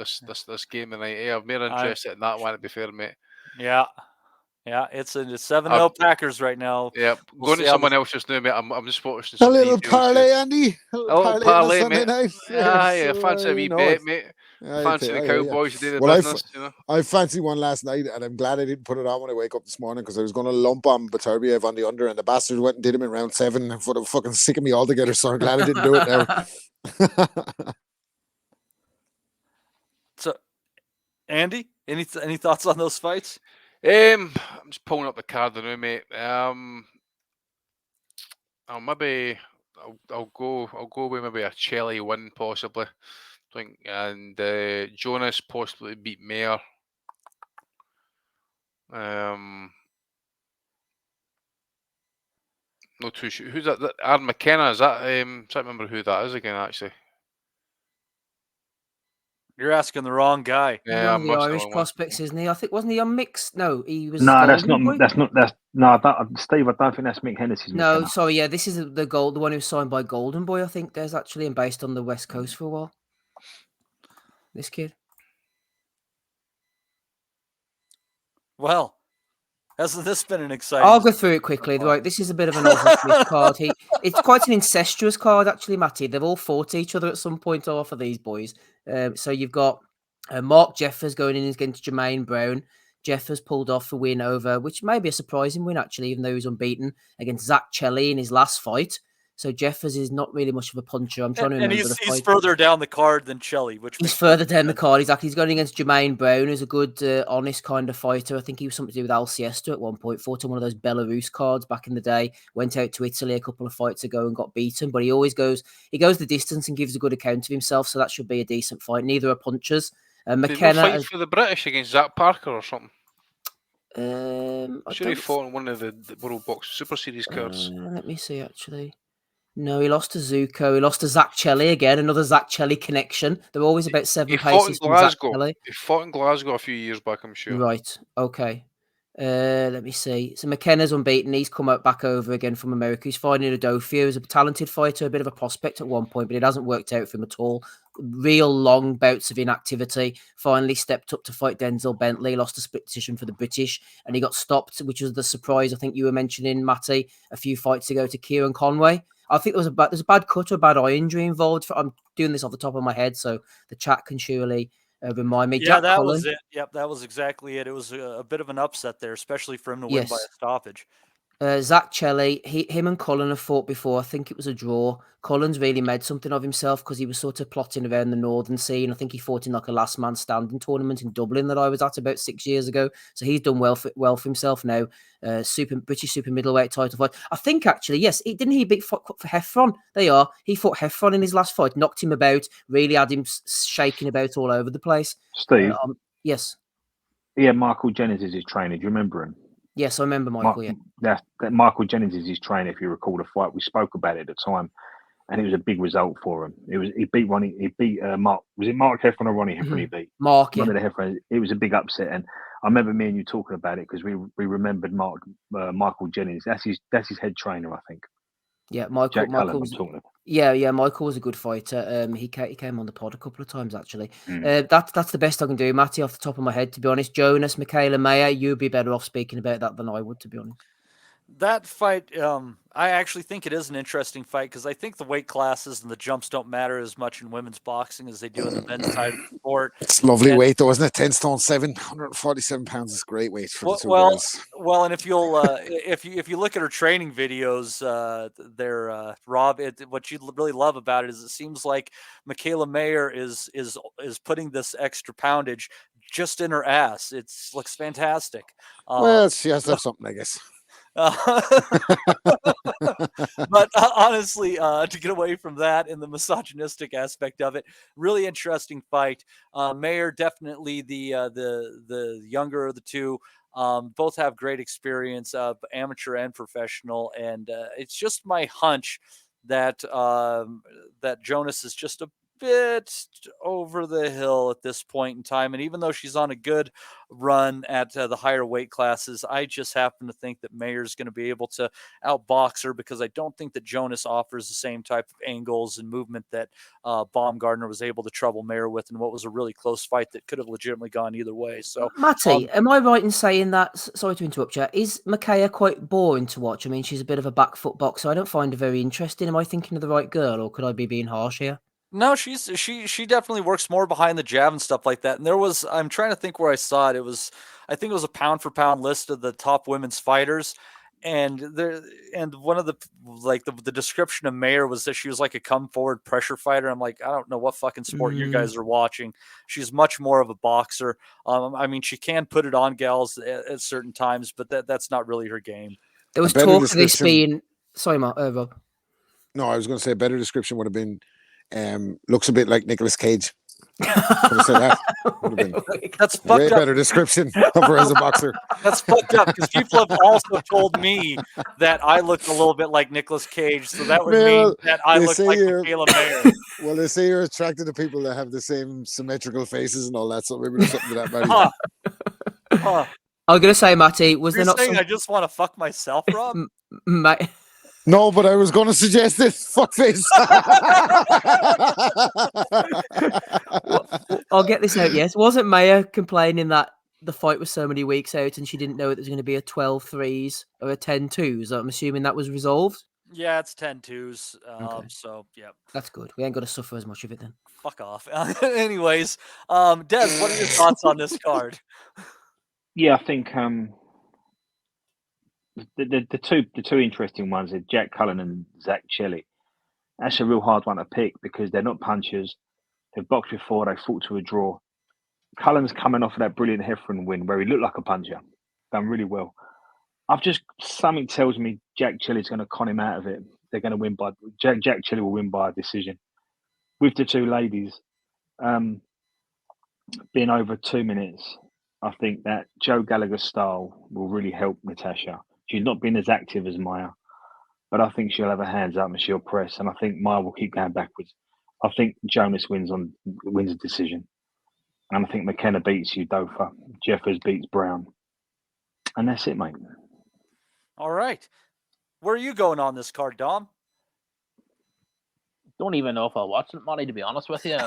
game tonight. I'm more interested in that one, to be fair, mate. Yeah, it's a 7-0 Packers right now. Yeah, We'll going to someone else just now, mate. I'm just watching A some little details parlay, here. Andy. Oh, parlay, Sunday mate. night. Yeah, fancy a wee bet, mate. Fancy the Cowboys to do the business, you know. I fancy one last night, and I'm glad I didn't put it on when I wake up this morning because I was going to lump on BETERBIEV on the under, and the bastard went and did him in round 7 and fucking sick of me altogether. So I'm glad I didn't do it now. So, Andy, any thoughts on those fights? I'm just pulling up the card now, mate. I'll go with maybe a Chile win possibly. I think, and Jonas possibly beat Mayer. Not too sure. Who's that? Aaron McKenna, is that? I can't remember who that is again, actually. You're asking the wrong guy. Yeah, One of the Irish prospects, isn't he? I think wasn't he on mixed? No, he was. No, that's Golden not. Boy? Steve. I don't think that's Mick Hennessy's. No, McKenna. sorry, yeah, this is the one who was signed by Golden Boy. I think there's actually and based on the West Coast for a while. This kid. Well, hasn't this been an exciting? I'll go through it quickly. Right, this is a bit of an overflip card. It's quite an incestuous card, actually, Matty. They've all fought each other at some point off of these boys. So you've got Mark Jeffers going in against Jermaine Brown. Jeffers pulled off a win over, which may be a surprising win, actually, even though he was unbeaten, against Zach Cheli in his last fight. So Jeffers is not really much of a puncher. I'm trying to remember the fight. He's further down the card than Cheli, which he's further down the card. He's going against Jermaine Brown, who's a good, honest kind of fighter. I think he was something to do with Alcesta at one point. Fought on one of those Belarus cards back in the day. Went out to Italy a couple of fights ago and got beaten. But he always goes the distance and gives a good account of himself. So that should be a decent fight. Neither are punchers. McKenna fighting for the British against Zach Parker or something. I Sure, he don't. fought in one of the World Box Super Series cards. Let me see. Actually, no, he lost to Zuko. He lost to Zach Chelly again. Another Zach Chelly connection. They're always about 7 He fought in paces from Zach Glasgow. Chelly. He fought in Glasgow a few years back, I'm sure. Right. Okay. Let me see. So McKenna's unbeaten. He's come back over again from America. He's fighting Adofio. He's a talented fighter, a bit of a prospect at one point, but it hasn't worked out for him at all. Real long bouts of inactivity. Finally stepped up to fight Denzel Bentley. Lost a split decision for the British, and he got stopped, which was the surprise I think you were mentioning, Matty, a few fights ago to Kieran Conway. I think there's a bad cut or a bad eye injury involved. I'm doing this off the top of my head, so the chat can surely remind me. Yeah, Jack that Cullen. was it. Yep, that was exactly it. It was a bit of an upset there, especially for him to win by Yes. a stoppage. Zach Chelly, him and Cullen have fought before. I think it was a draw. Cullen's really made something of himself because he was sort of plotting around the northern scene. I think he fought in like a last man standing tournament in Dublin that I was at about 6 years ago. So he's done well for himself now. British super middleweight title fight. I think actually, yes, didn't he beat for Heffron? There you are. He fought Heffron in his last fight, knocked him about, really had him shaking about all over the place. Steve? Yes. Yeah, Michael Jennings is his trainer. Do you remember him? Yes, I remember Michael, that Michael Jennings is his trainer. If you recall the fight, we spoke about it at the time, and it was a big result for him. He beat Ronnie. He beat Mark. Was it Mark Heffron or Ronnie Heffron? He beat Mark. One of the Heffron. It was a big upset, and I remember me and you talking about it because we remembered Michael Jennings. That's his head trainer, I think. Yeah, Michael. Jack Cullen, I'm talking about. Yeah. Michael was a good fighter. He came on the pod a couple of times actually. That's the best I can do, Matty, off the top of my head. To be honest, Jonas, Michaela Mayer, you'd be better off speaking about that than I would, to be honest. That fight, I actually think it is an interesting fight because I think the weight classes and the jumps don't matter as much in women's boxing as they do in the men's side of the sport. It's lovely weight, though, isn't it? 10 stone 7, 147 pounds is great weight for the two girls. Well, and if you'll if you look at her training videos, they're Rob. What you really love about it is it seems like Michaela Mayer is putting this extra poundage just in her ass. It looks fantastic. Well, she has to have something, I guess. But honestly, to get away from that and the misogynistic aspect of it, really interesting fight. Mayer definitely the younger of the two. Both have great experience, amateur and professional, and it's just my hunch that that Jonas is just a bit over the hill at this point in time. And even though she's on a good run at the higher weight classes, I just happen to think that Mayer's going to be able to outbox her because I don't think that Jonas offers the same type of angles and movement that Baumgartner was able to trouble Mayer with in what was a really close fight that could have legitimately gone either way. So, Matty, am I right in saying that? Sorry to interrupt you. Is Makaya quite boring to watch? I mean, she's a bit of a back foot boxer. I don't find her very interesting. Am I thinking of the right girl, or could I be being harsh here? No, she definitely works more behind the jab and stuff like that. And I'm trying to think where I saw it. I think it was a pound for pound list of the top women's fighters. And one of the description of Mayer was that she was like a come forward pressure fighter. I'm like, I don't know what fucking sport you guys are watching. She's much more of a boxer. I mean, she can put it on gals at certain times, but that's not really her game. There was talk of this being. Sorry, Rob. No, I was going to say a better description would have been. Looks a bit like Nicolas Cage. That's fucked way up. Better description of her as a boxer. That's fucked up because people have also told me that I look a little bit like Nicolas Cage, so that would mean that I look like Michaela Mayer. Well, they say you're attracted to people that have the same symmetrical faces and all that, so maybe there's something to that about you. I was going to say, Matty, was You're there not saying some... I just want to fuck myself, Rob? No, but I was going to suggest this. Fuckface. I'll get this out, yes. Wasn't Maya complaining that the fight was so many weeks out and she didn't know it was going to be a 12-3s or a 10-2s? I'm assuming that was resolved? Yeah, it's 10-2s. Okay. So, yeah. That's good. We ain't got to suffer as much of it then. Fuck off. Anyways, Des, what are your thoughts on this card? Yeah, I think the two interesting ones are Jack Cullen and Zach Chelly. That's a real hard one to pick because they're not punchers. They've boxed before. They fought to a draw. Cullen's coming off of that brilliant Heffron win where he looked like a puncher. Done really well. Something tells me Jack Chelly's going to con him out of it. They're going to win by Jack Chelly will win by a decision. With the two ladies being over 2 minutes, I think that Joe Gallagher's style will really help Natasha. She's not been as active as Maya, but I think she'll have her hands up and she'll press, and I think Maya will keep going backwards. I think Jonas wins a decision, and I think McKenna beats Udoka. Jeffers beats Brown, and that's it, mate. All right. Where are you going on this card, Dom? Don't even know if I'll watch it, Monty, to be honest with you.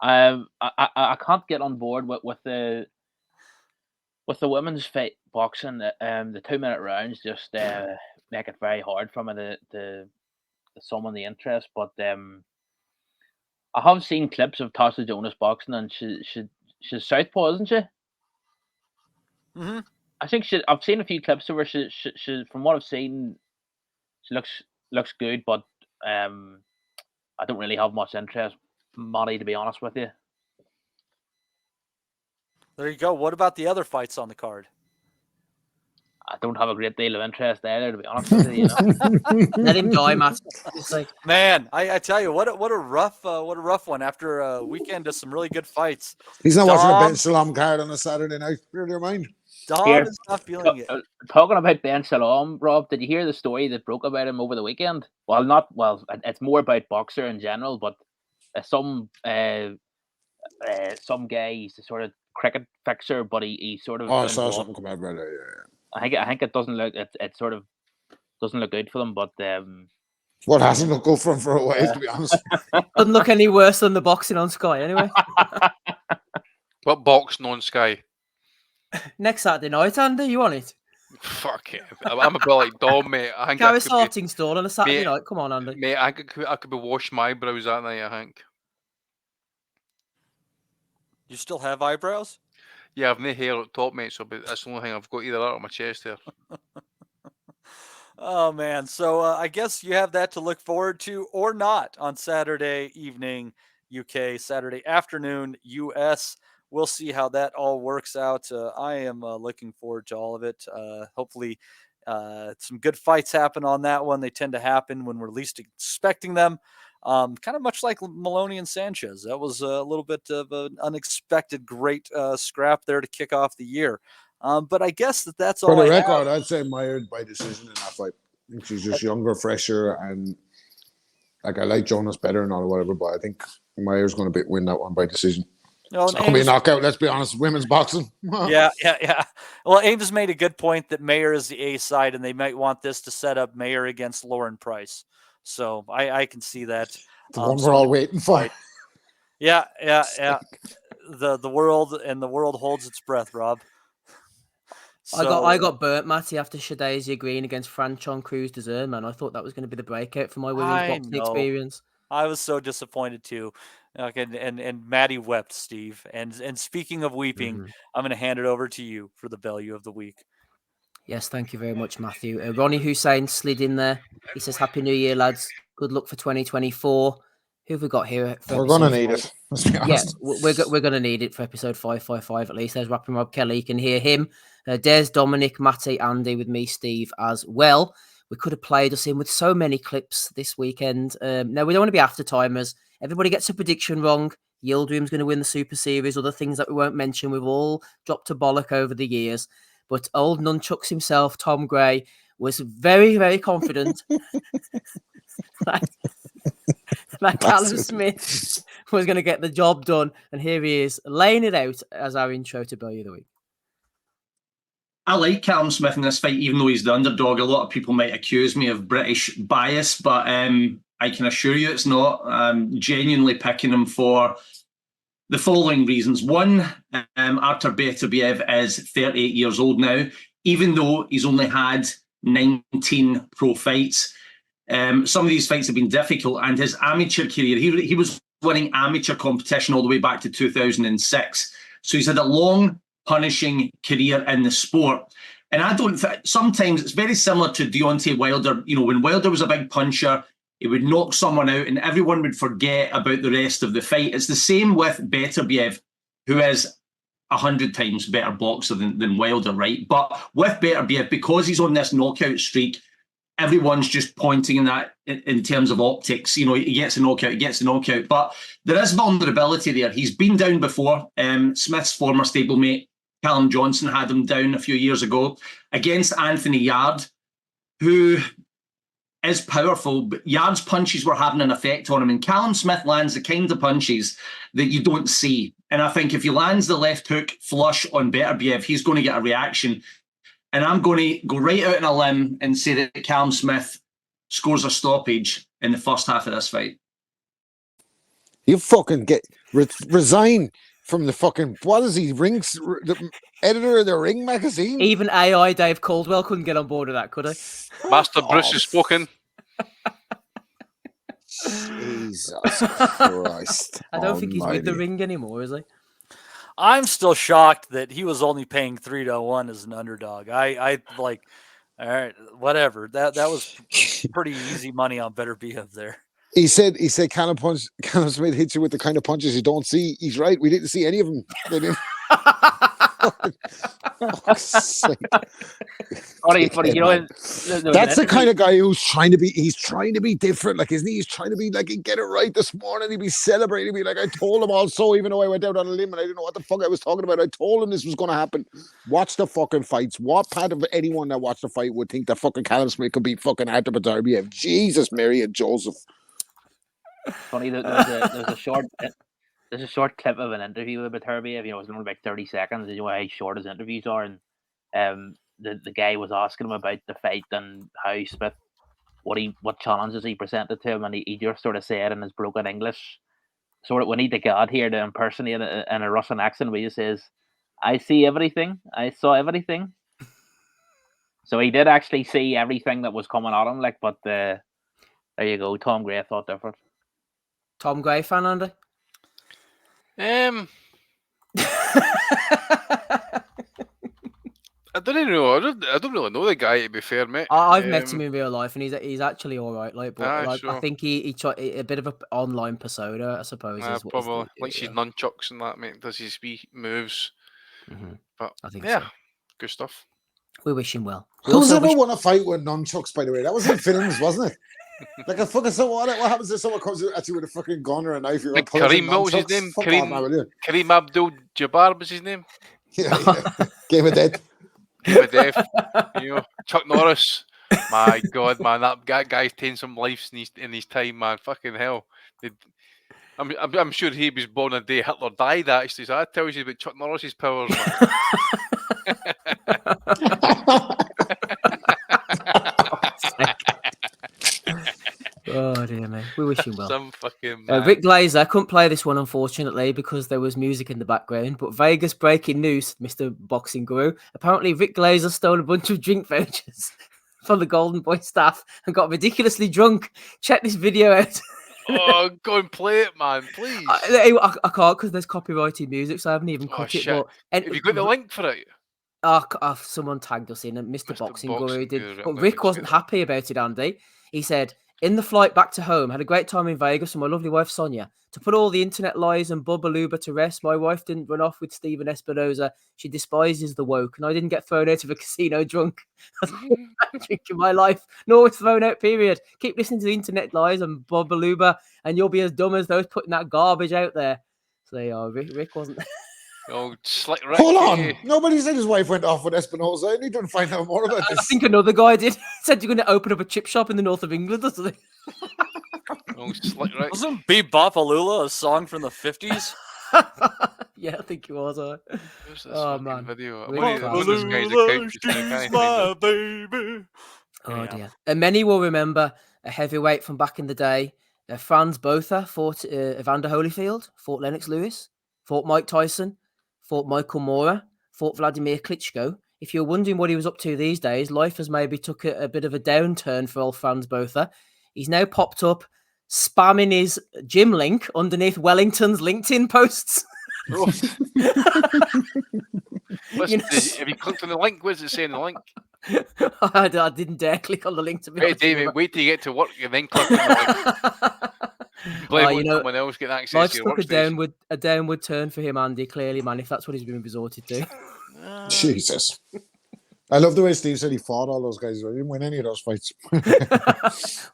I can't get on board with the women's fight boxing. The 2-minute rounds just make it very hard for me to summon the interest. But I have seen clips of Tasha Jonas boxing, and she's southpaw, isn't she? Mm-hmm. I think I've seen a few clips of her. She from what I've seen, she looks good, but I don't really have much interest, Monty, to be honest with you. There you go. What about the other fights on the card? I don't have a great deal of interest either, to be honest with you. Let him die, Matt. Man, I tell you, what a rough one after a weekend of some really good fights. He's not watching a Dom- Ben Salam card on a Saturday night. Clear your mind. Dom Here, is not feeling it. Talking about Ben Salam, Rob, did you hear the story that broke about him over the weekend? It's more about boxer in general, but some guy, he's a sort of cricket fixer, but he sort of. Oh, I saw something come out about it. Yeah. I think it doesn't look it sort of doesn't look good for them, but What hasn't looked good for him for a while, to be honest. Doesn't look any worse than the boxing on Sky, anyway. What boxing on Sky? Next Saturday night, Andy, you on it? Fuck it. I'm a bit like Dom, mate. I think Gareth Harting stall on a Saturday mate, night. Come on, Andy. Mate, I could be washing my eyebrows that night, I think. You still have eyebrows? Yeah, I've no hair at top, mate, so that's the only thing I've got either out of my chest here. Oh, man. So I guess you have that to look forward to or not on Saturday evening, UK, Saturday afternoon, US. We'll see how that all works out. I am looking forward to all of it. Hopefully some good fights happen on that one. They tend to happen when we're least expecting them. Kind of much like Maloney and Sanchez. That was a little bit of an unexpected great scrap there to kick off the year. But I guess that's all. For the I record, have. I'd say Meyer by decision in that fight. I think she's just younger, fresher, and like I like Jonas better and all whatever, but I think Meyer's going to win that one by decision. Well, It's not going to be a knockout, let's be honest. Women's boxing. Yeah. Well, Ames has made a good point that Mayer is the A side, and they might want this to set up Mayer against Lauren Price. So I can see that. The one we're all waiting for. Yeah. The world holds its breath, Rob. I got burnt, Matty, after Shadazy agreeing against Franchon Cruz Dessert, man. I thought that was going to be the breakout for my women's boxing experience. I was so disappointed too. And Maddie wept, Steve. And speaking of weeping, I'm going to hand it over to you for the value of the week. Yes, thank you very much, Matthew. Ronnie Hussein slid in there. He says, Happy New Year, lads. Good luck for 2024. Who have we got here? We're going to need it. Let's be honest. Yeah, we're going to need it for episode 555 at least. There's Rapping Rob Kelly. You can hear him. Des, Dominic, Matty, Andy with me, Steve, as well. We could have played us in with so many clips this weekend. No, we don't want to be after timers. Everybody gets a prediction wrong. Yildirim's going to win the Super Series. Other things that we won't mention. We've all dropped a bollock over the years. But old Nunchucks himself, Tom Gray, was very, very confident that Callum Smith was going to get the job done. And here he is, laying it out as our intro to Value of the Week. I like Callum Smith in this fight, even though he's the underdog. A lot of people might accuse me of British bias, but I can assure you it's not. I'm genuinely picking him for the following reasons. One, Artur BETERBIEV is 38 years old now, even though he's only had 19 pro fights. Some of these fights have been difficult, and his amateur career, he was winning amateur competition all the way back to 2006. So he's had a long, punishing career in the sport. And I don't sometimes it's very similar to Deontay Wilder. You know, when Wilder was a big puncher, he would knock someone out and everyone would forget about the rest of the fight. It's the same with BETERBIEV, who is 100 times better boxer than Wilder, right? But with BETERBIEV, because he's on this knockout streak, everyone's just pointing in that in terms of optics. He gets a knockout, but there is vulnerability there. He's been down before. Smith's former stablemate, Callum Johnson, had him down a few years ago against Anthony Yard, who is powerful, but Yard's punches were having an effect on him. And Callum Smith lands the kind of punches that you don't see. And I think if he lands the left hook flush on BETERBIEV, he's going to get a reaction. And I'm going to go right out on a limb and say that Callum Smith scores a stoppage in the first half of this fight. You fucking resign from the fucking, what is he, the editor of the Ring magazine? Even AI Dave Caldwell couldn't get on board with that, could he? Master Bruce has spoken. Jesus Christ. I don't think he's with the almighty. Ring anymore, is he? I'm still shocked that he was only paying 3-1 as an underdog. I like, all right, whatever. That was pretty easy money on BETERBIEV there. He said Callum Smith hits you with the kind of punches you don't see. He's right. We didn't see any of them. They didn't. Fuck's sake. Funny, That's the kind of guy who's trying to be different, like, isn't he? He's trying to be like, he'd get it right this morning, he'd be celebrating, he'd be like, I told him also, even though I went out on a limb and I didn't know what the fuck I was talking about, I told him this was going to happen. Watch the fucking fights. What part of anyone that watched the fight would think that fucking Callum Smith could beat fucking ARTUR BETERBIEV? Jesus, Mary and Joseph. Funny, there's a short clip of an interview with BETERBIEV. It's only about 30 seconds. You know how short his interviews are, and the guy was asking him about the fight and how Smith, what challenges he presented to him, and he just sort of said in his broken English, sort of, we need the God here to impersonate in a Russian accent, where he says, "I see everything. I saw everything." So he did actually see everything that was coming at him, like. But there you go. Tom Gray thought different. Tom Gray fan, Andy? I don't know. I don't really know the guy, to be fair, mate. I've met him in real life, and he's actually all right. Like, but like, sure. I think he tried a bit of an online persona, I suppose. Probably likes his nunchucks and that, mate. Does his wee moves. But I think yeah, so. good stuff. We wish him well. Who's ever won a fight with nunchucks, by the way? That was in films, wasn't it? Like a fucking what happens if someone comes at you with a fucking gun or a knife? Like Kareem, what was his name? Kareem Abdul-Jabbar was his name. Yeah. Game of Death. Game of Death. Chuck Norris. My God, man, that guy's taken some lives in his time, man. Fucking hell. I'm sure he was born a day Hitler died, actually. So that tells you about Chuck Norris's powers, man. Oh dear me, we wish him well. Some fucking man. Rick Glazer couldn't play this one, unfortunately, because there was music in the background. But Vegas breaking news, Mr. Boxing Guru. Apparently, Rick Glazer stole a bunch of drink vouchers from the Golden Boy staff and got ridiculously drunk. Check this video out. Oh, go and play it, man, please. I can't because there's copyrighted music, so I haven't even cut it. Shit. But have you got the link for it? Someone tagged us in, and Mr. Boxing Guru did. Guru, But Rick wasn't happy about it, Andy. He said, in the flight back to home, had a great time in Vegas with my lovely wife, Sonia. To put all the internet lies and Bubba to rest, my wife didn't run off with Steven Espinoza. She despises the woke, and I didn't get thrown out of a casino drunk. I was drinking my life, nor was thrown out, period. Keep listening to the internet lies and Bubba, and you'll be as dumb as those putting that garbage out there. So, yeah, Rick wasn't... Oh, slick Rick. Hold on. Nobody said his wife went off with Espinoza. I need to find out more about this. I think another guy did. He said you're going to open up a chip shop in the north of England or something. Oh, slick Rick. Wasn't Bebop Alula a song from the 50s? Yeah, I think it was. Oh, man. Video? Oh, dear. And many will remember a heavyweight from back in the day. Franz Botha fought Evander Holyfield, fought Lennox Lewis, fought Mike Tyson, fought Michael Moorer, fought Vladimir Klitschko. If you're wondering what he was up to these days, life has maybe took a bit of a downturn for old Franz Botha. He's now popped up spamming his gym link underneath Wellington's LinkedIn posts. Oh. Listen, have you clicked on the link? What does it say in the link? I didn't dare click on the link to be honest. David, wait till you get to work and then click on the link. Someone else get access life's to your took a downward turn for him, Andy, clearly, man, if that's what he's been resorted to. Jesus. I love the way Steve said he fought all those guys. I didn't win any of those fights.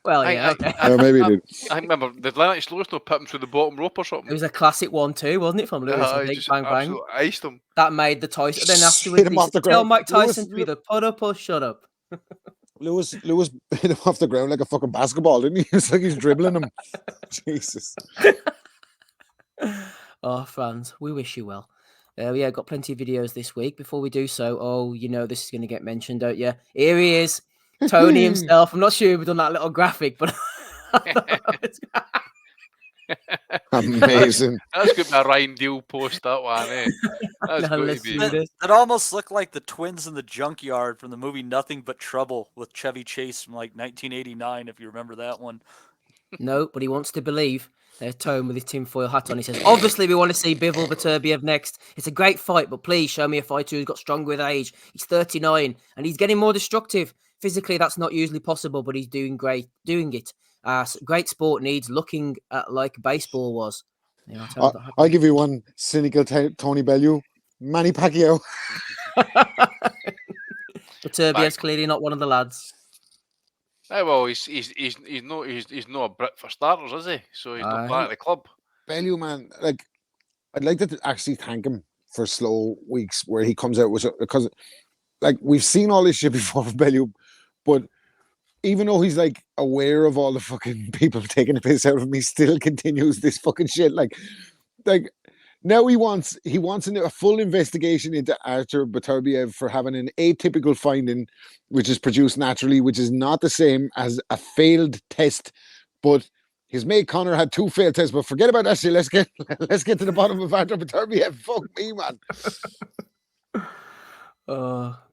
Well, yeah, okay. Maybe he did. I remember the Lennox Lewis put him through the bottom rope or something. It was a classic 1-2, wasn't it, from Lewis? I think. Just Bang, bang. absolutely iced him. That made the Tyson. Then afterwards, Hit him he off the said, tell ground. Mike Tyson Lewis- to either put up or shut up. Lewis hit him off the ground like a fucking basketball, didn't he? It's like he's dribbling him. Jesus. Oh, fans, we wish you well. Yeah, got plenty of videos this week. Before we do so, you know this is going to get mentioned, don't you? Here he is, Tony himself. I'm not sure if we've done that little graphic, but Amazing. That's good. My Ryan Deal post that one, eh? That's No, good let's to be. do this. It almost looked like the twins in the junkyard from the movie Nothing But Trouble with Chevy Chase from like 1989, if you remember that one. No, but he wants to believe. There's Tone with his tinfoil hat on. He says, obviously, we want to see Bivol BETERBIEV next. It's a great fight, but please show me a fighter who's got stronger with age. He's 39 and he's getting more destructive. Physically, that's not usually possible, but he's doing great doing it. Great sport needs looking like baseball was. You know, I'll give you one cynical Tony Bellew. Manny Pacquiao. BETERBIEV's clearly not one of the lads. Well, he's not a Brit for starters, is he? So he's not part of the club. Bellew, man, like I'd like to actually thank him for slow weeks where he comes out with, because like we've seen all this shit before from Bellew, but even though he's like aware of all the fucking people taking the piss out of him, he still continues this fucking shit. Like now he wants a full investigation into Artur BETERBIEV for having an atypical finding, which is produced naturally, which is not the same as a failed test. But his mate Connor had 2 failed tests. But forget about that shit. Let's get to the bottom of Artur BETERBIEV. Fuck me, man.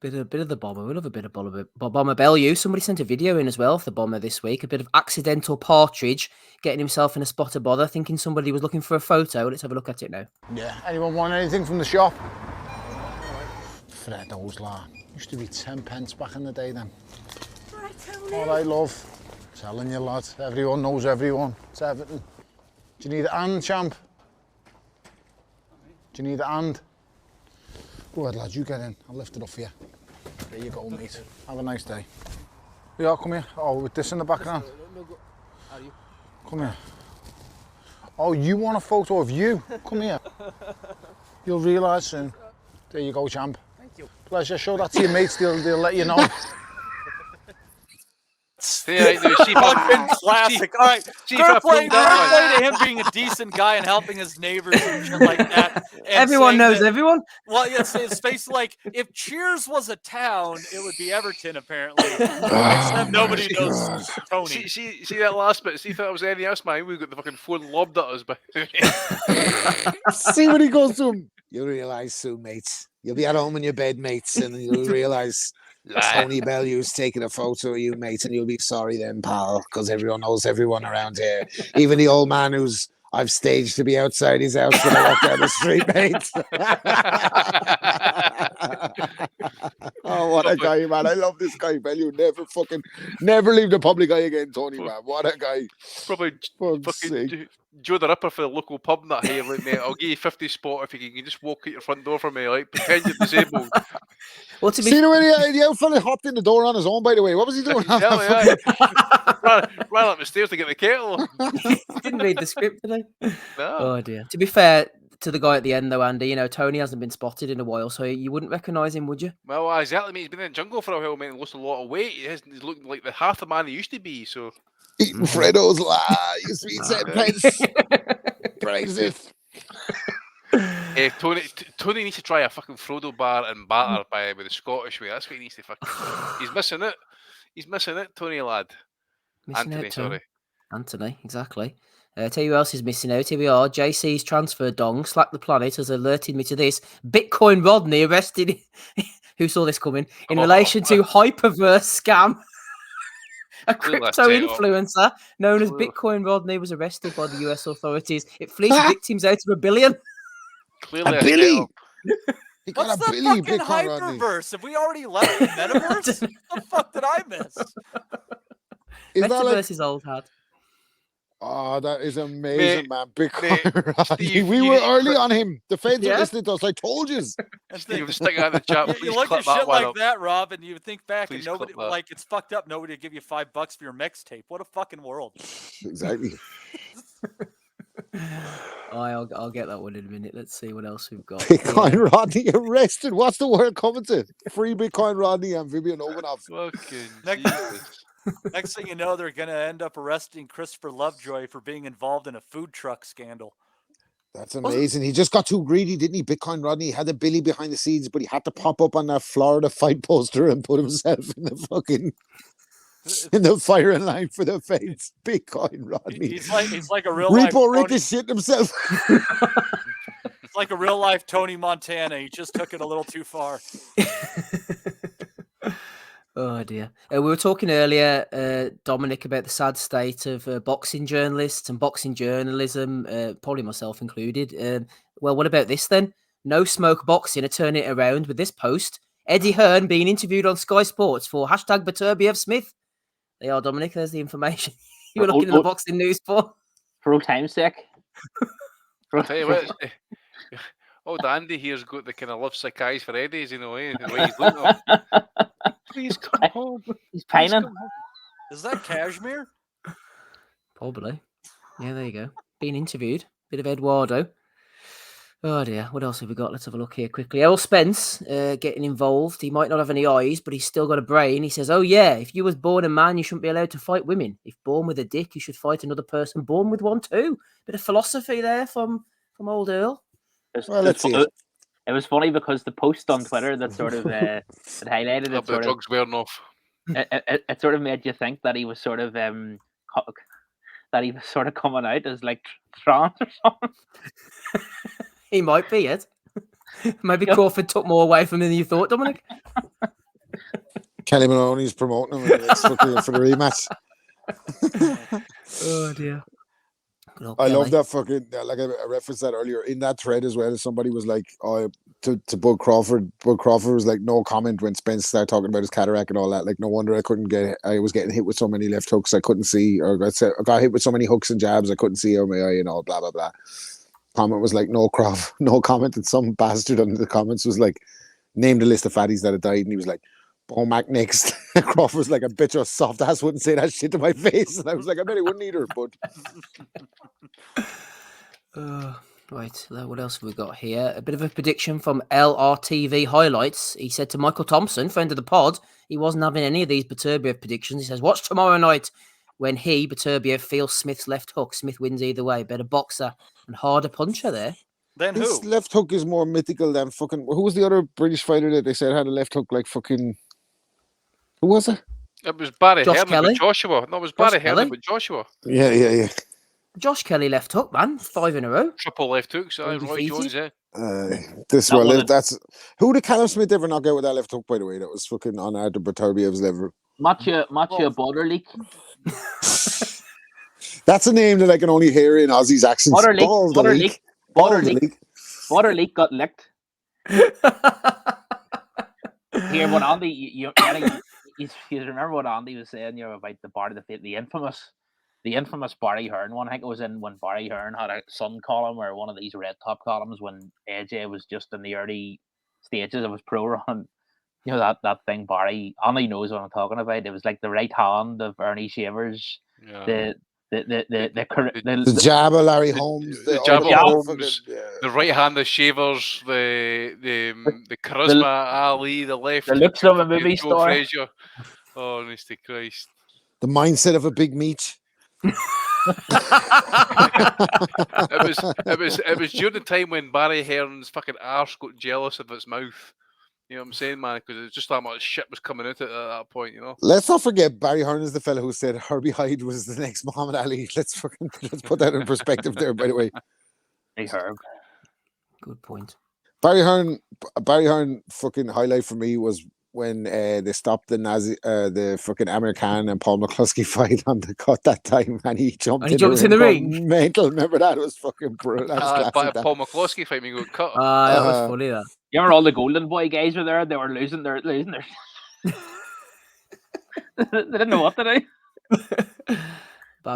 Bit of the bomber. We love a bit of bomber Bellew. Somebody sent a video in as well of the bomber this week. A bit of accidental partridge getting himself in a spot of bother, thinking somebody was looking for a photo. Let's have a look at it now. Yeah. Anyone want anything from the shop? Freddo's, lad. Used to be 10 pence back in the day then. All right, love. Telling you, lad. Everyone knows everyone. It's everything. Do you need a hand, champ? Do you need a hand? Go ahead, lads, you get in. I'll lift it up for you. There you go, mate. Have a nice day. Yeah, come here. Oh, with this in the background. Come here. Oh, you want a photo of you? Come here. You'll realise soon. There you go, champ. Thank you. Pleasure. Show that to your mates. They'll let you know. Classic. All right, fair play to him being a decent guy and helping his neighbors and shit like that. Everyone knows everyone. Well, it's basically like if Cheers was a town, it would be Everton, apparently. Except nobody knows Tony. See that last bit? See if that was anything else, man. We got the fucking phone lobbed at us. But see when he goes to him. You'll realise soon, mates. You'll be at home in your bed, mates, and you'll realise Tony Bellew's taking a photo of you, mate, and you'll be sorry then, pal, because everyone knows everyone around here. Even the old man who's I've staged to be outside his house when I walk down the street, mate. Oh, what a guy, man. I love this guy, Bellew. Never leave the public eye again, Tony, man. What a guy. Probably fucking Joe the Ripper for the local pub that hey, like, mate, I'll give you 50 spot if you can just walk out your front door for me, like pretend you're disabled. Well, to be see the way the old fella hopped in the door on his own, by the way. What was he doing? Ran up the stairs to get the kettle. Didn't read the script today. No. Oh dear. To be fair to the guy at the end though, Andy, you know, Tony hasn't been spotted in a while, so you wouldn't recognise him, would you? Well, exactly. Mate, he's been in the jungle for a while, mate, and lost a lot of weight. He's looking like the half the man he used to be. So eating Freddo's, used to be 10 pence. Brexit. Tony needs to try a fucking Frodo bar and batter with the Scottish way. That's what he needs to fucking. He's missing it. He's missing it, Tony lad. Anthony, exactly. Tell you who else is missing out. Here we are. JC's transfer dong, Slack the Planet, has alerted me to this. Bitcoin Rodney arrested. Who saw this coming? In relation to Hyperverse scam. A crypto influencer known as Bitcoin Rodney was arrested by the US authorities. It fleeced victims out of $1 billion. Clearly a billy. He got got What's the fucking Hyperverse? Have we already left the metaverse? What the fuck did I miss? Metaverse is old hat. Oh, that is amazing, man. Because Steve, we were early on him. The fans are Yeah. listening to us. I told you. Steve, stick that in the chat. You Please look clip at that shit one like up. that, Rob, and you think back, Please and nobody clip that. like it's fucked up. Nobody would give you $5 for your mixtape. What a fucking world! Exactly. I'll get that one in a minute. Let's see what else we've got. Bitcoin here. Rodney arrested. What's the word coming to? Free Bitcoin Rodney and Vivian Obanov. Fucking Jesus. Next thing you know, they're going to end up arresting Christopher Lovejoy for being involved in a food truck scandal. That's amazing. He just got too greedy, didn't he? Bitcoin Rodney he had a Billy behind the scenes, but he had to pop up on that Florida fight poster and put himself in the fucking in the firing line for the fights. Bitcoin Rodney. He's like a real life Repo Rick Tony, is shitting himself. it's like a real life Tony Montana. He just took it a little too far. Oh dear. We were talking earlier, Dominic, about the sad state of boxing journalists and boxing journalism, probably myself included. Well, what about this then? No Smoke Boxing are turning it around with this post. Eddie Hearn being interviewed on Sky Sports for hashtag BETERBIEV Smith. They are, Dominic. There's the information you were looking at the boxing news for. For old time's sake. I'll tell you what. Old Andy here's got the kind of love sick eyes for Eddie's, the way he's looking at him. Please come home. He's pining. Is that Cashmere? Probably. Yeah, there you go. Being interviewed. Bit of Eduardo. Oh dear. What else have we got? Let's have a look here quickly. Errol Spence getting involved. He might not have any eyes, but he's still got a brain. He says, oh yeah, if you was born a man, you shouldn't be allowed to fight women. If born with a dick, you should fight another person born with one too. Bit of philosophy there from old Earl. Well, let's see. It was funny because the post on Twitter that sort of that highlighted it. The drugs wearing off. It sort of made you think that he was sort of coming out as like trans or something. He might be it. Maybe Crawford took more away from him than you thought, Dominic. Kelly Maloney's promoting him for the rematch. Oh dear. I love that fucking, like I referenced that earlier in that thread as well. Somebody was like, oh, to Bud Crawford. Bud Crawford was like, no comment when Spence started talking about his cataract and all that. Like, no wonder I was getting hit with so many left hooks I couldn't see, or I got hit with so many hooks and jabs I couldn't see out my eye and all, blah, blah, blah. Comment was like, no comment. And some bastard under the comments was like, named a list of fatties that had died. And he was like, Bomac next. Crawford was like, a bitch or soft ass wouldn't say that shit to my face. And I was like, I bet he wouldn't either, but. Right, what else have we got here? A bit of a prediction from LRTV Highlights. He said to Michael Thompson, friend of the pod, he wasn't having any of these BETERBIEV predictions. He says, watch tomorrow night when BETERBIEV feels Smith's left hook. Smith wins either way. Better boxer and harder puncher there. Then His who? left hook is more mythical than fucking. Who was the other British fighter that they said had a left hook like fucking. Who was it? It was Barry Josh Hearn Kelly? with Joshua. No, it was Josh Barry Hearn Kelly? with Joshua. Yeah. Josh Kelly left hook, man. 5 in a row. Triple left hooks. Roy Undefeated. Jones, That's who did Callum Smith ever knock out with that left hook, by the way? That was fucking on Arthur BETERBIEV's level. Mathieu Borderleak. That's a name that I can only hear in Aussie's accents. Borderleak got licked. Here, what Andy, you remember what Andy was saying? About the infamous Barry Hearn one. I think it was in when Barry Hearn had a Sun column or one of these red top columns when AJ was just in the early stages of his pro run. You know that thing Barry. Andy knows what I'm talking about. It was like the right hand of Ernie Shavers. Yeah. The jab of Larry Holmes, the jab of Holmes, the right hand of Shavers, the charisma Ali, the left, the lips of a movie star. Frazier. Oh, honest to Christ! The mindset of a big meat. It was during the time when Barry Hearn's fucking arse got jealous of its mouth. You know what I'm saying, man? Because it's just that much shit was coming out at that point, you know. Let's not forget Barry Hearn is the fella who said Herbie Hyde was the next Muhammad Ali. Let's put that in perspective there, by the way. Hey, Herb. Good point. Barry Hearn fucking highlight for me was when they stopped the fucking Amir Khan and Paul McCluskey fight on the cut that time, and he jumped in the ring. Mental, remember that? It was fucking brutal. Paul McCluskey fight me got cut. That was funny. That. You remember all the Golden Boy guys were there? They were losing their. They didn't know what to do.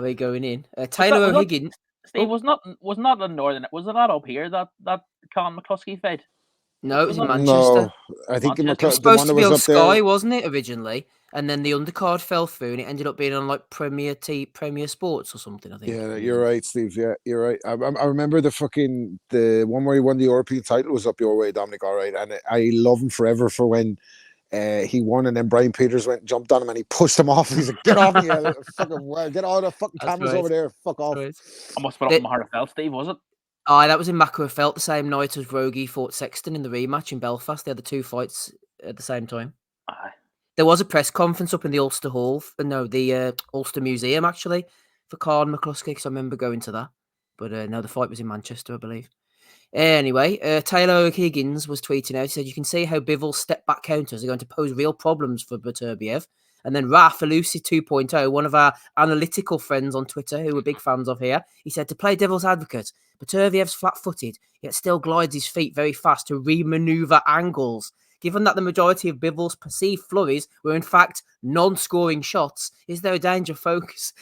Barry going in. Was Taylor that- was that- O'Higgins. Steve, was not the Northern. Was it not up here that Colin McCluskey fight? No, it was in that- Manchester. No, I think Manchester. It was the supposed one to that be was on up Sky, there. wasn't it, originally? And then the undercard fell through, and it ended up being on like Premier Sports or something. I think. Yeah, you're right, Steve. Yeah, you're right. I remember the one where he won the European title was up your way, Dominic. All right, and I love him forever for when he won, and then Brian Peters went and jumped on him, and he pushed him off. He's like, "Get off me, you fucking get all the fucking cameras over there. Fuck off." I must have been up in Maharafel, Steve. Was it? Aye, that was in Mackerfelt the same night as Rogie fought Sexton in the rematch in Belfast. They had the two fights at the same time. Aye. There was a press conference up in the Ulster Hall, the Ulster Museum actually, for Carl McCluskey, because I remember going to that. But no, the fight was in Manchester, I believe. Anyway, Taylor O'Higgins was tweeting out, he said, you can see how Bivol's step-back counters are going to pose real problems for BETERBIEV. And then Raf, Elusi 2.0, one of our analytical friends on Twitter, who we're big fans of here, he said, to play devil's advocate, BETERBIEV's flat-footed, yet still glides his feet very fast to re-maneuver angles. Given that the majority of Bivol's perceived flurries were in fact non-scoring shots, is there a danger of focus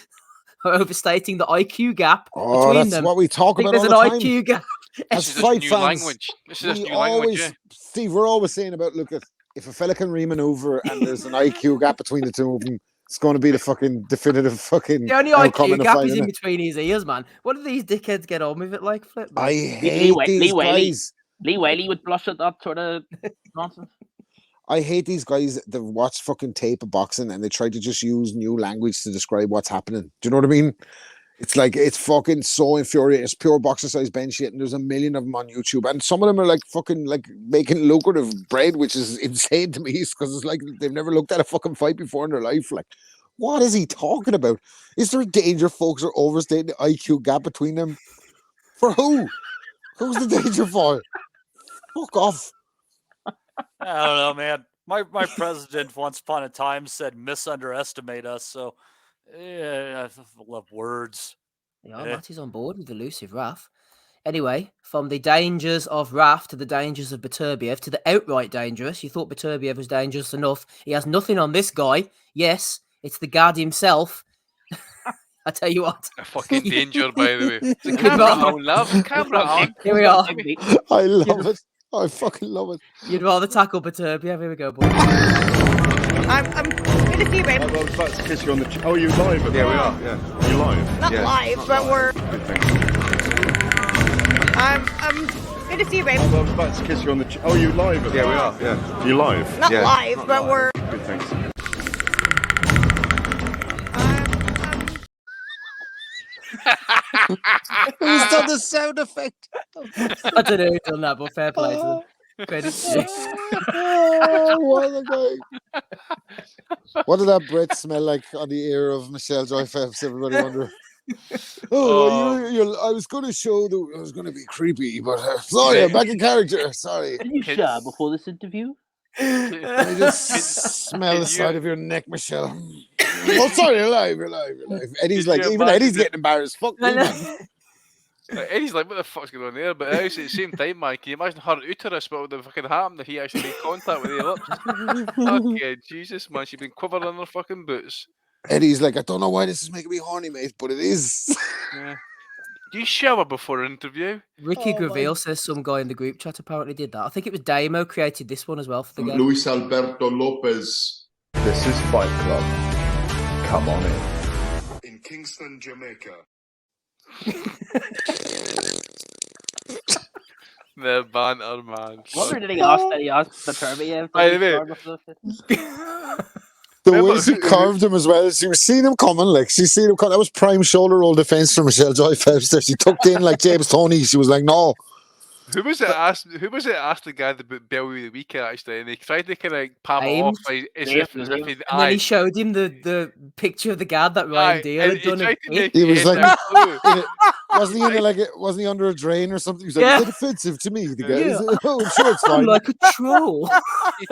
overstating the IQ gap between that's them? what we talk I think about there's all an the time. IQ gap. As This is fight new fans, language. This is we new language. Yeah. Steve, we're always saying about look at if a fella can remaneuver and there's an IQ gap between the two of them, it's going to be the fucking definitive fucking The only outcome IQ in the gap fight, is in isn't it? between his ears, man. What do these dickheads get on with it like, Flip? Man? I hate these guys. Lee Whaley would blush at that sort of nonsense. I hate these guys that watch fucking tape of boxing and they try to just use new language to describe what's happening. Do you know what I mean? It's like, it's fucking so infuriating. It's pure boxer size bench shit, and there's a million of them on YouTube. And some of them are like fucking like making lucrative bread, which is insane to me because it's like they've never looked at a fucking fight before in their life. Like, what is he talking about? Is there a danger folks are overstating the IQ gap between them? For who? Who's the danger for? Fuck off. I don't know, man. My president once upon a time said misunderestimate us. So, yeah, I love words. Yeah, Matty's on board with elusive Raf. Anyway, from the dangers of Raf to the dangers of BETERBIEV to the outright dangerous. You thought BETERBIEV was dangerous enough. He has nothing on this guy. Yes, it's the guard himself. I tell you what. A fucking danger, by the way. The camera on, love. Camera on. Here we are. I love it. I fucking love it. You'd rather tackle BETERBIEV. Here we go, boys. I'm gonna see you, babe. I was about to kiss you on the Oh, you live? Yeah, we are. Yeah. Are you live? Not yeah. live, Not but live. we're. Good, thank you. I'm good to see you, babe. I was about to kiss you on the Oh, you live? Yeah, we are. Yeah. You live? Not yeah. live, Not but live. we're. Good, thanks. Who's done the sound effect? I don't know who's done that, but fair play to them. Credit to you. What did that breath smell like on the ear of Michelle Joy Phelps? Everybody wonder. I was going to show that it was going to be creepy, but sorry, I'm back in character. Sorry. Did you shower before this interview? I just smell the side of your neck, Michelle. Oh, sorry, you're live. Eddie's like, even Eddie's getting embarrassed. Fuck me, man. Eddie's like, what the fuck's going on there? But at the same time, man, can you imagine her uterus? What would have fucking happened if he actually made contact with her lips? Okay, Jesus, man, she's been covered in her fucking boots. Eddie's like, I don't know why this is making me horny, mate, but it is. Yeah. Do you shower before an interview? Ricky Graville says some guy in the group chat apparently did that. I think it was Damo created this one as well for the game. Luis Alberto Lopez. This is Fight Club. Come on in. In Kingston, Jamaica. The banter, man. What did he ask? Did he ask BETERBIEV? By the way, The way she carved him as well, she was seeing him coming, like she's seen him coming. That was prime shoulder roll defense for Michelle Joy Phelps there. She tucked in like James Toney. She was like, no. Who was it asked the guy about Bellew the Week actually, and he tried to kind of palm it off like, as if he'd And then he showed him the picture of the guard that Ryan Deal had done. He was like, wasn't he in wasn't he under a drain or something? He was like, is it offensive to me? The guy, oh, I'm sure it's fine. I'm like a troll. he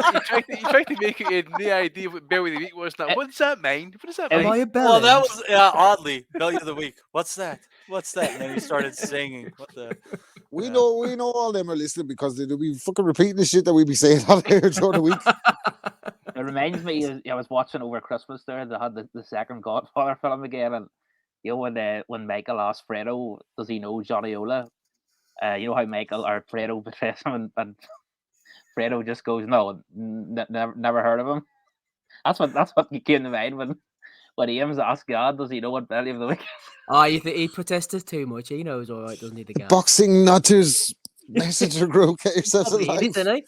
tried to make it. He had no idea what Bellew of the Week was. Now, what's that mean? What does that mean? Am I a belly? Well, that was oddly Belly of the Week. What's that? What's that? And then he started singing. What the? We know all them are listening because they'll be fucking repeating the shit that we be saying on here during the week. It reminds me, I was watching over Christmas there, they had the second Godfather film again, and You know when Michael asked Fredo, does he know Johnny Ola? You know how Michael or Fredo betrays him, and Fredo just goes, "No, never heard of him." That's what came to mind when Ames asked God, "Does he know what belly of the week?" Oh, you think he protested too much? He knows all right, doesn't he? The guy. Boxing Nutters messenger group. Get yourselves Probably alive. in it, isn't he?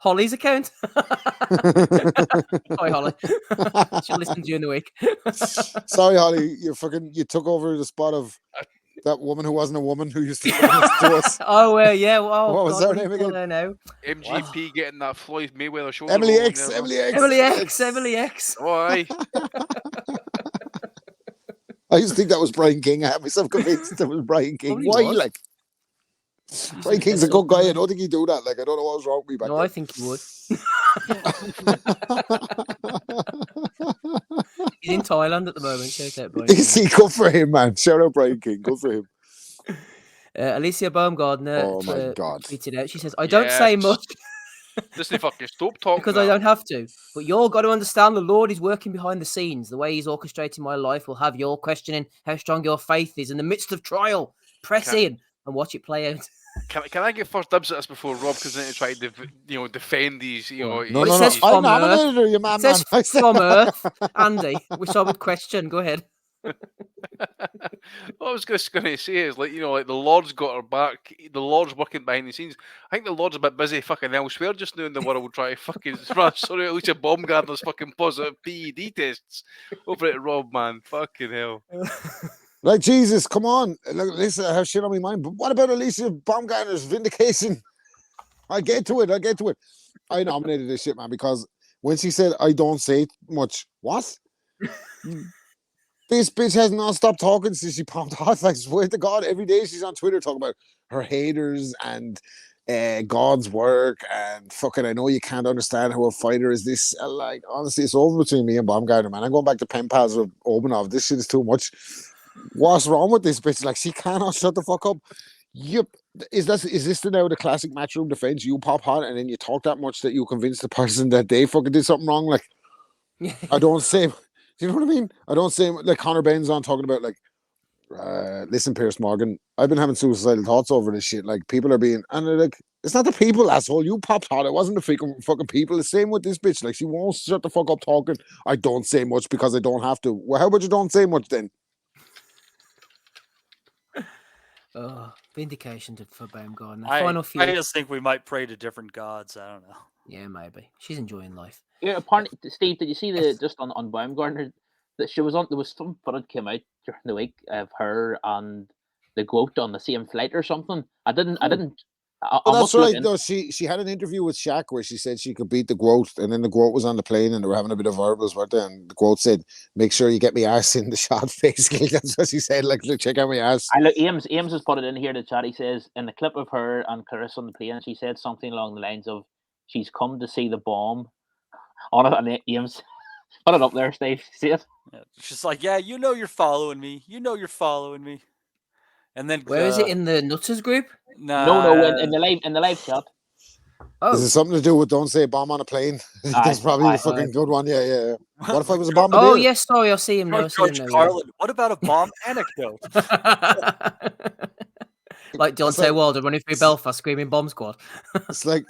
Holly's account. Hi, Holly. She'll listen to you in the week. Sorry, Holly. You took over the spot of that woman who wasn't a woman who used to listen to us. Oh, yeah. Well, what was God, her name again? Now. MGP getting that Floyd Mayweather shoulder. Emily roll in X. there, Emily man. X. Emily X. Emily X. Oh, aye. I used to think that was Brian King. I had myself convinced that was Brian King. Probably Why? was. Like, Brian King's a good guy. I don't think he'd do that. Like, I don't know what was wrong with me back No, then. I think he would. He's in Thailand at the moment. Shout out, Brian. See, good for him, man. Shout out Brian King. Good for him. Alicia Baumgardner Oh my God. tweeted out. She says, I don't say much Listen, fucking stop talking. because I don't have to. But you all got to understand the Lord is working behind the scenes. The way he's orchestrating my life will have you all questioning how strong your faith is in the midst of trial. Press in and watch it play out. Can I get first dibs at this before Rob comes in to try to defend these? No. It says I from nominated her, you Earth. madman. It says from Earth, Andy, which I would question. Go ahead. What I was just going to say is, like the Lord's got her back. The Lord's working behind the scenes. I think the Lord's a bit busy fucking elsewhere just now in the world trying to fucking sorry, at least a Baumgartner's fucking positive PED tests over at Rob, man. Fucking hell. Like, Jesus, come on. Look, listen, I have shit on my mind. But what about Alicia Baumgartner's vindication? I get to it. I nominated this shit, man, because when she said, I don't say much, what? This bitch has not stopped talking since she popped off. I swear to God, every day she's on Twitter talking about her haters and God's work and fucking, I know you can't understand how a fighter is this. Like, honestly, it's over between me and Baumgartner, man. I'm going back to pen pals with Obanov. This shit is too much. What's wrong with this bitch? Like, she cannot shut the fuck up. Yep. Is this now the classic matchroom defense? You pop hot and then you talk that much that you convince the person that they fucking did something wrong. Like, I don't say, do you know what I mean? I don't say, like Conor Ben's on talking about, like, listen, Pierce Morgan, I've been having suicidal thoughts over this shit. Like, people are being, and they're like, it's not the people, asshole. You popped hot. It wasn't the fucking people. The same with this bitch. Like, she won't shut the fuck up talking. I don't say much because I don't have to. Well, how about you don't say much then? Oh, vindication for Baumgartner. I Final few. I just think we might pray to different gods. I don't know. Yeah, maybe. She's enjoying life. Yeah, apparently, Steve, did you see the just on Baumgartner that she was on? There was some footage came out during the week of her and the goat on the same flight or something. I didn't. Oh, that's right. No, she had an interview with Shaq where she said she could beat the Goat, and then the Goat was on the plane and they were having a bit of verbals, weren't they? And the Goat said, "Make sure you get me ass in the shot." Basically, that's what she said. Like, look, check out my ass. I look. Ames has put it in here. The chat. He says in the clip of her and Clarissa on the plane, she said something along the lines of, "She's come to see the bomb." On it, and Ames put it up there, Steve. See it? Yeah, she's like, "Yeah, you know, you're following me. You know, you're following me." And then where is it in the Nutters group? No, in the live chat. Oh, is it something to do with don't say bomb on a plane? That's probably the fucking good one. Yeah. What if I was a bomb? Oh yes, sorry, I see him now. Carlin, what about a bomb anecdote? Like Deontay Wilder running through Belfast screaming "Bomb Squad." It's like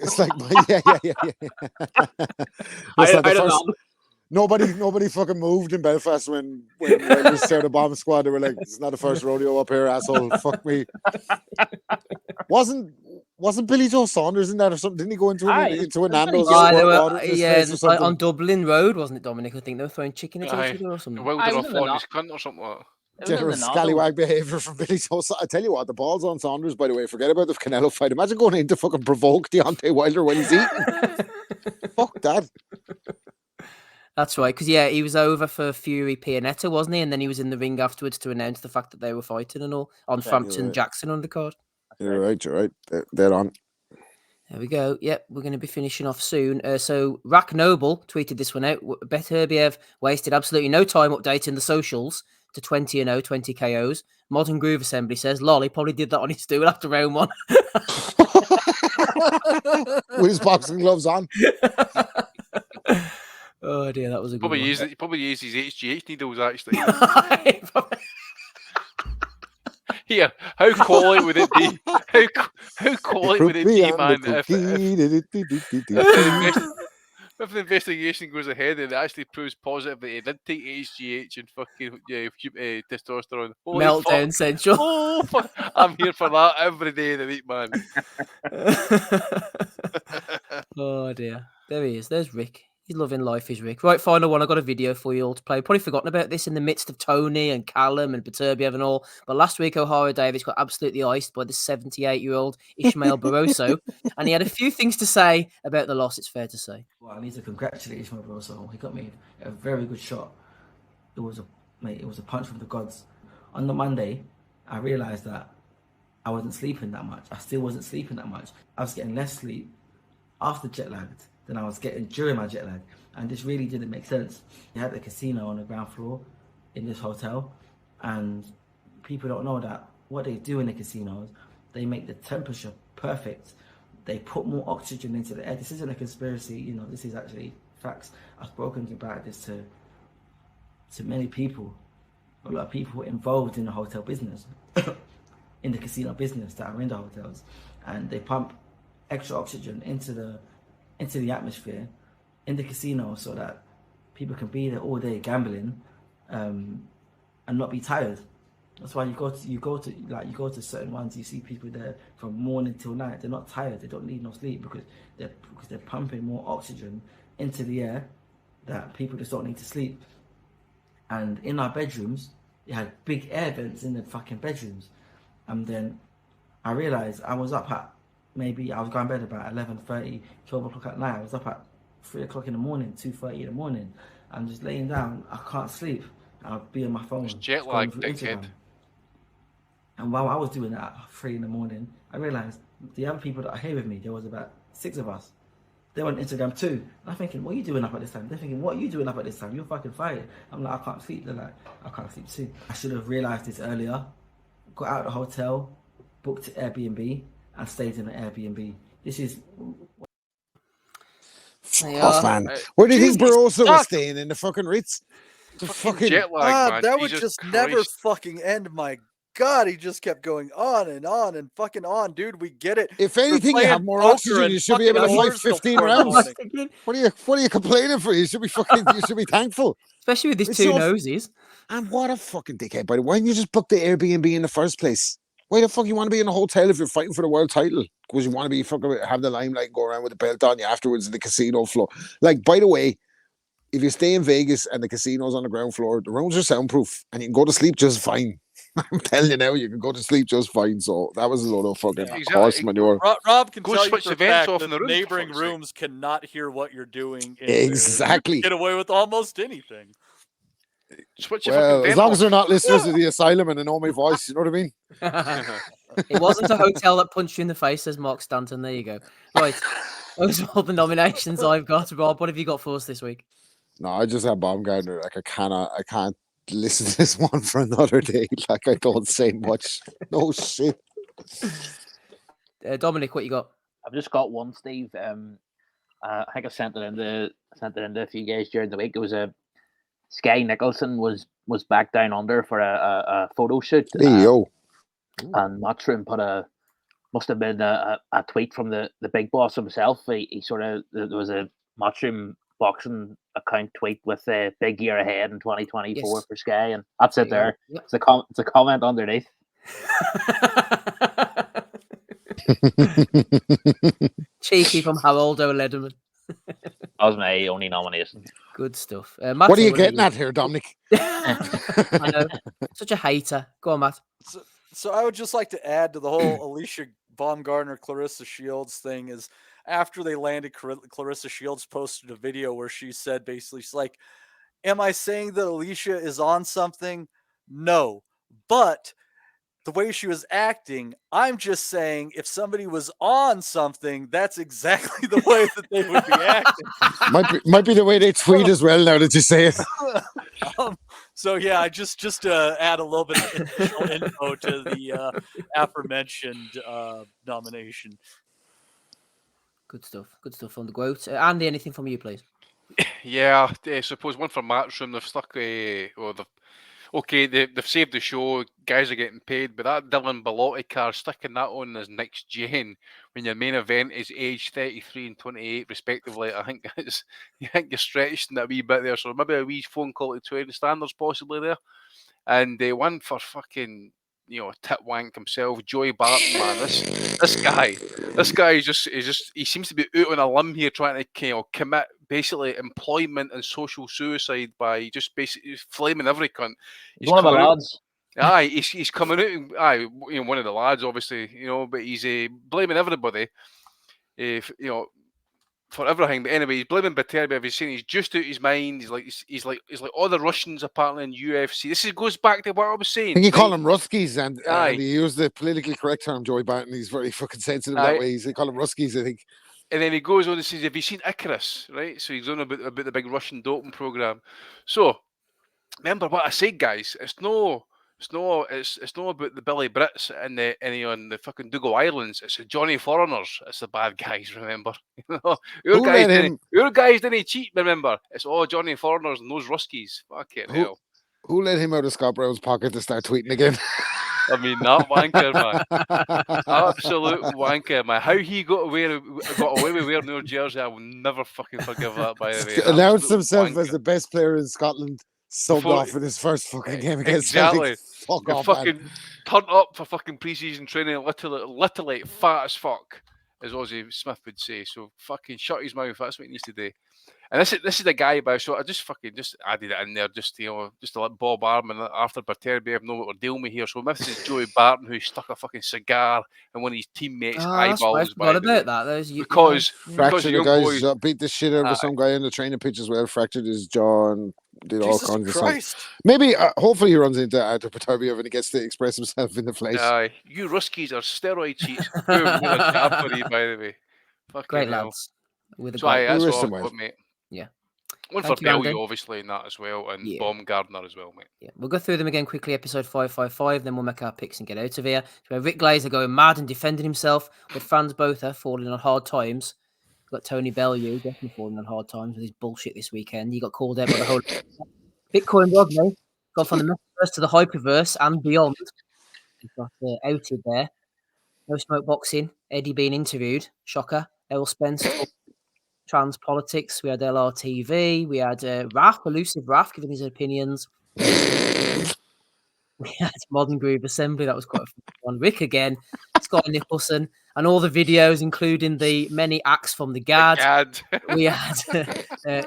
yeah. I don't know. Nobody fucking moved in Belfast when we started a bomb squad. They were like, "It's not the first rodeo up here, asshole." Fuck me. Wasn't Billy Joe Saunders in that or something? Didn't he go into a Nando's? Like on Dublin Road, wasn't it, Dominic? I think they were throwing chicken at each other or something. Wilder off on his cunt or something like that. General scallywag behaviour from Billy Joe. I tell you what, the ball's on Saunders, by the way. Forget about the Canelo fight. Imagine going in to fucking provoke Deontay Wilder when he's eating. Fuck that. That's right, because he was over for Fury Pianetta, wasn't he? And then he was in the ring afterwards to announce the fact that they were fighting and all on Frampton Jackson undercard. You're right. They're on. There we go. Yep, we're going to be finishing off soon. So Rack Noble tweeted this one out. BETERBIEV wasted absolutely no time updating the socials to 20-0, 20 KOs. Modern Groove Assembly says, lol, he probably did that on his stool after round one. With his boxing gloves on. Oh dear, that was a good Probably one. use it. Probably use his HGH needles actually. Here, how quality would it be? How quality would it be, man? If the investigation goes ahead and it actually proves positive that he did take HGH and fucking testosterone. Holy Meltdown fuck. Central. Oh fuck! I'm here for that every day of the week, man. Oh dear. There he is. There's Rick. He's loving life, is Rick. Right, final one. I got a video for you all to play. Probably forgotten about this in the midst of Tony and Callum and BETERBIEV and all. But last week, O'Hara Davis got absolutely iced by the 78-year-old Ishmael Barroso. And he had a few things to say about the loss, it's fair to say. Well, I need to congratulate Ishmael Barroso. He got me a very good shot. It was a punch from the gods. On the Monday, I realised that I wasn't sleeping that much. I still wasn't sleeping that much. I was getting less sleep after jet lagged than I was getting during my jet lag. And this really didn't make sense. You had the casino on the ground floor in this hotel, and people don't know that what they do in the casinos, they make the temperature perfect. They put more oxygen into the air. This isn't a conspiracy, you know, this is actually facts. I've spoken about this to many people, a lot of people involved in the hotel business, in the casino business that are in the hotels, and they pump extra oxygen into the atmosphere in the casino so that people can be there all day gambling and not be tired. That's why you go to certain ones, you see people there from morning till night. They're not tired. They don't need no sleep because they're pumping more oxygen into the air that people just don't need to sleep. And in our bedrooms, they had big air vents in the fucking bedrooms. And then I realized I was up at I was going to bed about 11:30, 12 o'clock at night. I was up at 3 o'clock in the morning, 2:30 in the morning. I'm just laying down. I can't sleep. I'll be on my phone. It's jet lag, dickhead. And while I was doing that at 3 in the morning, I realized the other people that are here with me, there was about 6 of us. They were on Instagram too. And I'm thinking, what are you doing up at this time? They're thinking, what are you doing up at this time? You're fucking fired. I'm like, I can't sleep. They're like, I can't sleep too. I should have realized this earlier. Got out of the hotel, booked Airbnb, and stayed in the Airbnb. This is... Fuck, man. Where do you think Barroso was staying? In the fucking Ritz? The fucking jet lag, man. That would Jesus just never Christ. fucking end. My God, he just kept going on and fucking on, dude. We get it. If anything, you have more oxygen. You should be able to fight 15 rounds. What are you complaining for? You should be thankful. Especially with these two noses. And what a fucking dickhead, by the way. Why didn't you just book the Airbnb in the first place? Why the fuck you want to be in a hotel if you're fighting for the world title? Because you want to be fucking have the limelight and go around with the belt on you afterwards in the casino floor. Like, by the way, if you stay in Vegas and the casino's on the ground floor, the rooms are soundproof and you can go to sleep just fine. I'm telling you now, you can go to sleep just fine. So that was a lot of fucking horse manure. Rob can Go tell you switch for the a vents fact off that in the room, for neighboring fuck's sake. rooms cannot hear what you're doing. Exactly. You can get away with almost anything. Switch your Well, fucking as long as vent they're off. not listeners of the Asylum and they know my voice, you know what I mean? It wasn't a hotel that punched you in the face, says Mark Stanton. There you go. Right. Those are all the nominations I've got. Rob, what have you got for us this week? No, I just have Baumgartner. Like, I can't listen to this one for another day. Like, I don't say much. No shit. Dominic, what you got? I've just got one, Steve. I think I sent it into a few guys during the week. It was Sky Nicholson was back down under for a photo shoot. Hey, yo. And Matchroom must have been a tweet from the big boss himself. He sort of, there was a Matchroom boxing account tweet with a big year ahead in 2024 for Sky, and that's it there. Yep. It's a comment underneath. Cheeky from Harold O'Lederman. That was my only nomination. Good stuff. What are you getting at here, Dominic? I know. Such a hater. Go on, Matt. So I would just like to add to the whole Alicia Baumgartner, Clarissa Shields thing is after they landed, Clarissa Shields posted a video where she said basically, she's like, am I saying that Alicia is on something? No. But the way she was acting, I'm just saying if somebody was on something, that's exactly the way that they would be acting. Might be the way they tweet as well now that you say it. So yeah, I just to add a little bit of additional info to the aforementioned nomination. Good stuff. Good stuff on the quote. Andy, anything from you, please? Yeah, I suppose one for Matchroom. They've stuck they've saved the show. Guys are getting paid, but that Dylan Bellotti car, sticking that on as next gen when your main event is age 33 and 28 respectively, I think you're stretched in that wee bit there. So maybe a wee phone call to Twin Standards possibly there, and one for fucking tit wank himself, Joey Barton, man. This guy he seems to be out on a limb here, trying to commit basically employment and social suicide by just basically flaming every cunt. He's one of the lads. Aye, he's coming out. Aye, one of the lads, obviously, but he's blaming everybody. For everything. But anyway, he's blaming BETERBIEV. He's saying he's just out of his mind. He's like all the Russians apparently in UFC. This goes back to what I was saying. I think he called them Ruskies, and Aye. he used the politically correct term, Joey Barton. He's very fucking sensitive that way. He called them Ruskies, I think. And then he goes on and says, "Have you seen Icarus?" Right? So he's on about the big Russian doping program. So remember what I said, guys. It's not about the Billy Brits and any on the fucking Dougal Islands. It's the Johnny Foreigners. It's the bad guys. Remember, your guys didn't cheat. Remember, it's all Johnny Foreigners and those Ruskies. Fucking hell. Who let him out of Scott Brown's pocket to start tweeting again? I mean, that wanker, man. Absolute wanker, man. How he got away with wearing your jersey, I will never fucking forgive that, by the way. Announced himself as the best player in Scotland, subbed off in his first fucking game against Celtic. Fuck off, fucking man. Turned up for fucking pre-season training, literally fat as fuck, as Ozzy Smith would say. So fucking shut his mouth. That's what he needs to do. And this is the guy, but so I just added it in there, just to let Bob Arm and Arthur BETERBIEV know what we're dealing with here. So this is Joey Barton, who stuck a fucking cigar in one of his teammates' eyeballs. What about that? Because fractured the guys beat the shit out of some guy in the training pitch as well. Fractured his jaw and did all kinds of stuff. Maybe, hopefully, he runs into Artur BETERBIEV and he gets to express himself in the flesh. You Ruskies are steroid cheats. Boom, a jab for you, by the way. Fucking great hell. lads. With a So that's all I've got, mate. Yeah. One for Bellew, obviously, in that as well, and Baumgartner as well, mate. Yeah, we'll go through them again quickly. Episode 555, then we'll make our picks and get out of here. So Rick Glazer going mad and defending himself, with Franz Botha falling on hard times. We've got Tony Bellew definitely falling on hard times with his bullshit this weekend. He got called out by the whole Bitcoin dogma. Gone from the metaverse to the hyperverse and beyond. He's got outed there. No smoke boxing. Eddie being interviewed. Shocker. Errol Spence. Trans politics. We had LRTV. We had Elusive Raph, giving his opinions. We had Modern Groove Assembly. That was quite a fun one. Rick again. Scott Nicholson. And all the videos, including the many acts from the GAD. We had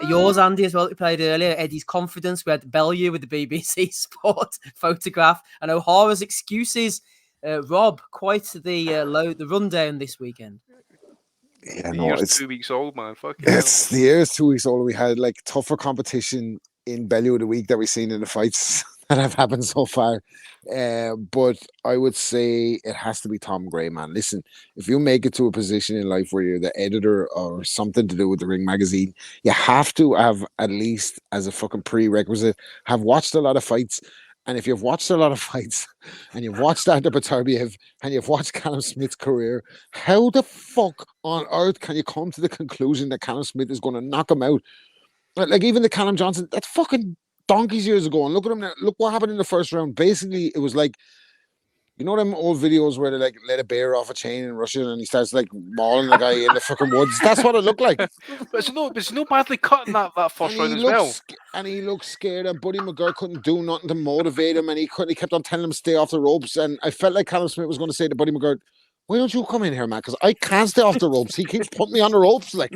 yours, Andy, as well, that we played earlier. Eddie's Confidence. We had Bellew with the BBC Sport photograph. And O'Hara's excuses. Rob, quite the rundown this weekend. Yeah, The no, year's 2 weeks old, man. Fucking it's the year's 2 weeks old. We had like tougher competition in Bellew of the week that we've seen in the fights that have happened so far. But I would say it has to be Tom Gray, man. Listen, if you make it to a position in life where you're the editor or something to do with the Ring magazine, you have to have, at least as a fucking prerequisite, have watched a lot of fights. And if you've watched a lot of fights and you've watched Artur BETERBIEV and you've watched Callum Smith's career, how the fuck on earth can you come to the conclusion that Callum Smith is going to knock him out? Like even the Callum Johnson, that's fucking donkeys years ago. And look at him now. Look what happened in the first round. Basically, it was like, you know them old videos where they like let a bear off a chain in Russia and he starts like mauling the guy in the fucking woods. That's what it looked like. But it's no badly cutting that first round as well. And he looked scared, and Buddy McGirt couldn't do nothing to motivate him, and he kept on telling him to stay off the ropes. And I felt like Callum Smith was going to say to Buddy McGirt, "Why don't you come in here, man? Because I can't stay off the ropes. He keeps putting me on the ropes. Like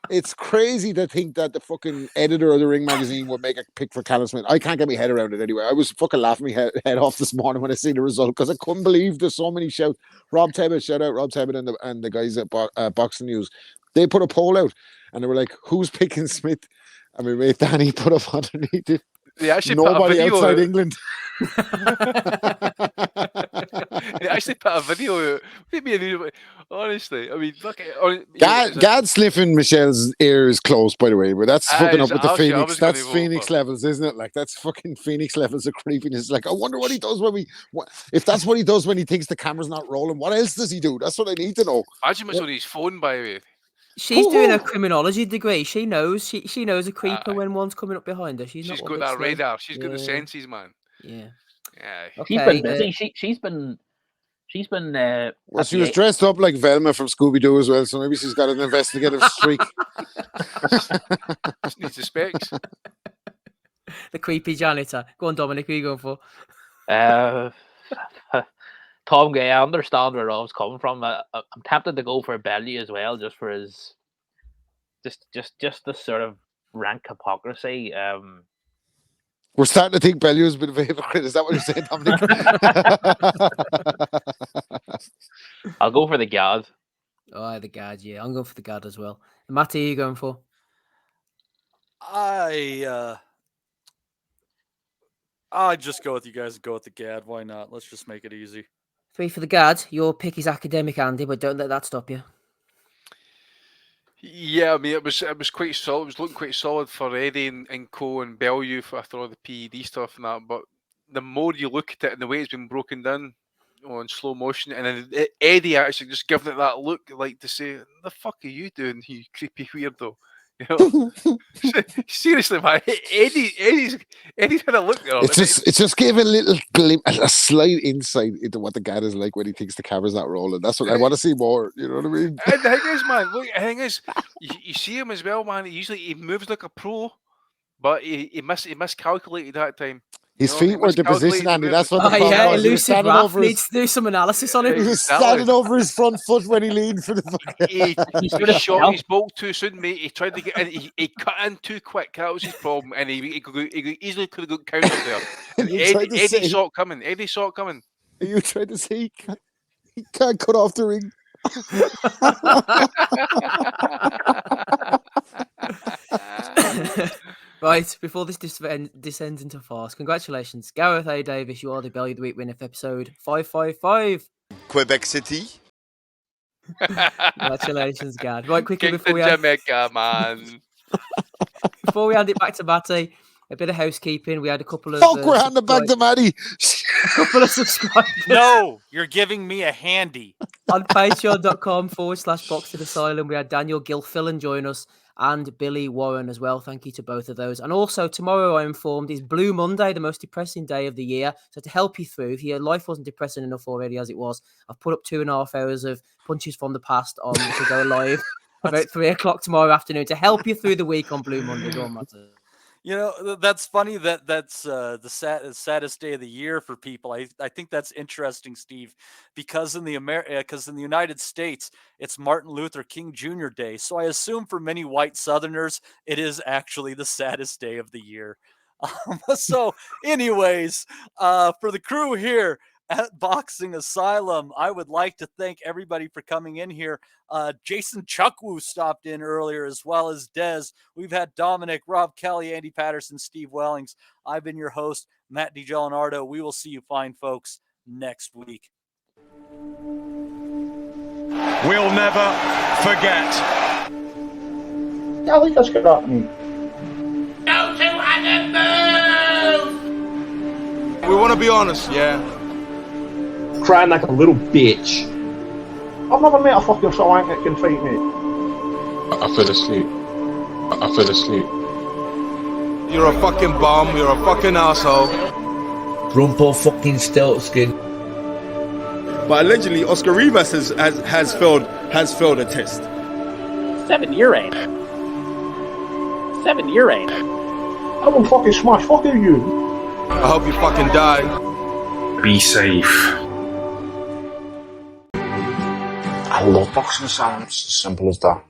it's crazy to think that the fucking editor of the Ring magazine would make a pick for Callum Smith. I can't get my head around it anyway. I was fucking laughing my head off this morning when I see the result because I couldn't believe there's so many shouts. Rob Tebbett, shout out Rob Tebbett and the guys at Boxing News. They put a poll out and they were like, "Who's picking Smith?" And my mate Danny put up underneath it. They actually nobody put a video outside out. England. They actually put a video out. Honestly, I mean, look at Gad sniffing Michelle's ears close, by the way, but that's fucking up with the Phoenix. That's Phoenix levels, isn't it? Like that's fucking Phoenix levels of creepiness. Like I wonder what he does if that's what he does when he thinks the camera's not rolling. What else does he do? That's what I need to know. Imagine what's on his phone, by the way. She's doing a criminology degree. She knows. She knows a creeper when one's coming up behind her. She's not got one that bit slow. radar. She's got the Yeah. senses, man. Yeah. Yeah. She's been busy. She's been. Well, she was dressed up like Velma from Scooby Doo as well, so maybe she's got an investigative streak. Just needs the specs. The creepy janitor. Go on, Dominic. Who are you going for? Tom Gay. I understand where Rob's coming from. I'm tempted to go for Bellew as well, just for his, just the sort of rank hypocrisy. We're starting to think Bellew's a bit of a hypocrite. Is that what you're saying, Dominic? I'll go for the Gad. Oh, the Gad, yeah. I'm going for the Gad as well. And Matty, who are you going for? I just go with you guys and go with the Gad. Why not? Let's just make it easy. 3 for the Gad. Your pick is academic, Andy, but don't let that stop you. Yeah, I mean, it was quite solid. It was looking quite solid for Eddie and Co and Bellew after all the PED stuff and that. But the more you look at it and the way it's been broken down in slow motion, and then Eddie actually just giving it that look, like to say, "The fuck are you doing, you creepy weirdo?" You know? Seriously, man. Eddie's had a look there. It's just gave a little glimpse, a slight insight into what the Gad is like when he thinks the camera's not rolling. That's what I want to see more. You know what I mean? And the thing is, man, look, the thing is, you see him as well, man. He moves like a pro, but he miscalculated that time. His feet weren't in position, Andy. That's what the problem was. Elusive Raph needs to do some analysis on it. He was standing over his front foot when he leaned for the fucking... He shot his bolt too soon, mate. He tried to get in. He cut in too quick. That was his problem, and he easily could have got countered there. Eddie saw it coming. Eddie saw it coming. You tried to say he can't cut off the ring. Right, before this descends into farce, congratulations, Gareth A. Davis. You are the Bellew of the Week winner for episode 555. Quebec City. Congratulations, Gad. Right, quickly Kick before we Jamaica, man. Before we hand it back to Matty, a bit of housekeeping. We had a couple of... Fuck, we're handing it back to Matty. A couple of subscribers. No, you're giving me a handy. On patreon.com/Boxing Asylum, we had Daniel Gilfillan join us and Billy Warren as well. Thank you to both of those. And also, tomorrow, I'm informed, is Blue Monday, the most depressing day of the year. So to help you through, if your life wasn't depressing enough already as it was, I've put up 2.5 hours of Punches from the Past on to go live about 3 o'clock tomorrow afternoon to help you through the week on Blue Monday. Go on, Matt. You know, that's funny that's the saddest day of the year for people. I think that's interesting, Steve, because in the United States, it's Martin Luther King Jr. Day. So I assume for many white Southerners, it is actually the saddest day of the year. So anyways, for the crew here at Boxing Asylum, I would like to thank everybody for coming in here. Jason Chuckwu stopped in earlier, as well as Dez. We've had Dominic, Rob Kelly, Andy Patterson, Steve Wellings. I've been your host, Matt DiGelinardo. We will see you fine folks next week. We'll never forget. I think that's good. We want to be honest, yeah? Crying like a little bitch. I've never met a fucking swank that can fight me. I fell asleep. You're a fucking bum, you're a fucking asshole. Grumpo fucking skin. But allegedly, Oscar Rivas has failed a test. 7-year ain't. I will fucking smash fucking you. I hope you fucking die. Be safe. I love Boxing Asylum. It's as simple as that.